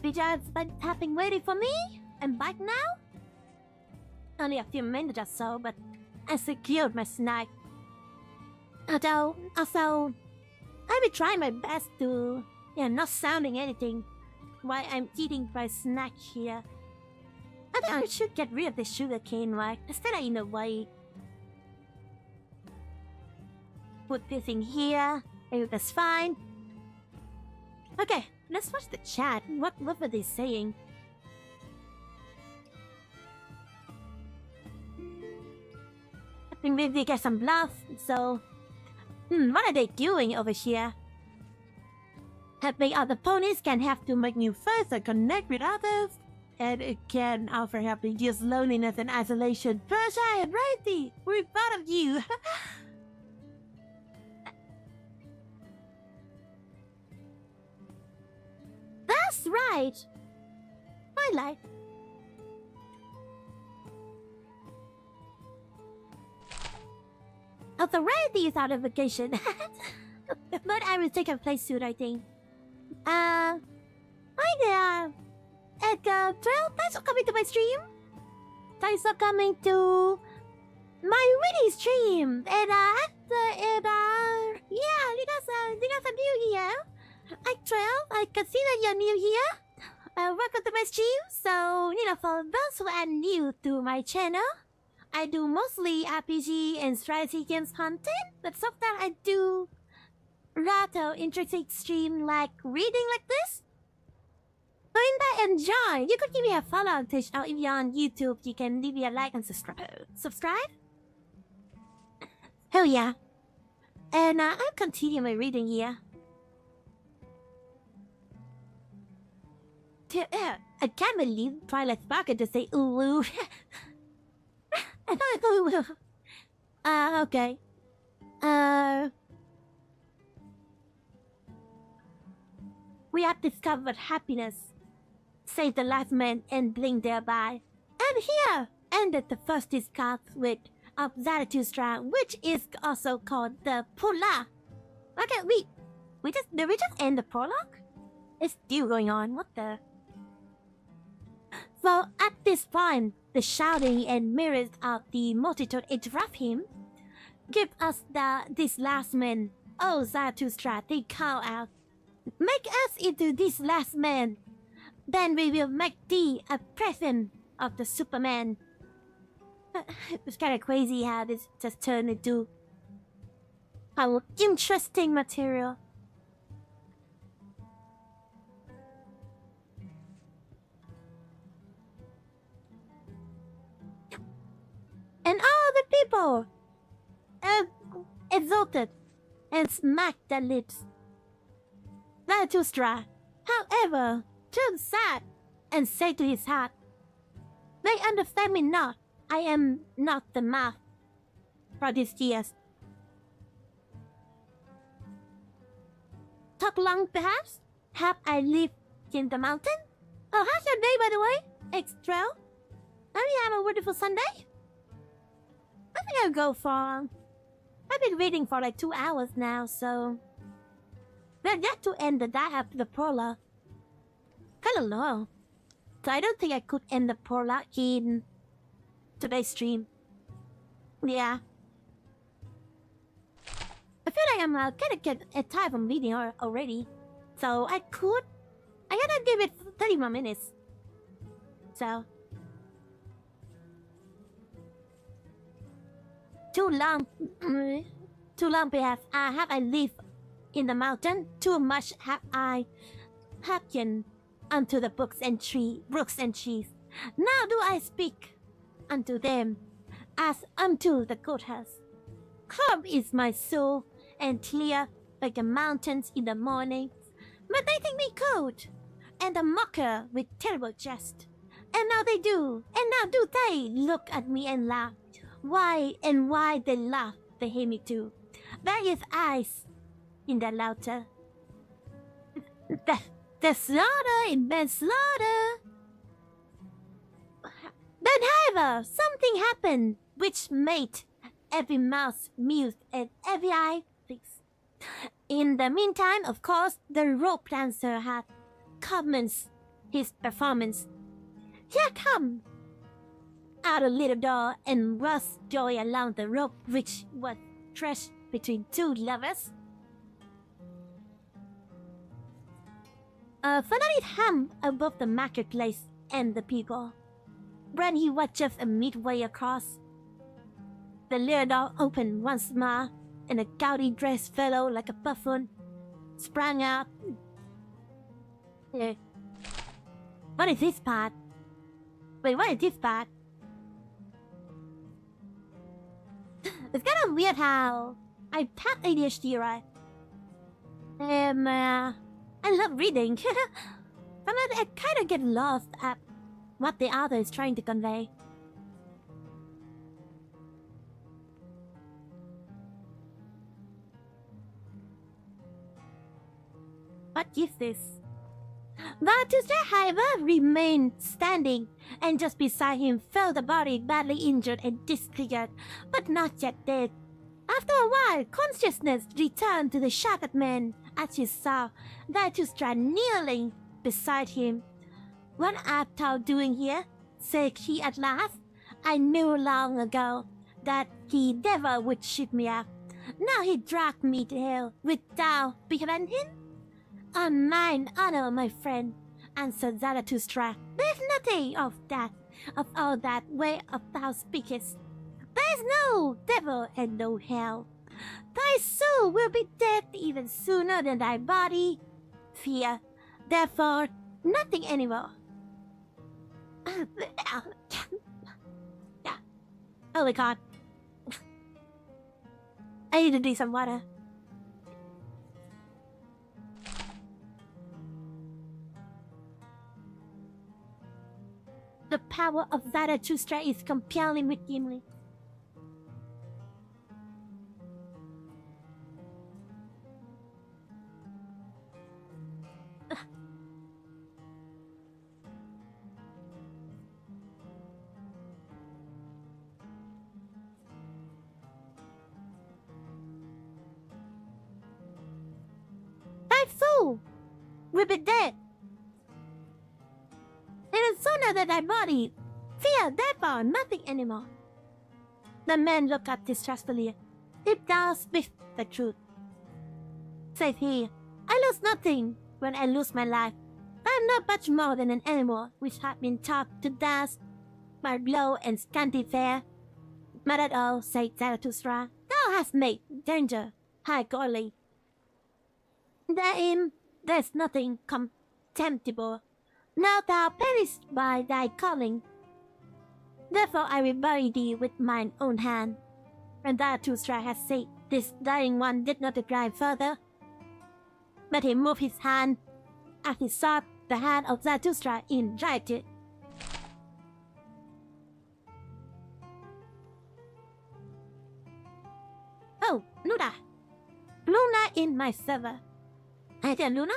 Because been tapping waiting for me. I'm back now. Only a few minutes or so, but I secured my snack. Also, I will try my best to, not sounding anything while I'm eating my snack here. I think I should get rid of the sugar cane, right? Instead, in a way. Put this in here. Maybe that's fine. Okay, let's watch the chat. What were they saying? I think maybe they get some bluff, so... what are they doing over here? Helping other ponies can have to Make new friends and connect with others. And it can offer help reduce loneliness and isolation. Persia and Righty, we're proud of you. That's right! I like. Authority is out of vacation. But I will take a place soon, I think. Hi there! Edgar, 12, thanks for coming to my stream! Thanks for coming to my mini stream! And yeah, you guys are new here. Hi, 12, I can see that you're new here. Welcome to my stream. So, for those who are new to my channel, I do mostly RPG and strategy games content, but sometimes I do rather interesting stream like reading like this. So in that, enjoy! You could give me a follow on Twitch, or if you're on YouTube, you can leave me a like and subscribe. Hell yeah. And I'll continue my reading here. I can't believe Twilight Sparkle to say ooh. I thought ooh. Okay. We have discovered happiness. Save the last man and blink thereby. And here ended the first discourse of Zarathustra, which is also called the prologue. Okay, did we just end the prologue? It's still going on. What the? So at this point, the shouting and mirrors of the multitude interrupt him. Give us this last man. Oh Zarathustra, they call out. Make us into this last man. Then we will make thee a present of the Superman. It's kind of crazy how this just turned into how interesting material. And all the people exulted and smacked their lips. Zarathustra, however, turned sad and said to his heart, "They understand me not. I am not the mouth for these years." Talk long, perhaps? Have I lived in the mountain? Oh, how's your day, by the way? Extra? Hope you have a wonderful Sunday? I think I'll go for... I've been reading for like 2 hours now, so... We're yet to end the day after the prologue. Kinda long. So I don't think I could end the prologue in today's stream. Yeah. I feel like I'm kinda get tired from reading already. So I gotta give it 30 more minutes. So... Too long perhaps have I lived in the mountain. Too much have I hearkened unto the brooks and trees. Now do I speak unto them as unto the goddess. Calm is my soul and clear like the mountains in the morning. But they think me cold and a mocker with terrible jest. And now they do, and now do they look at me and laugh. Why they laugh, they hate me too. There is ice in their laughter. The slaughter, immense slaughter. Then, however, something happened which made every mouth mute and every eye fix. In the meantime, of course, the rope dancer had commenced his performance. Here come! Out a little door and rushed joy along the rope, which was stretched between two lovers. Finally hung above the marketplace and the people. When he was just a midway across, the little door opened once more, and a gaudy dressed fellow like a buffoon sprang out. What is this part? Wait, what is this part? It's kind of weird how I have ADHD, right? I love reading. But I kind of get lost at what the author is trying to convey. What is this? Zarathustra, however, remained standing, and just beside him fell the body badly injured and disfigured, but not yet dead. After a while, consciousness returned to the shattered man as he saw Zarathustra kneeling beside him. "What art thou doing here?" said he at last. "I knew long ago that he never would ship me up. Now he dragged me to hell. Wilt thou befriend him?" "On mine honor, my friend," answered Zarathustra. "There's nothing of all that way of thou speakest. There's no devil and no hell. Thy soul will be dead even sooner than thy body. Fear, therefore, nothing anymore." Yeah. Oh my god. I need to drink some water. The power of Zarathustra is compelling within me. Thy soul will be dead. It is sooner than thy body. Fear, therefore, nothing anymore. The man looked up distrustfully. "If thou speak the truth," said he, "I lose nothing when I lose my life. I am not much more than an animal which hath been taught to dance by low and scanty fare." "Not at all," said Zarathustra. "Thou hast made danger high godly. Therein there's nothing contemptible. Now thou perishest by thy calling. Therefore I will bury thee with mine own hand." When Zarathustra had said this, dying one did not reply further, but he moved his hand as he sought the hand of Zarathustra in gratitude. "Oh, Luna! Luna in my server. I tell Luna?"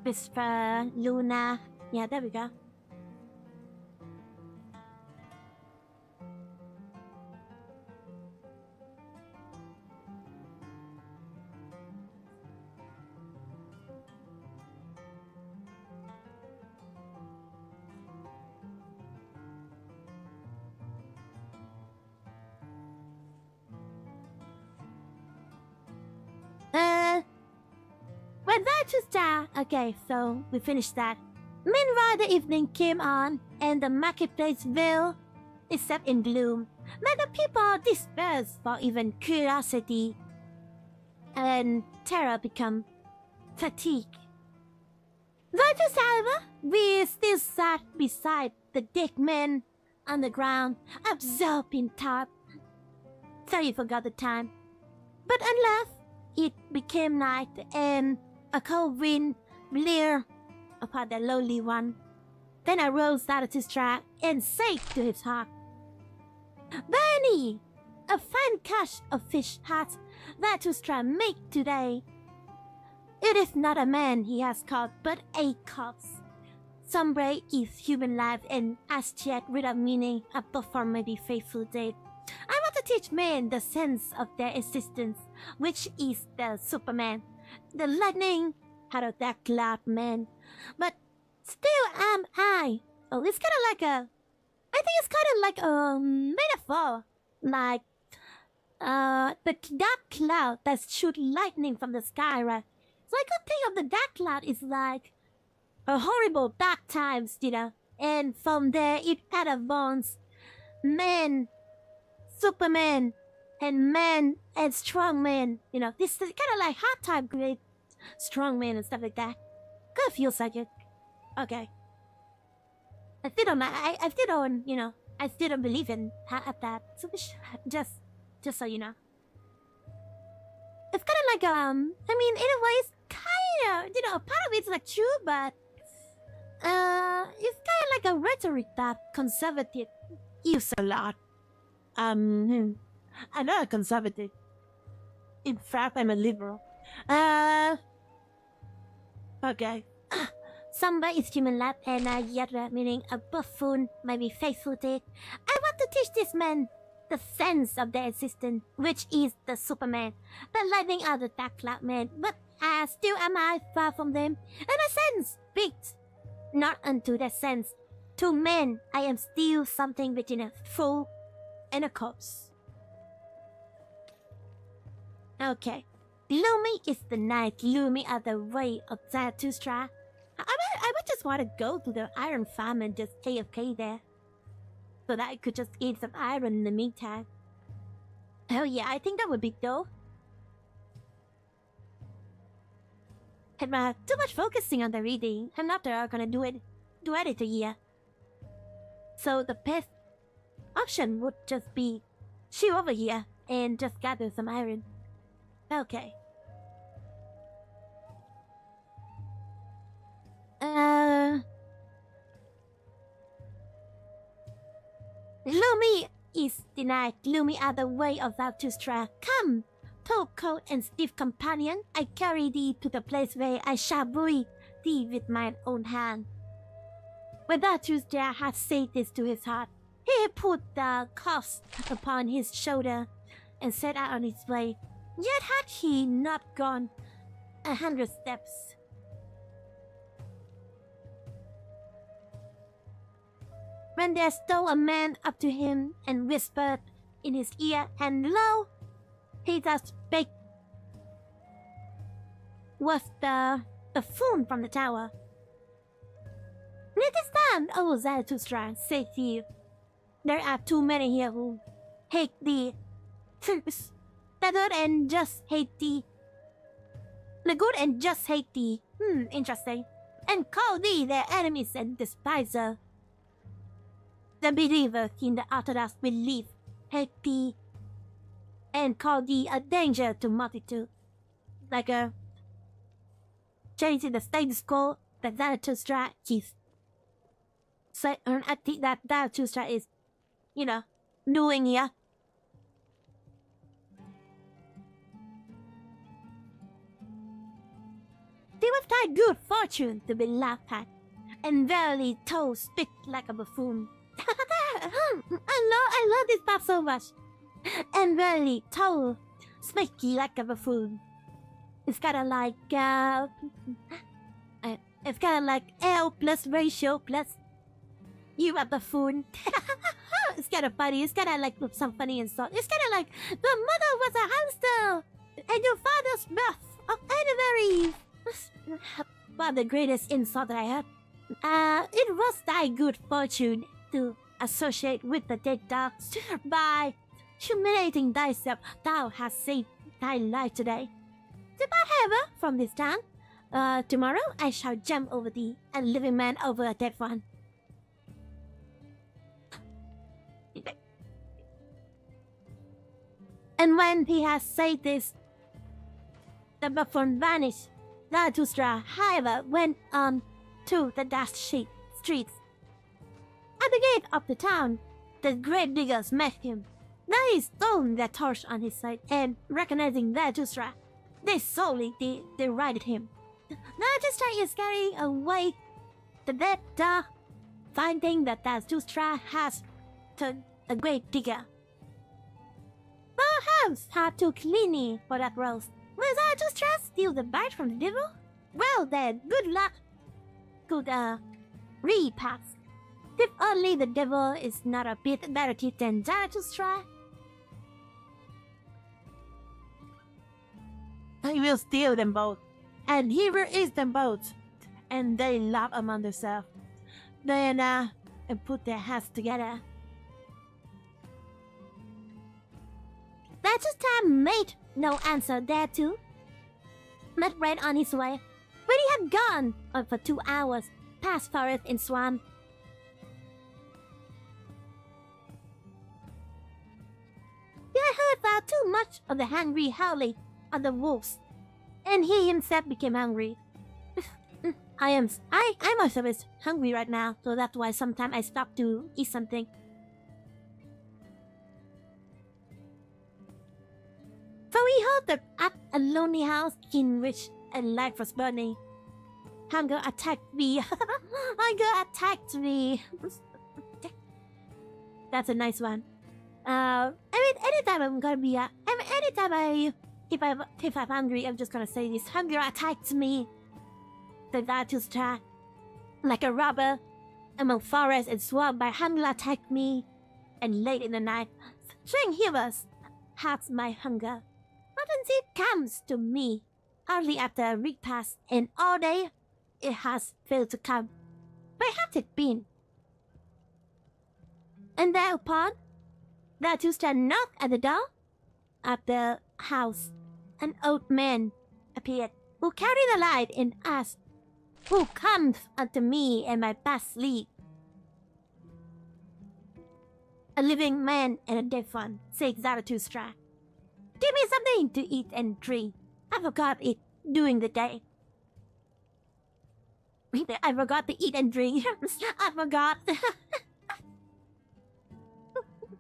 Whisper, Luna. Yeah, there we go. When Zarathustra... Okay, so we finished that. Meanwhile, the evening came on, and the marketplace veiled, except in gloom. But the people dispersed, for even curiosity and terror become fatigue. Zarathustra, however, we still sat beside the dead man on the ground, absorbed in thought. So he forgot the time. But unless it became night and a cold wind blew upon the lonely one, then arose Zarathustra and said to his heart, Bernie! A fine catch of fish has Zarathustra make today. It is not a man he has caught, but a corpse. Sombre is human life and as yet without meaning, a perform may be faithful dead. I want to teach men the sense of their existence, which is the Superman, the lightning out of that cloud man. But still am I. Oh, it's kind of like I think it's kind of like a metaphor. Like, the dark cloud that shoot lightning from the sky, right? So I could think of the dark cloud is like a horrible dark times, you know. And from there, it kind of bonds man, Superman, and man and strong man. You know, this is kind of like hard time create strong man and stuff like that. Kind of feels like it. Okay. I still don't, I still don't, you know, I still don't believe in that. So just so you know. It's kind of like, I mean, in a way, it's kind of, you know, part of it's like true, but, it's kind of like a rhetoric that conservative use a lot. I'm not a conservative. In fact, I'm a liberal. Okay. Somebody is human life and yet meaning a buffoon may be faithful to it. I want to teach this man the sense of their existence, which is the Superman, the lightning out of the dark cloud man, but still am I far from them, and a sense speaks not unto that sense. To men, I am still something between a fool and a corpse. Okay. Gloomy is the night, gloomy are the way of Zarathustra. I would just want to go to the iron farm and just AFK there. So that I could just eat some iron in the meantime. Oh yeah, I think that would be dope. And too much focusing on the reading. I'm not gonna do it a year. So the best option would just be chill over here and just gather some iron. Okay. Gloomy is denied. Gloomy are the way of Zarathustra. Come, tall, cold, and stiff companion, I carry thee to the place where I shall bury thee with mine own hand. When Zarathustra had said this to his heart, he put the corpse upon his shoulder and set out on his way. Yet had he not gone 100 steps, when there stole a man up to him and whispered in his ear, and lo, he thus spake, was the buffoon from the tower. Let us stand, O Zarathustra, said he. There are too many here who hate thee. The good and just hate thee. The good and just hate thee. Interesting. And call thee their enemies and despiser. The believers in the Orthodox belief hate thee and call thee a danger to multitude. Like a changing the status quo that Zarathustra is. So I think that Zarathustra is, you know, doing here. They have thy good fortune to be laughed at, and verily told speak like a buffoon. I love this part so much. And verily told speak like a buffoon. It's kinda like it's kinda like L plus ratio plus you a buffoon. It's kinda funny. It's kinda like some funny insult. It's kinda like the mother was a hamster and your father's birth of anniversary. One of the greatest insults that I heard. It was thy good fortune to associate with the dead dogs. By humiliating thyself, thou hast saved thy life today. Depart, however, from this town. Tomorrow I shall jump over thee, a living man over a dead one. And when he has said this, the buffoon vanished. Zarathustra, however, went on to the dark streets. At the gate of the town, The great diggers met him. Now he stole their torch on his side, and recognizing Zarathustra, they solely derided him. Zarathustra is carrying away the dead dog, finding that Zarathustra has turned a great digger. Perhaps had too cleanly for that roast. Will Zarathustra steal the bite from the devil? Well then, good luck. Good repass. If only the devil is not a bit better teeth than Zarathustra. I will steal them both, and he will eat them both. And they laugh among themselves. Then, and put their heads together. Zarathustra made no answer thereto, but ran on his way. When he had gone on for 2 hours, past forest and swamp, he had heard far too much of the hungry howling of the wolves, and he himself became hungry. I myself is hungry right now, so that's why sometimes I stop to eat something. For we heard that at a lonely house in which a light was burning, hunger attacked me. Hunger attacked me. That's a nice one. Anytime I'm gonna be if I'm hungry, I'm just gonna say this. Hunger attacked me. The Zarathustra, like a robber among forest and swamp, by hunger attacked me, and late in the night, string healers has my hunger. But until it comes to me, only after a week passed, and all day it has failed to come. Where has it been? And thereupon, Zarathustra knocked at the door of the house. An old man appeared, who carried a light and asked, "Who comes unto me in my past sleep?" "A living man and a dead one," said Zarathustra. "Give me something to eat and drink. I forgot it during the day." I forgot to eat and drink. I forgot.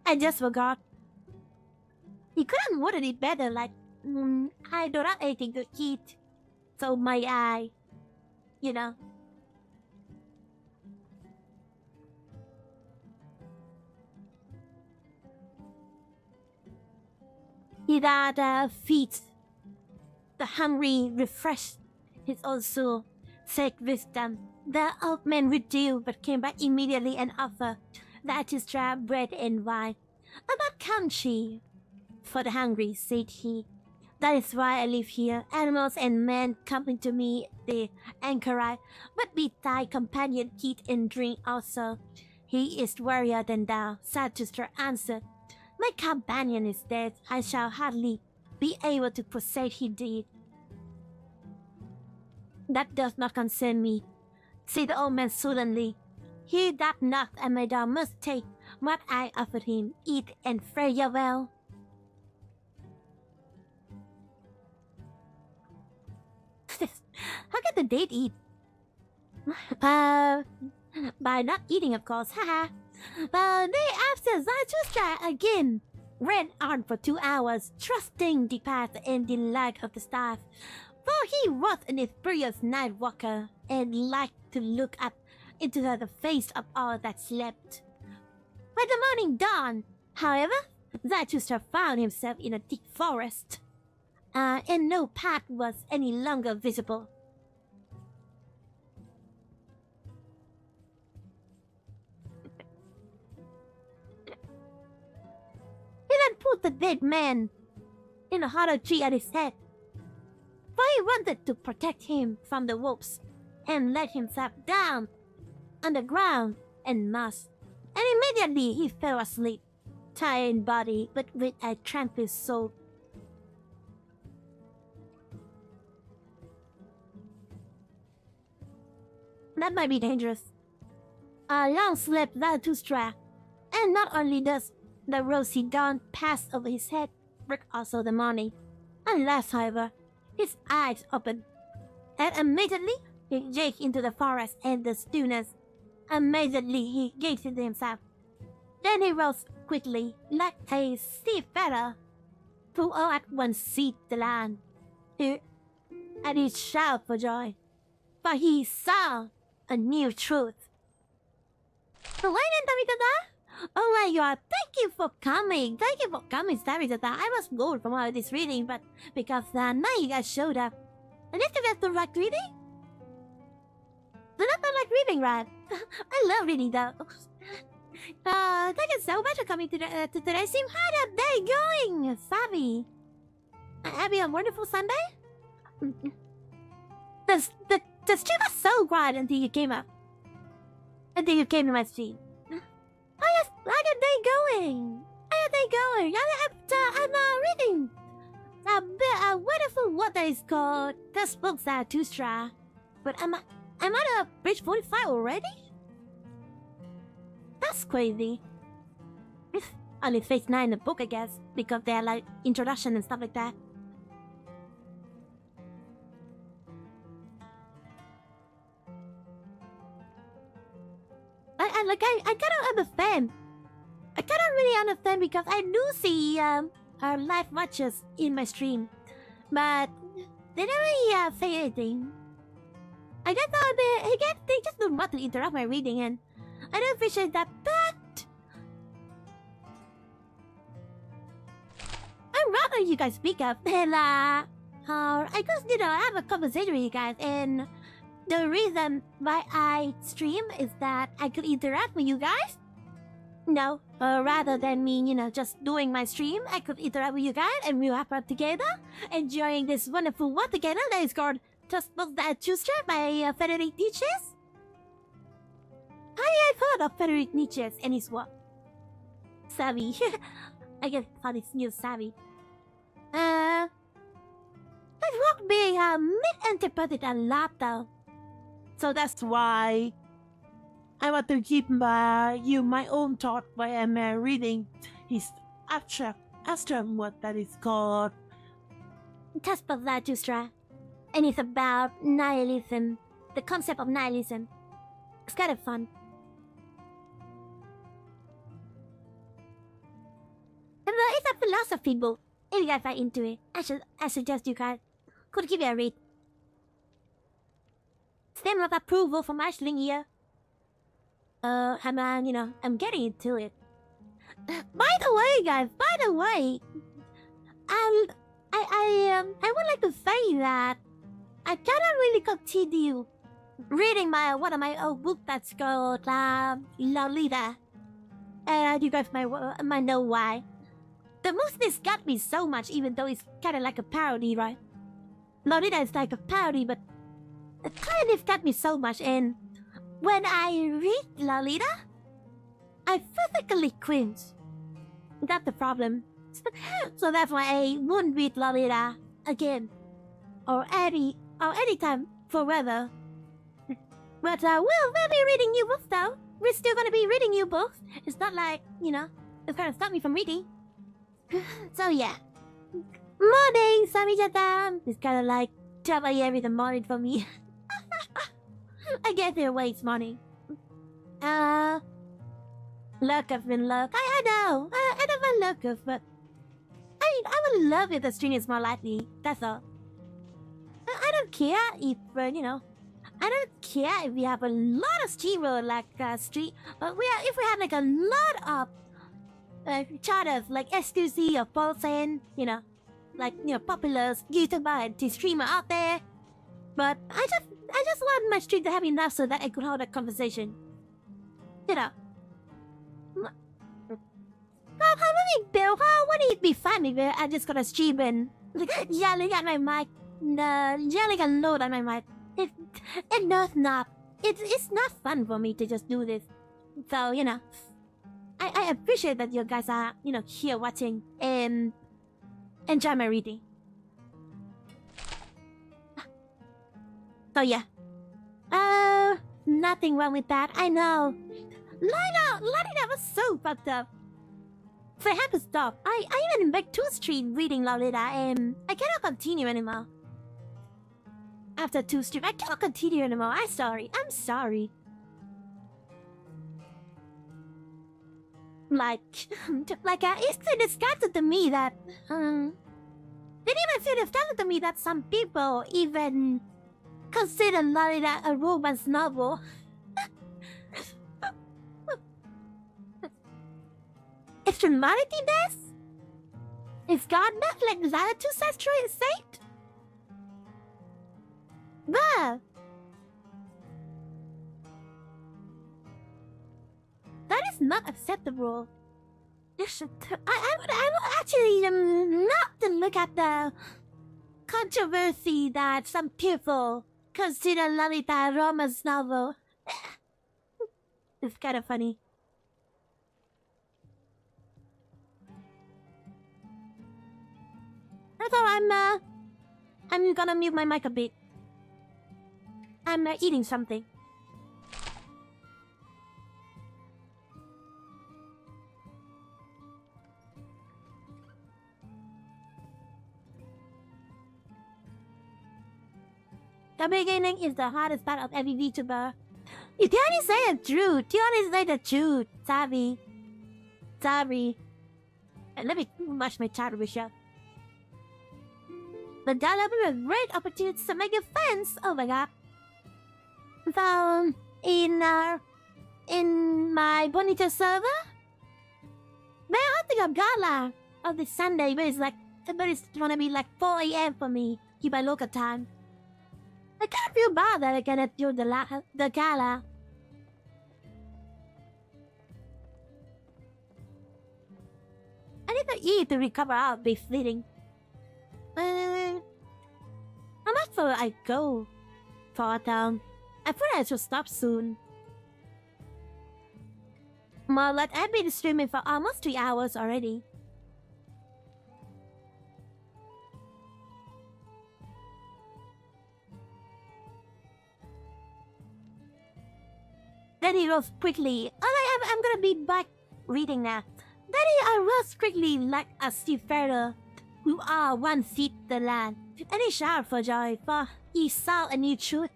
I just forgot. He couldn't worded it better, like, I don't have anything to eat, so may I, you know. He that feeds the hungry, refreshed his own soul, said wisdom. The old man withdrew, but came back immediately and offered Zarathustra bread and wine. "About country for the hungry," said he. "That is why I live here. Animals and men coming to me, the anchorite, but be thy companion, eat and drink also." "He is warrior than thou," Zarathustra answered. "My companion is dead. I shall hardly be able to proceed his deed." "That does not concern me," said the old man sullenly. "He that knocked at my door must take what I offered him. Eat and fare ye well." How can the dead eat? By not eating, of course. Haha. But day after, Zarathustra again ran on for 2 hours, trusting the path and the light of the stars. For he was an experienced night walker and liked to look up into the face of all that slept. When the morning dawned, however, Zarathustra found himself in a thick forest, and no path was any longer visible. He then put the dead man in a hollow tree at his head, for he wanted to protect him from the wolves, and let himself down on the ground and moss, and immediately he fell asleep, tired in body but with a tranquil soul. That might be dangerous. Long slept Zarathustra, and not only does the rosy dawn pass over his head, but also the morning. Unless, however, his eyes opened, and immediately he gazed into the forest and the stillness. Amazedly he gazed into himself. Then he rose quickly, like a seafarer who all at once seized the land. And he shouted for joy, for he saw a new truth. Oh my god, thank you for coming. Thank you for coming, Saritata. I was bored from all this reading, but because now you guys showed up. And if you guys don't like reading? Do not like reading, right? I love reading though. Thank you so much for coming to today's stream. How the day going, Savvy? Having a wonderful Sunday? The stream was so quiet until you came up. Until you came to my stream. How your day going? How your day going? I'm reading a wonderful what that is called Thus Spoke Zarathustra. But I'm at a page 45 already? That's crazy. Only page 9 in the book, I guess, because they're like introduction and stuff like that. I cannot understand. I cannot really understand because I do see our live watchers in my stream, but they don't really say anything. I guess they just don't want to interrupt my reading, and I don't appreciate that. But I'd rather you guys speak up and I just have a conversation with you guys. And the reason why I stream is that I could interact with you guys. No, rather than me, just doing my stream, I could interact with you guys and we'll have fun together, enjoying this wonderful world together that is called Thus Spoke Zarathustra by Friedrich Nietzsche. I've heard of Friedrich Nietzsche and his work. Savvy. I guess how it's new savvy. That work being misinterpreted a lot though. So that's why I want to give my own thought while I'm reading his abstract what that is called. Thus Spoke Zarathustra. And it's about nihilism. The concept of nihilism. It's kind of fun. And it's a philosophy book. If you guys are into it, I suggest you guys could give it a read. Stamp of approval from Ashling here. I'm getting into it. By the way, guys, I would like to say that I cannot really continue reading one of my old book that's called Lolita. You guys might know why. The movie got me so much, even though it's kind of like a parody, right? Lolita is like a parody, but it kind of got me so much, and when I read Lolita, I physically cringe. That's the problem. So that's why I won't read Lolita again, or any time forever. But we'll be reading new books though. We're still gonna be reading new books. It's not like it's gonna stop me from reading. So yeah. Morning, Samijata. It's kind of like 12 a.m. in the morning for me. I get there way it's morning. Luck of in luck. I know. I don't want luck of, but I would love if the stream is more lively. That's all. I don't care if I don't care if we have a lot of streamers like stream. If we have like a lot of charters like SQC or Paulsen, popular YouTuber and streamer out there. But I just want my stream to have enough so that I could hold a conversation. How many Bill? How would it be fun if I just got a stream and yelling at my mic, yelling a load on my mic? It's not. It's not fun for me to just do this. So I appreciate that you guys are here watching and enjoy my reading. So yeah. Nothing wrong with that. I know. Lolita was so fucked up. So I had to stop. I even back to stream reading Lolita and I cannot continue anymore. After 2 streams, I cannot continue anymore. I'm sorry. like it's so disgusting to me that it even feel disgusting to me that some people even consider Lolita a romance novel. Is humanity this? Is God not like Zarathustra is saved? But that is not acceptable. I would actually not to look at the controversy that some people consider Lolita a romance novel. It's kind of funny. So I'm gonna mute my mic a bit. I'm eating something. The beginning is the hardest part of every Vtuber. You only say the truth. You only say the truth. Sorry. Sorry. Let me wash my chat with you. But that will be a great opportunity to make your friends. Oh my god. So, in my Bonita server, they hosting a gala on this Sunday, but it's gonna be like 4 a.m. for me, keep my local time. I can't feel bad that I cannot do the gala. I need to eat to recover I'll be fleeting. How much will I go for town? I thought I should stop soon. More like I've been streaming for almost 3 hours already. Daddy rose quickly. I'm gonna be back reading now. Daddy arose quickly like a seafarer who are 1 feet the land. And he shouted for joy, for he saw a new truth,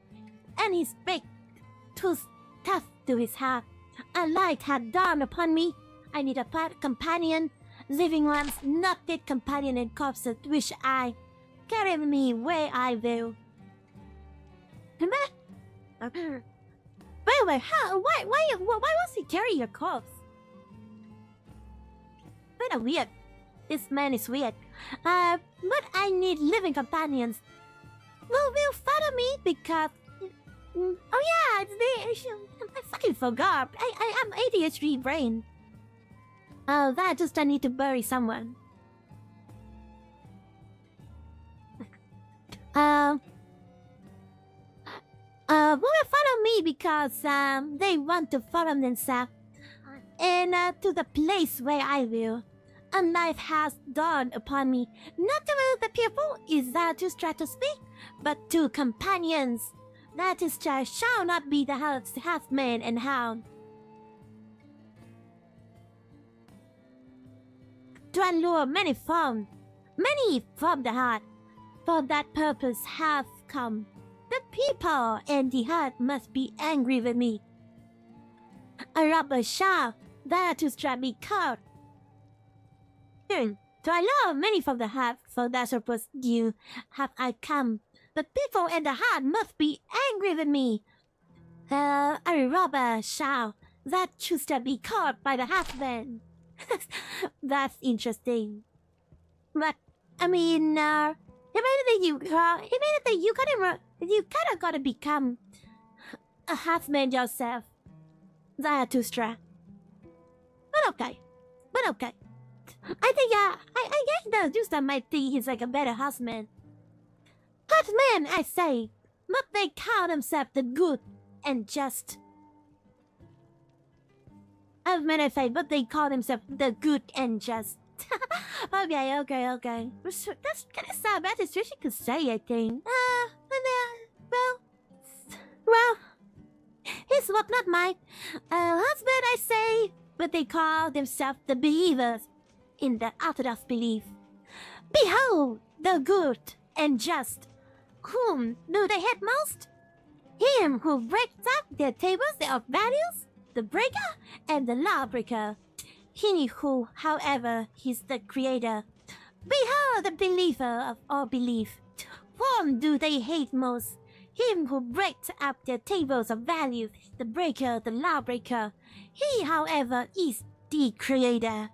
and he spake truth to his heart. A light had dawned upon me. I need a companion, living ones, not dead companion and corpses, which I carry me where I will. Wait, how? Why was he carrying your corpse? Kinda weird. This man is weird. But I need living companions. Well, will follow me because... Oh yeah, I fucking forgot. I'm ADHD brain. Oh, that just I need to bury someone. Will follow me because they want to follow themselves and to the place where I will. A life has dawned upon me, not to the people is Zarathustra to speak, but to companions. Zarathustra shall not be the half-man and hound. To allure many from the heart, for that purpose have come. The people and the heart must be angry with me. A robber shall Zarathustra be caught. To allow many from the heart, for that purpose you have I come. The people and the heart must be angry with me. A robber shall Zarathustra be caught by the half-man. That's interesting. But I mean, you kind of gotta become a half-man yourself, Zarathustra. But okay. I think I guess Zarathustra might think he's like a better husband. Husband, I say, but they call themselves the good and just. Husband, I say, but they call themselves the good and just. Okay. That's kind of sad, but it's what you could say, I think. Well, his work, not mine. Husband, I say, but they call themselves the believers in the Orthodox belief. Behold, the good and just. Whom do they hate most? Him who breaks up their tables of values, the breaker and the lawbreaker. He who, however, is the creator. Behold the believer of all belief. Whom do they hate most? Him who breaks up their tables of values, the breaker, the lawbreaker. He, however, is the creator.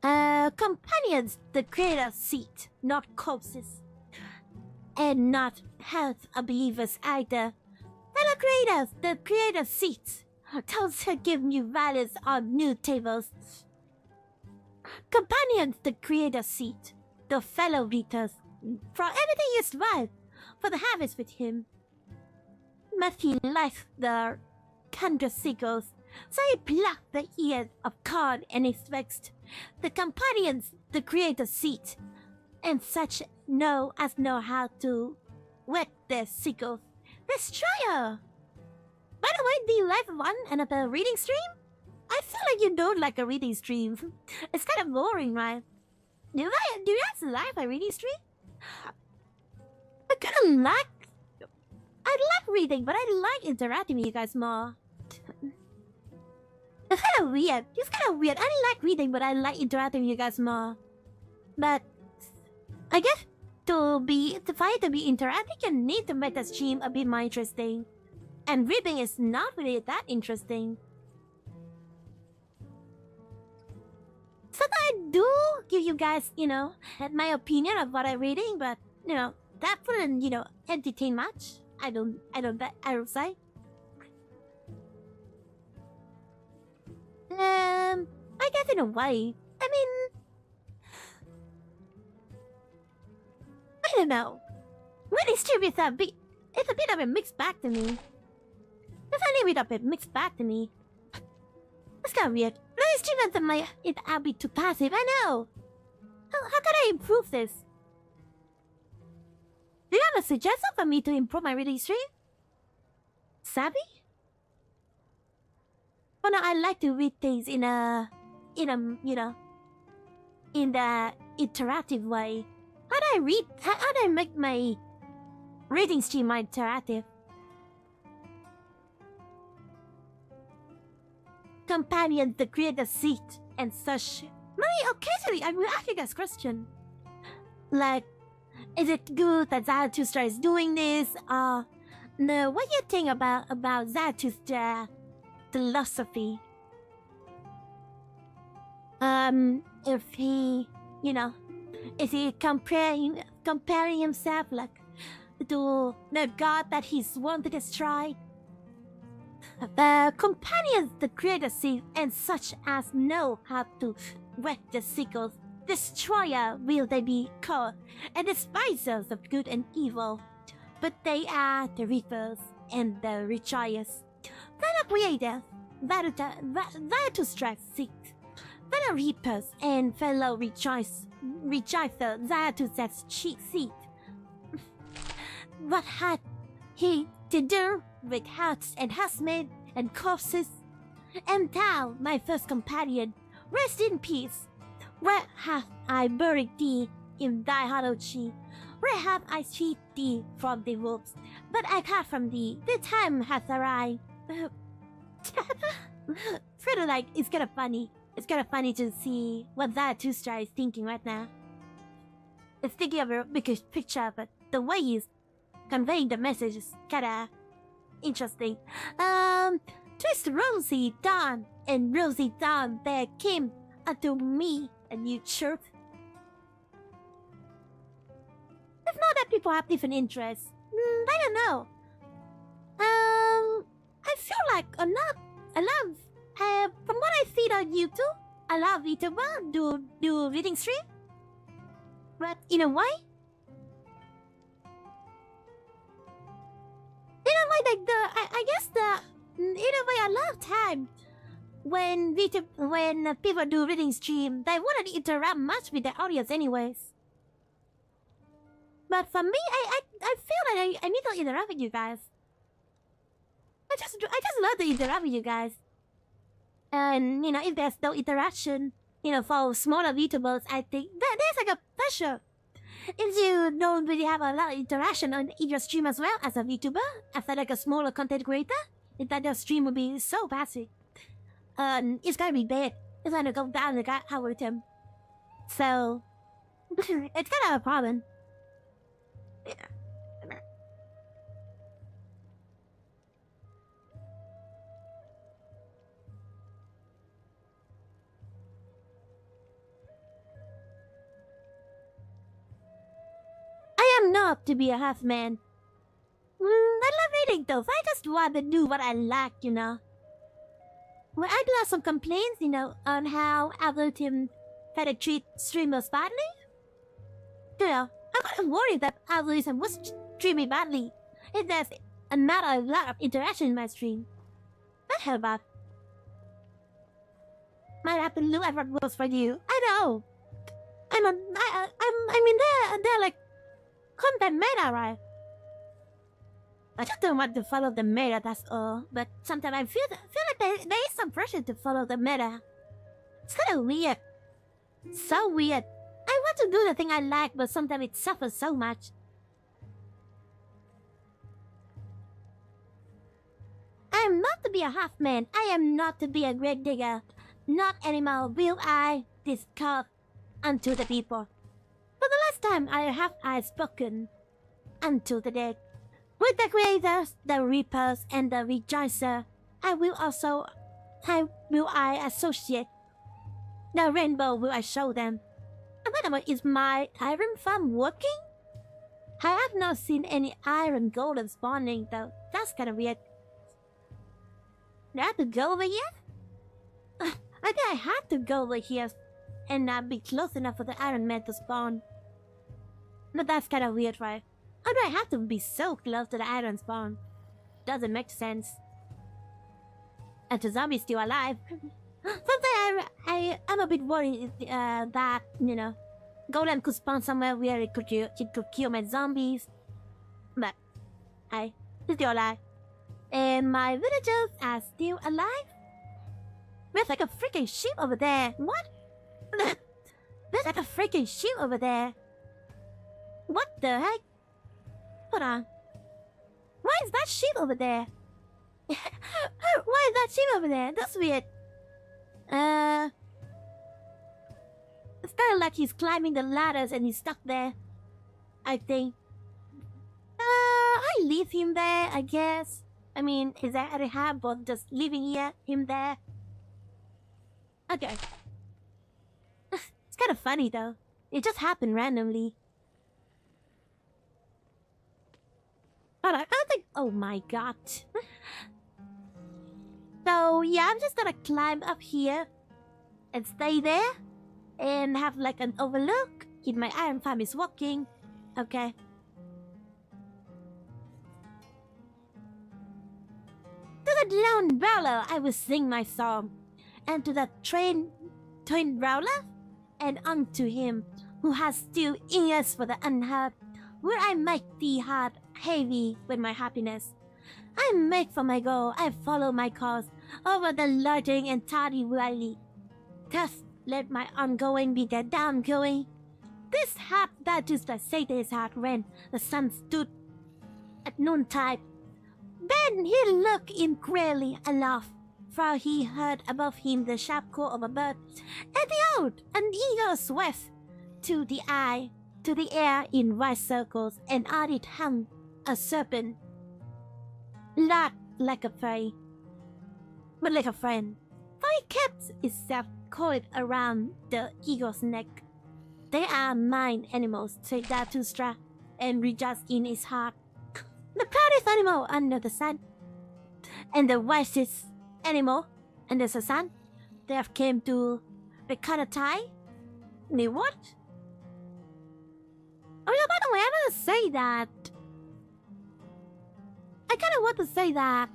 Companions, the creator's seat, not corpses. And not health of believers either. Fellow creators, the creator's seat. Don't give new values on new tables. Companions, the creator's seat. The fellow readers. For everything is right, for the harvest with him. But he likes the tender sickles, so he plucked the ears of corn and expects the companions, the creator's seat, and such know how to wet their sickles. Destroyer! By the way, do you like one another reading stream? I feel like you don't like a reading stream. It's kind of boring, right? Do you guys like a reading stream? I kind of like... I like reading, but I like interacting with you guys more. It's kind of weird. It's kind of weird. I like reading, but I like interacting with you guys more. But I guess for it to be interactive, you need to make the stream a bit more interesting. And reading is not really that interesting. So I do give you guys, my opinion of what I'm reading, but that wouldn't, entertain much. I don't say. I guess in a way. I mean, I don't know. Really stupid it's a bit of a mixed bag to me. It's a little bit of a mixed bag to me. It's kind of weird. Really stupid that I'll be too passive, I know. How can I improve this? Do you have a suggestion for me to improve my reading stream? Savvy? Well, no, I like to read things in the interactive way. How do I make my reading stream more interactive? Companions, the creator seat, and such. Maybe occasionally I will ask you guys a question. Like, is it good that Zarathustra is doing this? No, what do you think about Zarathustra philosophy? If he, is he comparing himself like to the god that he's wanted to destroy? The companions the creator sees and such as know how to wet the sickles. Destroyer will they be called, and despisers of good and evil. But they are the reapers and the rejoicers. Fellow creators, Zarathustra seeks. Fellow reapers and fellow rejoicers, Zarathustra's seat. What had he to do with hearts and husband and corpses? And thou, my first companion, rest in peace. Where have I buried thee in thy hollow tree? Where have I hid thee from the wolves? But I part from thee, the time hath arrived. Pretty like, it's kind of funny. It's kind of funny to see what Zarathustra is thinking right now. It's thinking of a bigger picture, but the way he's conveying the message is kinda interesting. Twist Rosy Dawn, and Rosy Dawn there came unto me a new truth. It's not that people have different interests. I don't know. I feel like I love from what I see on YouTube, I love Vtuber do reading stream. But in a way, like I guess in a way a lot of time when people do reading stream, they wouldn't interact much with the audience anyways. But for me, I feel like I need to interact with you guys. I just love to interact with you guys. And if there's no interaction, for smaller VTubers, I think there's like a pressure. If you don't really have a lot of interaction in your stream as well as a VTuber, as like a smaller content creator, that your stream would be so passive. it's gonna be bad. It's gonna go down the algorithm. So it's kind of a problem. Yeah. I am not to be a half man. I love reading though. I just want to do what I like, you know. Well, I do have some complaints, you know, on how algorithm try to treat streamers badly. You know, I'm kind of worried that algorithm would treat me badly if there's a lot of interaction in my stream. Not hell about. Might have to look at what works for you. I know. I mean, they're like content meta, right? I just don't want to follow the meta, that's all. But sometimes I feel like there is some pressure to follow the meta. It's kind of weird. So weird. I want to do the thing I like, but sometimes it suffers so much. I am not to be a half man. I am not to be a great digger. Not anymore will I discover unto the people. For the last time I spoken unto the dead. With the creators, the reapers, and the rejoicer, I will associate. The rainbow will I show them. And by the way, is my iron farm working? I have not seen any iron golem spawning though. That's kind of weird. Do I have to go over here? I think I have to go over here and not be close enough for the iron man to spawn. But that's kind of weird, right? How do I have to be so close to the iron spawn? Doesn't make sense. And the zombie's still alive. Sometimes I'm a bit worried that, you know, golem could spawn somewhere where it could kill my zombies. But it's still alive. And my villagers are still alive? There's like a freaking sheep over there. What? There's like a freaking sheep over there. What the heck? Hold on. Why is that sheep over there? Why is that sheep over there? That's weird. It's kind of like he's climbing the ladders and he's stuck there. I think. I leave him there, I guess. I mean, is that a rehab or just leaving him there? Okay. It's kind of funny though. It just happened randomly. But I don't think. Oh my god. So yeah, I'm just gonna climb up here and stay there and have like an overlook. If my iron farm is working. Okay. To the lone brawler, I will sing my song, and to the twin brawler, and unto him who has still ears for the unheard, will I make the heart heavy with my happiness. I make for my goal, I follow my cause, over the lurching and tardy valley. Thus let my ongoing be the downgoing. This heart that is the Satan's heart when the sun stood at noontide. Then he looked in queerly aloft, for he heard above him the sharp call of a bird, and behold, an eagle swept to the eye, to the air in wide circles, and on it hung a serpent, large like a prey, but like a friend, for it kept itself coiled around the eagle's neck. They are mine animals, said Zarathustra, and rejoiced in his heart. The proudest animal under the sun, and the wisest animal under the sun, they have came to the Kanatai. The what? Oh yeah, by the way, I want to say that. I kind of want to say that.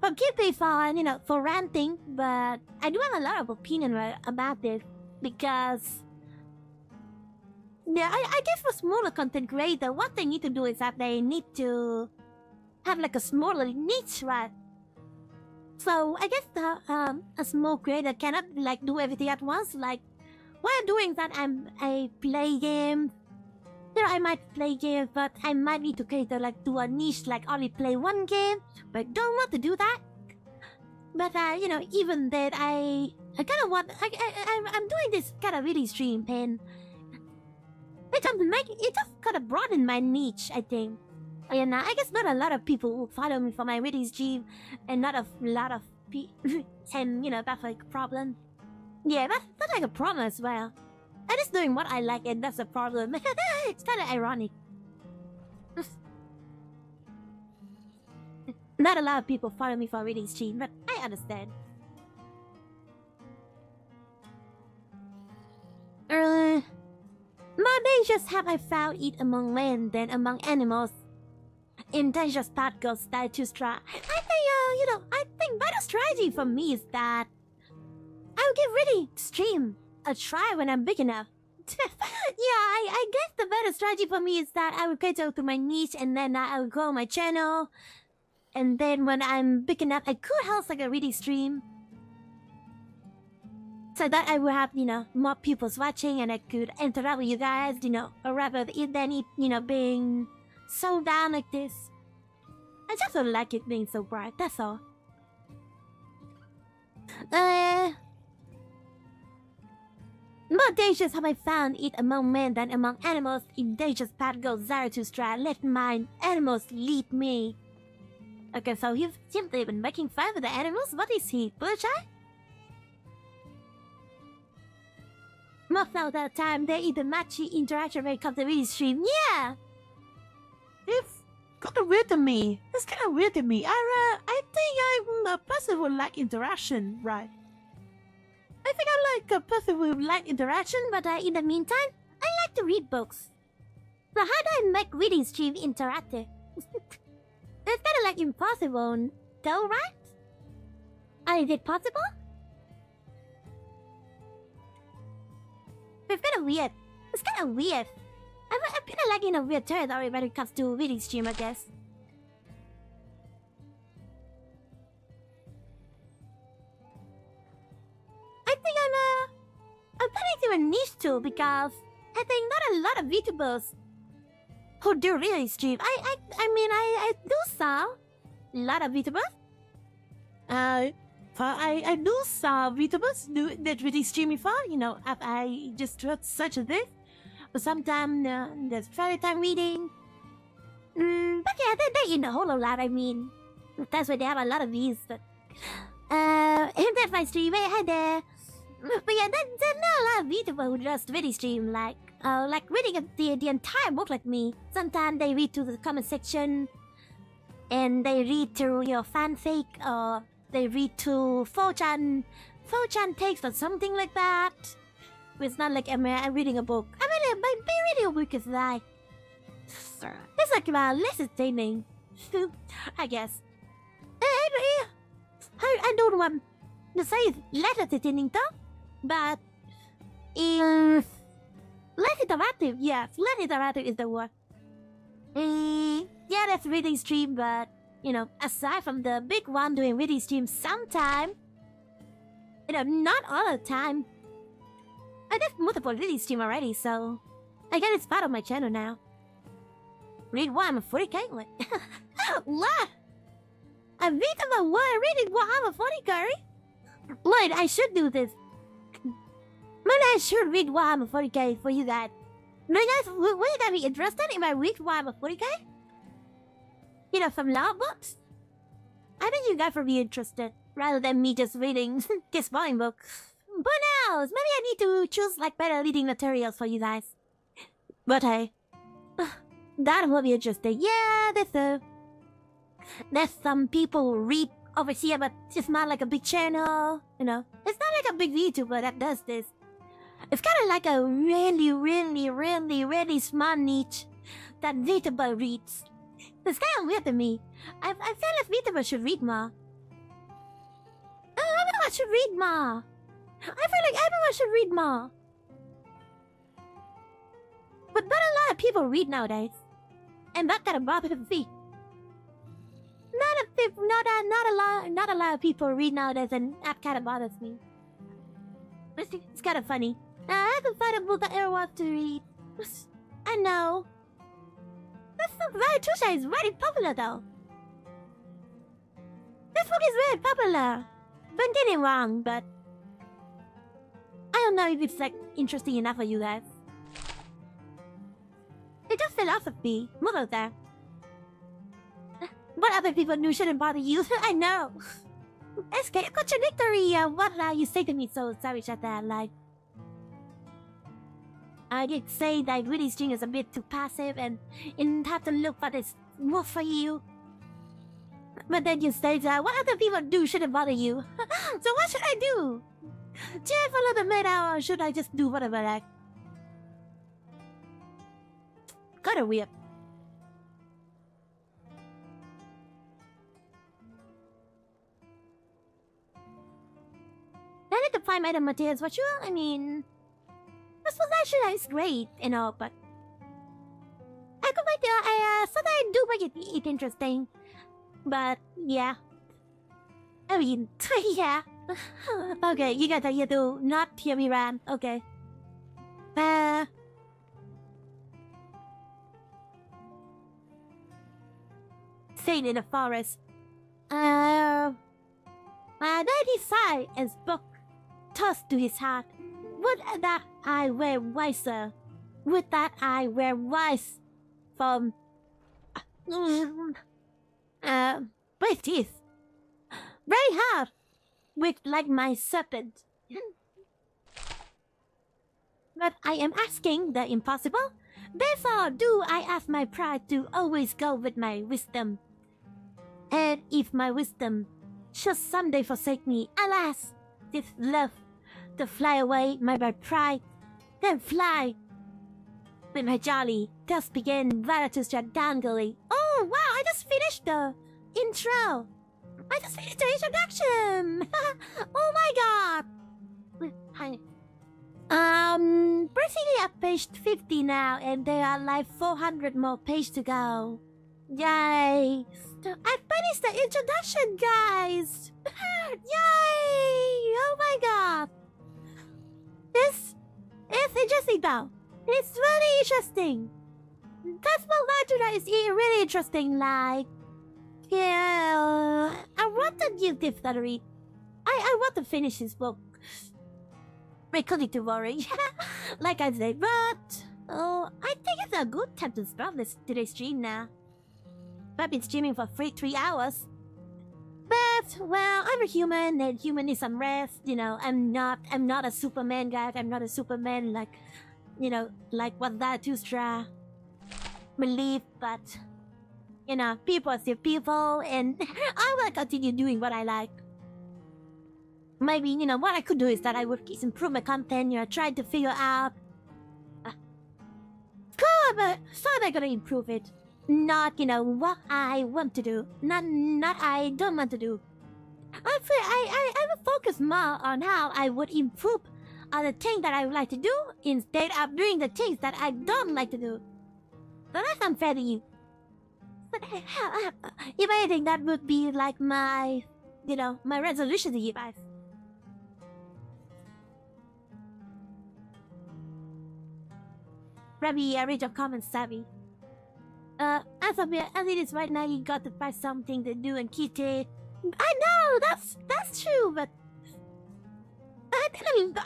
Forgive me for, you know, for ranting, but I do have a lot of opinion about this because. Yeah, I guess for smaller content creator, what they need to do is that they need to have like a smaller niche, right? So I guess a small creator cannot like do everything at once. Like while doing that, I play games. You know, I might play games, but I might need to cater like to a niche, like only play one game. But I don't want to do that. But even then, I kind of want. I'm doing this kind of really stream, and it just kind of broadened my niche, I think. And I guess not a lot of people will follow me for my really stream, and not a lot of people, and that's like a problem. Yeah, that's like a problem as well. I'm just doing what I like, and that's a problem. It's kind of ironic. Not a lot of people follow me for reading stream, but I understand. More dangerous have I found it among men than among animals. In dangerous part goes Zarathustra. I think better strategy for me is that I'll give reading stream a try when I'm big enough. I guess the better strategy for me is that I will cater to my niche, and then I will grow my channel. And then when I'm big enough, I could host like a reading stream. So that I will have, more people watching, and I could interact with you guys, or rather than it, being so down like this. I just don't like it being so bright, that's all. More dangerous have I found it among men than among animals. In dangerous path goes Zarathustra. Let mine animals lead me. Okay, so he's simply been making fun with the animals? What is he, Bullseye? Most of the time, they either matchy interaction when it comes to really stream. Yeah! It's kind of weird to me. It's kind of weird to me. I think I'm a person who like interaction, right? I think I'm like a person who like interaction, but in the meantime, I like to read books. So how do I make reading stream interactive? It's kind of like impossible, though, right? Is it possible? It's kind of weird. It's kind of weird. I'm kind of like in a weird territory when it comes to reading stream, I guess. I think I'm planning to a niche too, because I think not a lot of VTubers who do reading stream. I do saw a lot of VTubers. I do saw VTubers do that reading stream before, if I just read such a thing. But sometimes there's fairy time reading. But yeah, they in the whole lot, that's why they have a lot of views, but and that's my stream, hey there. But yeah, there's not a lot of VTubers who just reading stream, like reading the entire book like me. Sometimes they read to the comment section, and they read to your fanfic, or they read to 4chan takes or something like that. It's not like I'm reading a book. Reading a book is like, it's like less entertaining, I guess. I don't want to say it's less entertaining though, but less interactive. Yes, less interactive is the word. Yeah, that's reading stream, but aside from the big one doing reading stream sometime, not all the time. I did multiple reading stream already, so I guess it's part of my channel now. Read Warhammer 40k? What? What? A bit of a word reading Warhammer 40k? Lloyd, I should do this. Maybe I should read Warhammer 40k for you guys. No, you guys, would you guys be interested if I read Warhammer 40k? From love books? I think you guys would be interested, rather than me just reading this boring book. But now, maybe I need to choose better reading materials for you guys. But hey, that would be interesting. Yeah, there's some people who read over here, but it's not like a big channel. It's not like a big YouTuber that does this. It's kind of like a really, really, really, really small niche that VTuber reads. It's kind of weird to me. I feel like VTuber should read more. Everyone should read more. I feel like everyone should read more. But not a lot of people read nowadays. And that kind of bothers me. Not a lot of people read nowadays, and that kind of bothers me. It's kind of funny. I haven't found a book that I want to read. I know. Zarathustra is very popular though. This book is very popular. Don't get it wrong, but I don't know if it's like interesting enough for you guys. It's just philosophy, more of that. What other people do shouldn't bother you. I know. It's contradictory. What you say to me, so sorry, shut that. Like, I did say that reading string is a bit too passive and have to look for this more for you. But then you say that what other people do shouldn't bother you. So what should I do? Should I follow the meta or should I just do whatever I like? Kinda weird. I need to find my materials for sure. I mean, I suppose that is great, you know, but I could make sometimes I do make it interesting. But yeah. I mean, yeah. Okay, you guys are here to not hear me rant. Okay. Staying in the forest. Then he sighed and spoke, tossed to his heart. Would that I were wiser. Would that I were wise from with teeth. Very hard, wicked like my serpent. But I am asking the impossible. Therefore do I ask my pride to always go with my wisdom. And if my wisdom should someday forsake me, alas, this love to fly away my pride, then fly with my jolly. Thus began Zarathustra dangling. Oh wow, I just finished the intro. I just finished the introduction. Oh my god. Hi. Basically at page 50 now, and there are like 400 more pages to go. Yay! I finished the introduction, guys. Yay! Oh my god. This is interesting though. It's really interesting. Thus Spoke Zarathustra is really interesting. Like, yeah, I want to give this a read. I want to finish this book. Really too boring, like I said, but I think it's a good time to stop today's stream now. I've been streaming for 3 hours. But well, I'm a human, and human needs some rest. You know, I'm not a Superman, guys. I'm not a Superman like, you know, like what Zarathustra believe. But you know, people are still people, and I will continue doing what I like. Maybe, you know, what I could do is that I would improve my content, you know, try to figure out but so I'm gonna improve it. Not, you know, what I want to do. Not I don't want to do. I will focus more on how I would improve on the things that I would like to do instead of doing the things that I don't like to do. So that's unfair to you. But if anything, that would be like my, you know, my resolution to you guys. Rabbi, read your comments, savvy. As it is right now, you got to find something to do and keep it. I know, that's true, but I kind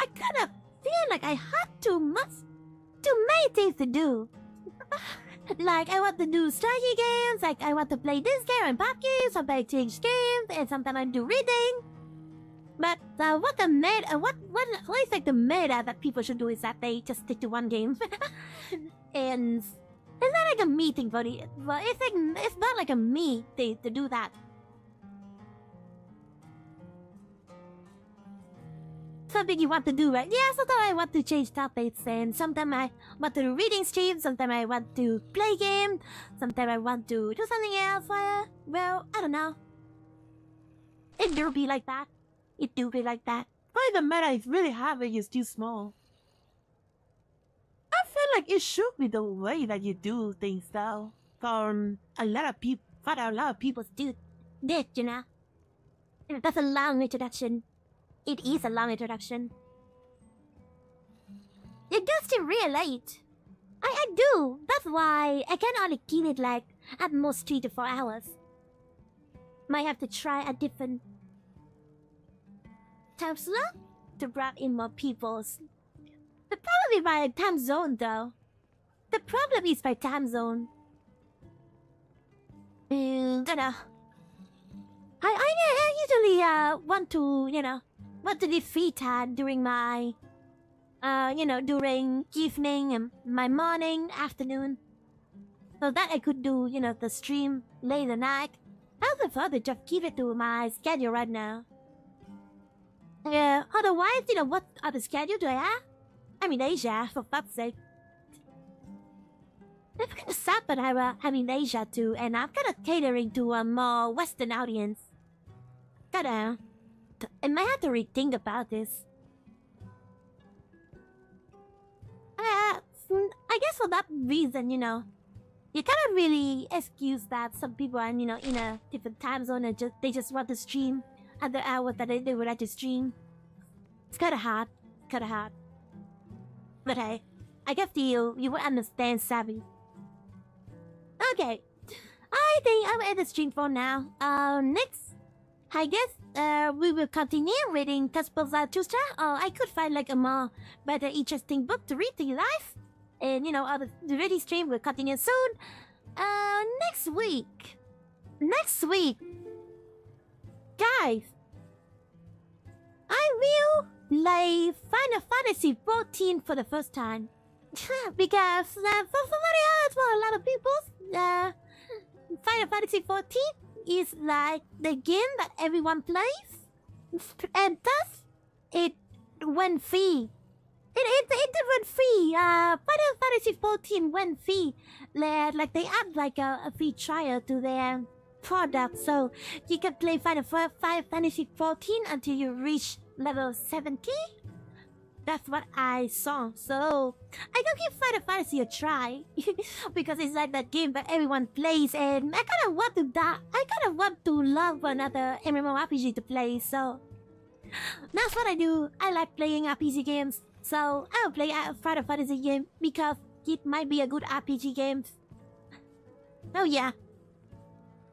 of feel like I had too many things to do. Like, I want to do strategy games, like I want to play this game and pop games, sometimes I change games, and sometimes I do reading. But what is like the meta that people should do is that they just stick to one game. And it's not like a me thing for the, well, it's not like a me thing to do that. Something you want to do, right? Yeah, sometimes I want to change topics, and sometimes I want to do reading streams, sometimes I want to play game, sometimes I want to do something else. Well, I don't know. It do be like that. It do be like that. Why the meta is really having is too small. I feel like it should be the way that you do things though. For a lot of people, do this, you know. That's a long introduction. It is a long introduction. It does seem real late. I do. That's why I can only keep it like at most 3 to 4 hours. Might have to try a different. time slot to bring in more peoples. The problem is by time zone, though. The problem is by time zone. Don't know. I usually want to defeat time during my during evening and my morning, afternoon, so that I could do the stream late at night. I prefer to just keep it to my schedule right now. Otherwise, what other schedule do I have? I'm in Asia, for fuck's sake. It's kind of sad, but I'm in Asia too, and I'm kind of catering to a more Western audience. I might have to rethink about this. I guess for that reason, you can't really excuse that some people are, in a different time zone and they just want to stream at the hour that they would like to stream. It's kind of hard. But hey, I guess you will understand, Savvy. Okay, I think I will end the stream for now. Next, I guess we will continue reading Thus Spoke Zarathustra, or I could find like a more better interesting book to read to you live. And the reading stream will continue soon. Next week, guys, I will play Final Fantasy 14 for the first time. Because for a lot of people, Final Fantasy 14 is like the game that everyone plays, and thus it went free. It went free. Final Fantasy 14 went free. Like they add like a free trial to their product, so you can play Final Fantasy 14 until you reach level 70. That's what I saw. So I can give Final Fantasy a try because it's like that game that everyone plays, and I kind of want to love another MMORPG to play. So that's what I do. I like playing RPG games. So I will play a Final Fantasy game because it might be a good RPG game. Oh yeah,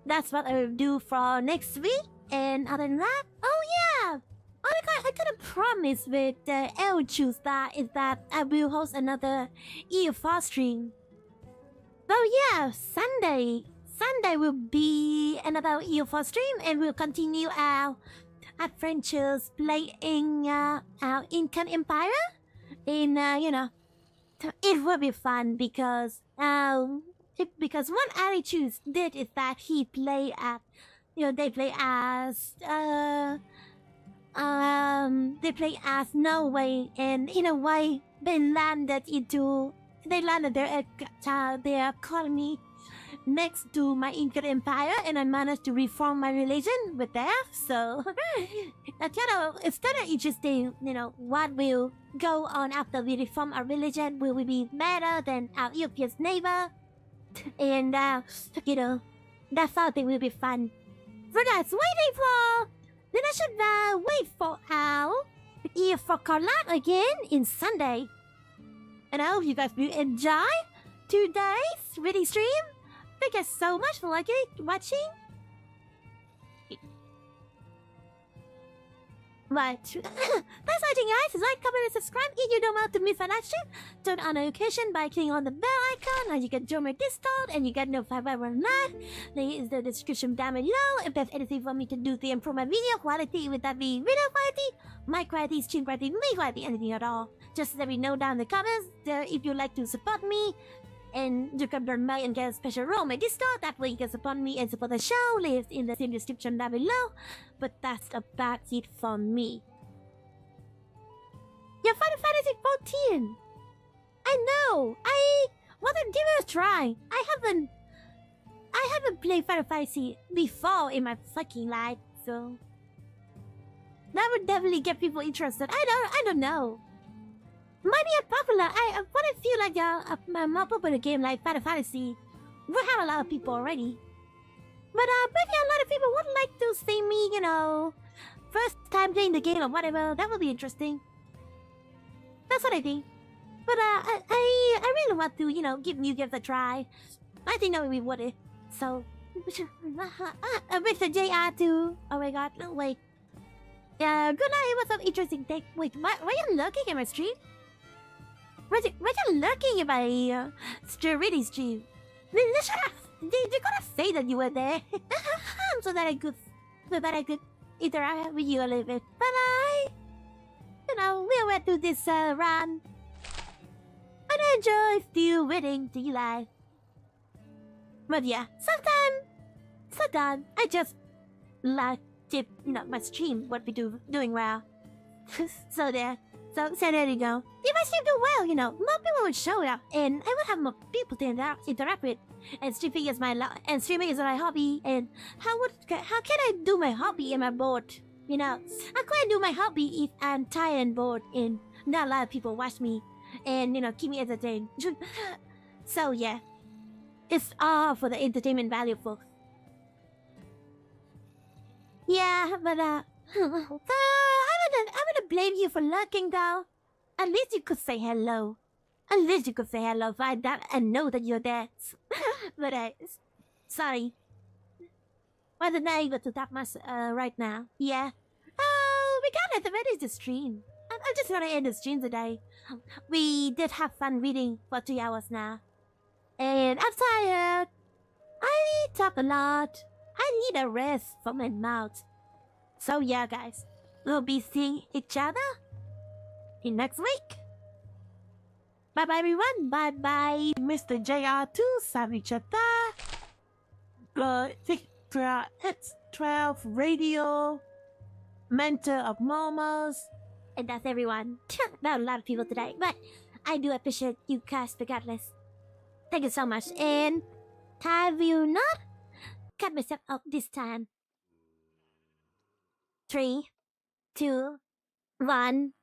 that's what I will do for next week. And other than that, oh yeah, I got a promise with El Choose that is that I will host another EU4 stream. Oh yeah, Sunday will be another EU4 stream, and we'll continue our adventures playing our Incan Empire. And it will be fun because what Arichus did is that he played at they play as Norway, and in a way they landed their colony next to my Incan Empire, and I managed to reform my religion with that. So it's kind of interesting, what will go on after we reform our religion. Will we be better than our European neighbor? And that sort of thing will be fun. So that's waiting for. Then I should wait for our for collab again in Sunday. And I hope you guys will enjoy today's reading stream. Thank you so much for watching. Right. Thanks for watching, guys. Like, comment, and subscribe if you don't want to miss an stream. Turn on notification by clicking on the bell icon, and you can join my Discord, and you get notified when we're live. Link is in the description down below. If there's anything for me to do to improve my video quality, would that be video quality, mic quality, stream quality, mic quality, anything at all, just let me know down in the comments. If you'd like to support me, and you can learn my and get a special role on my Discord. That way you can support me and support the show. Links in the same description down below. But that's about it for me. Yeah, Final Fantasy 14. I know. I want to give it a try. I haven't played Final Fantasy before in my fucking life, so that would definitely get people interested. I don't know. Might be unpopular. I want to feel like a more popular game like Final Fantasy will have a lot of people already. But maybe a lot of people would like to see me, first time playing the game or whatever. That would be interesting. That's what I think. But I really want to, give new games a try. I think that would be worth it. So, with the JR too. Oh my god, no, wait. Yeah, good night. What's up, interesting thing? Wait, why are you lurking at my stream? Why you lurking at my really stream? You gotta say that you were there, so that I could interact with you a little bit. But we went through this run. And I enjoy still waiting to life. But yeah, sometimes I just like to, my stream would be doing well. So there you go. If my stream do well, more people would show up, and I would have more people to interact with. And streaming is my hobby. And how can I do my hobby and my bored? How can I do my hobby if I'm tired and bored and not a lot of people watch me and keep me entertained? So yeah, it's all for the entertainment value, folks. Yeah, but I wouldn't blame you for lurking, though. At least you could say hello. At least you could say hello, find out and know that you're there. But sorry, wasn't able to talk much right now. Yeah. Regardless of it is the stream. I'm just gonna end the stream today. We did have fun reading for 2 hours now, and I'm tired. I talk a lot. I need a rest from my mouth. So yeah, guys, we'll be seeing each other in next week. Bye bye, everyone. Bye bye, Mr. JR2, Savichata, X12 Radio, Mentor of Momos. and that's everyone. Not a lot of people today, but I do appreciate you guys regardless. Thank you so much, and I will not cut myself up this time. 3, 2, 1.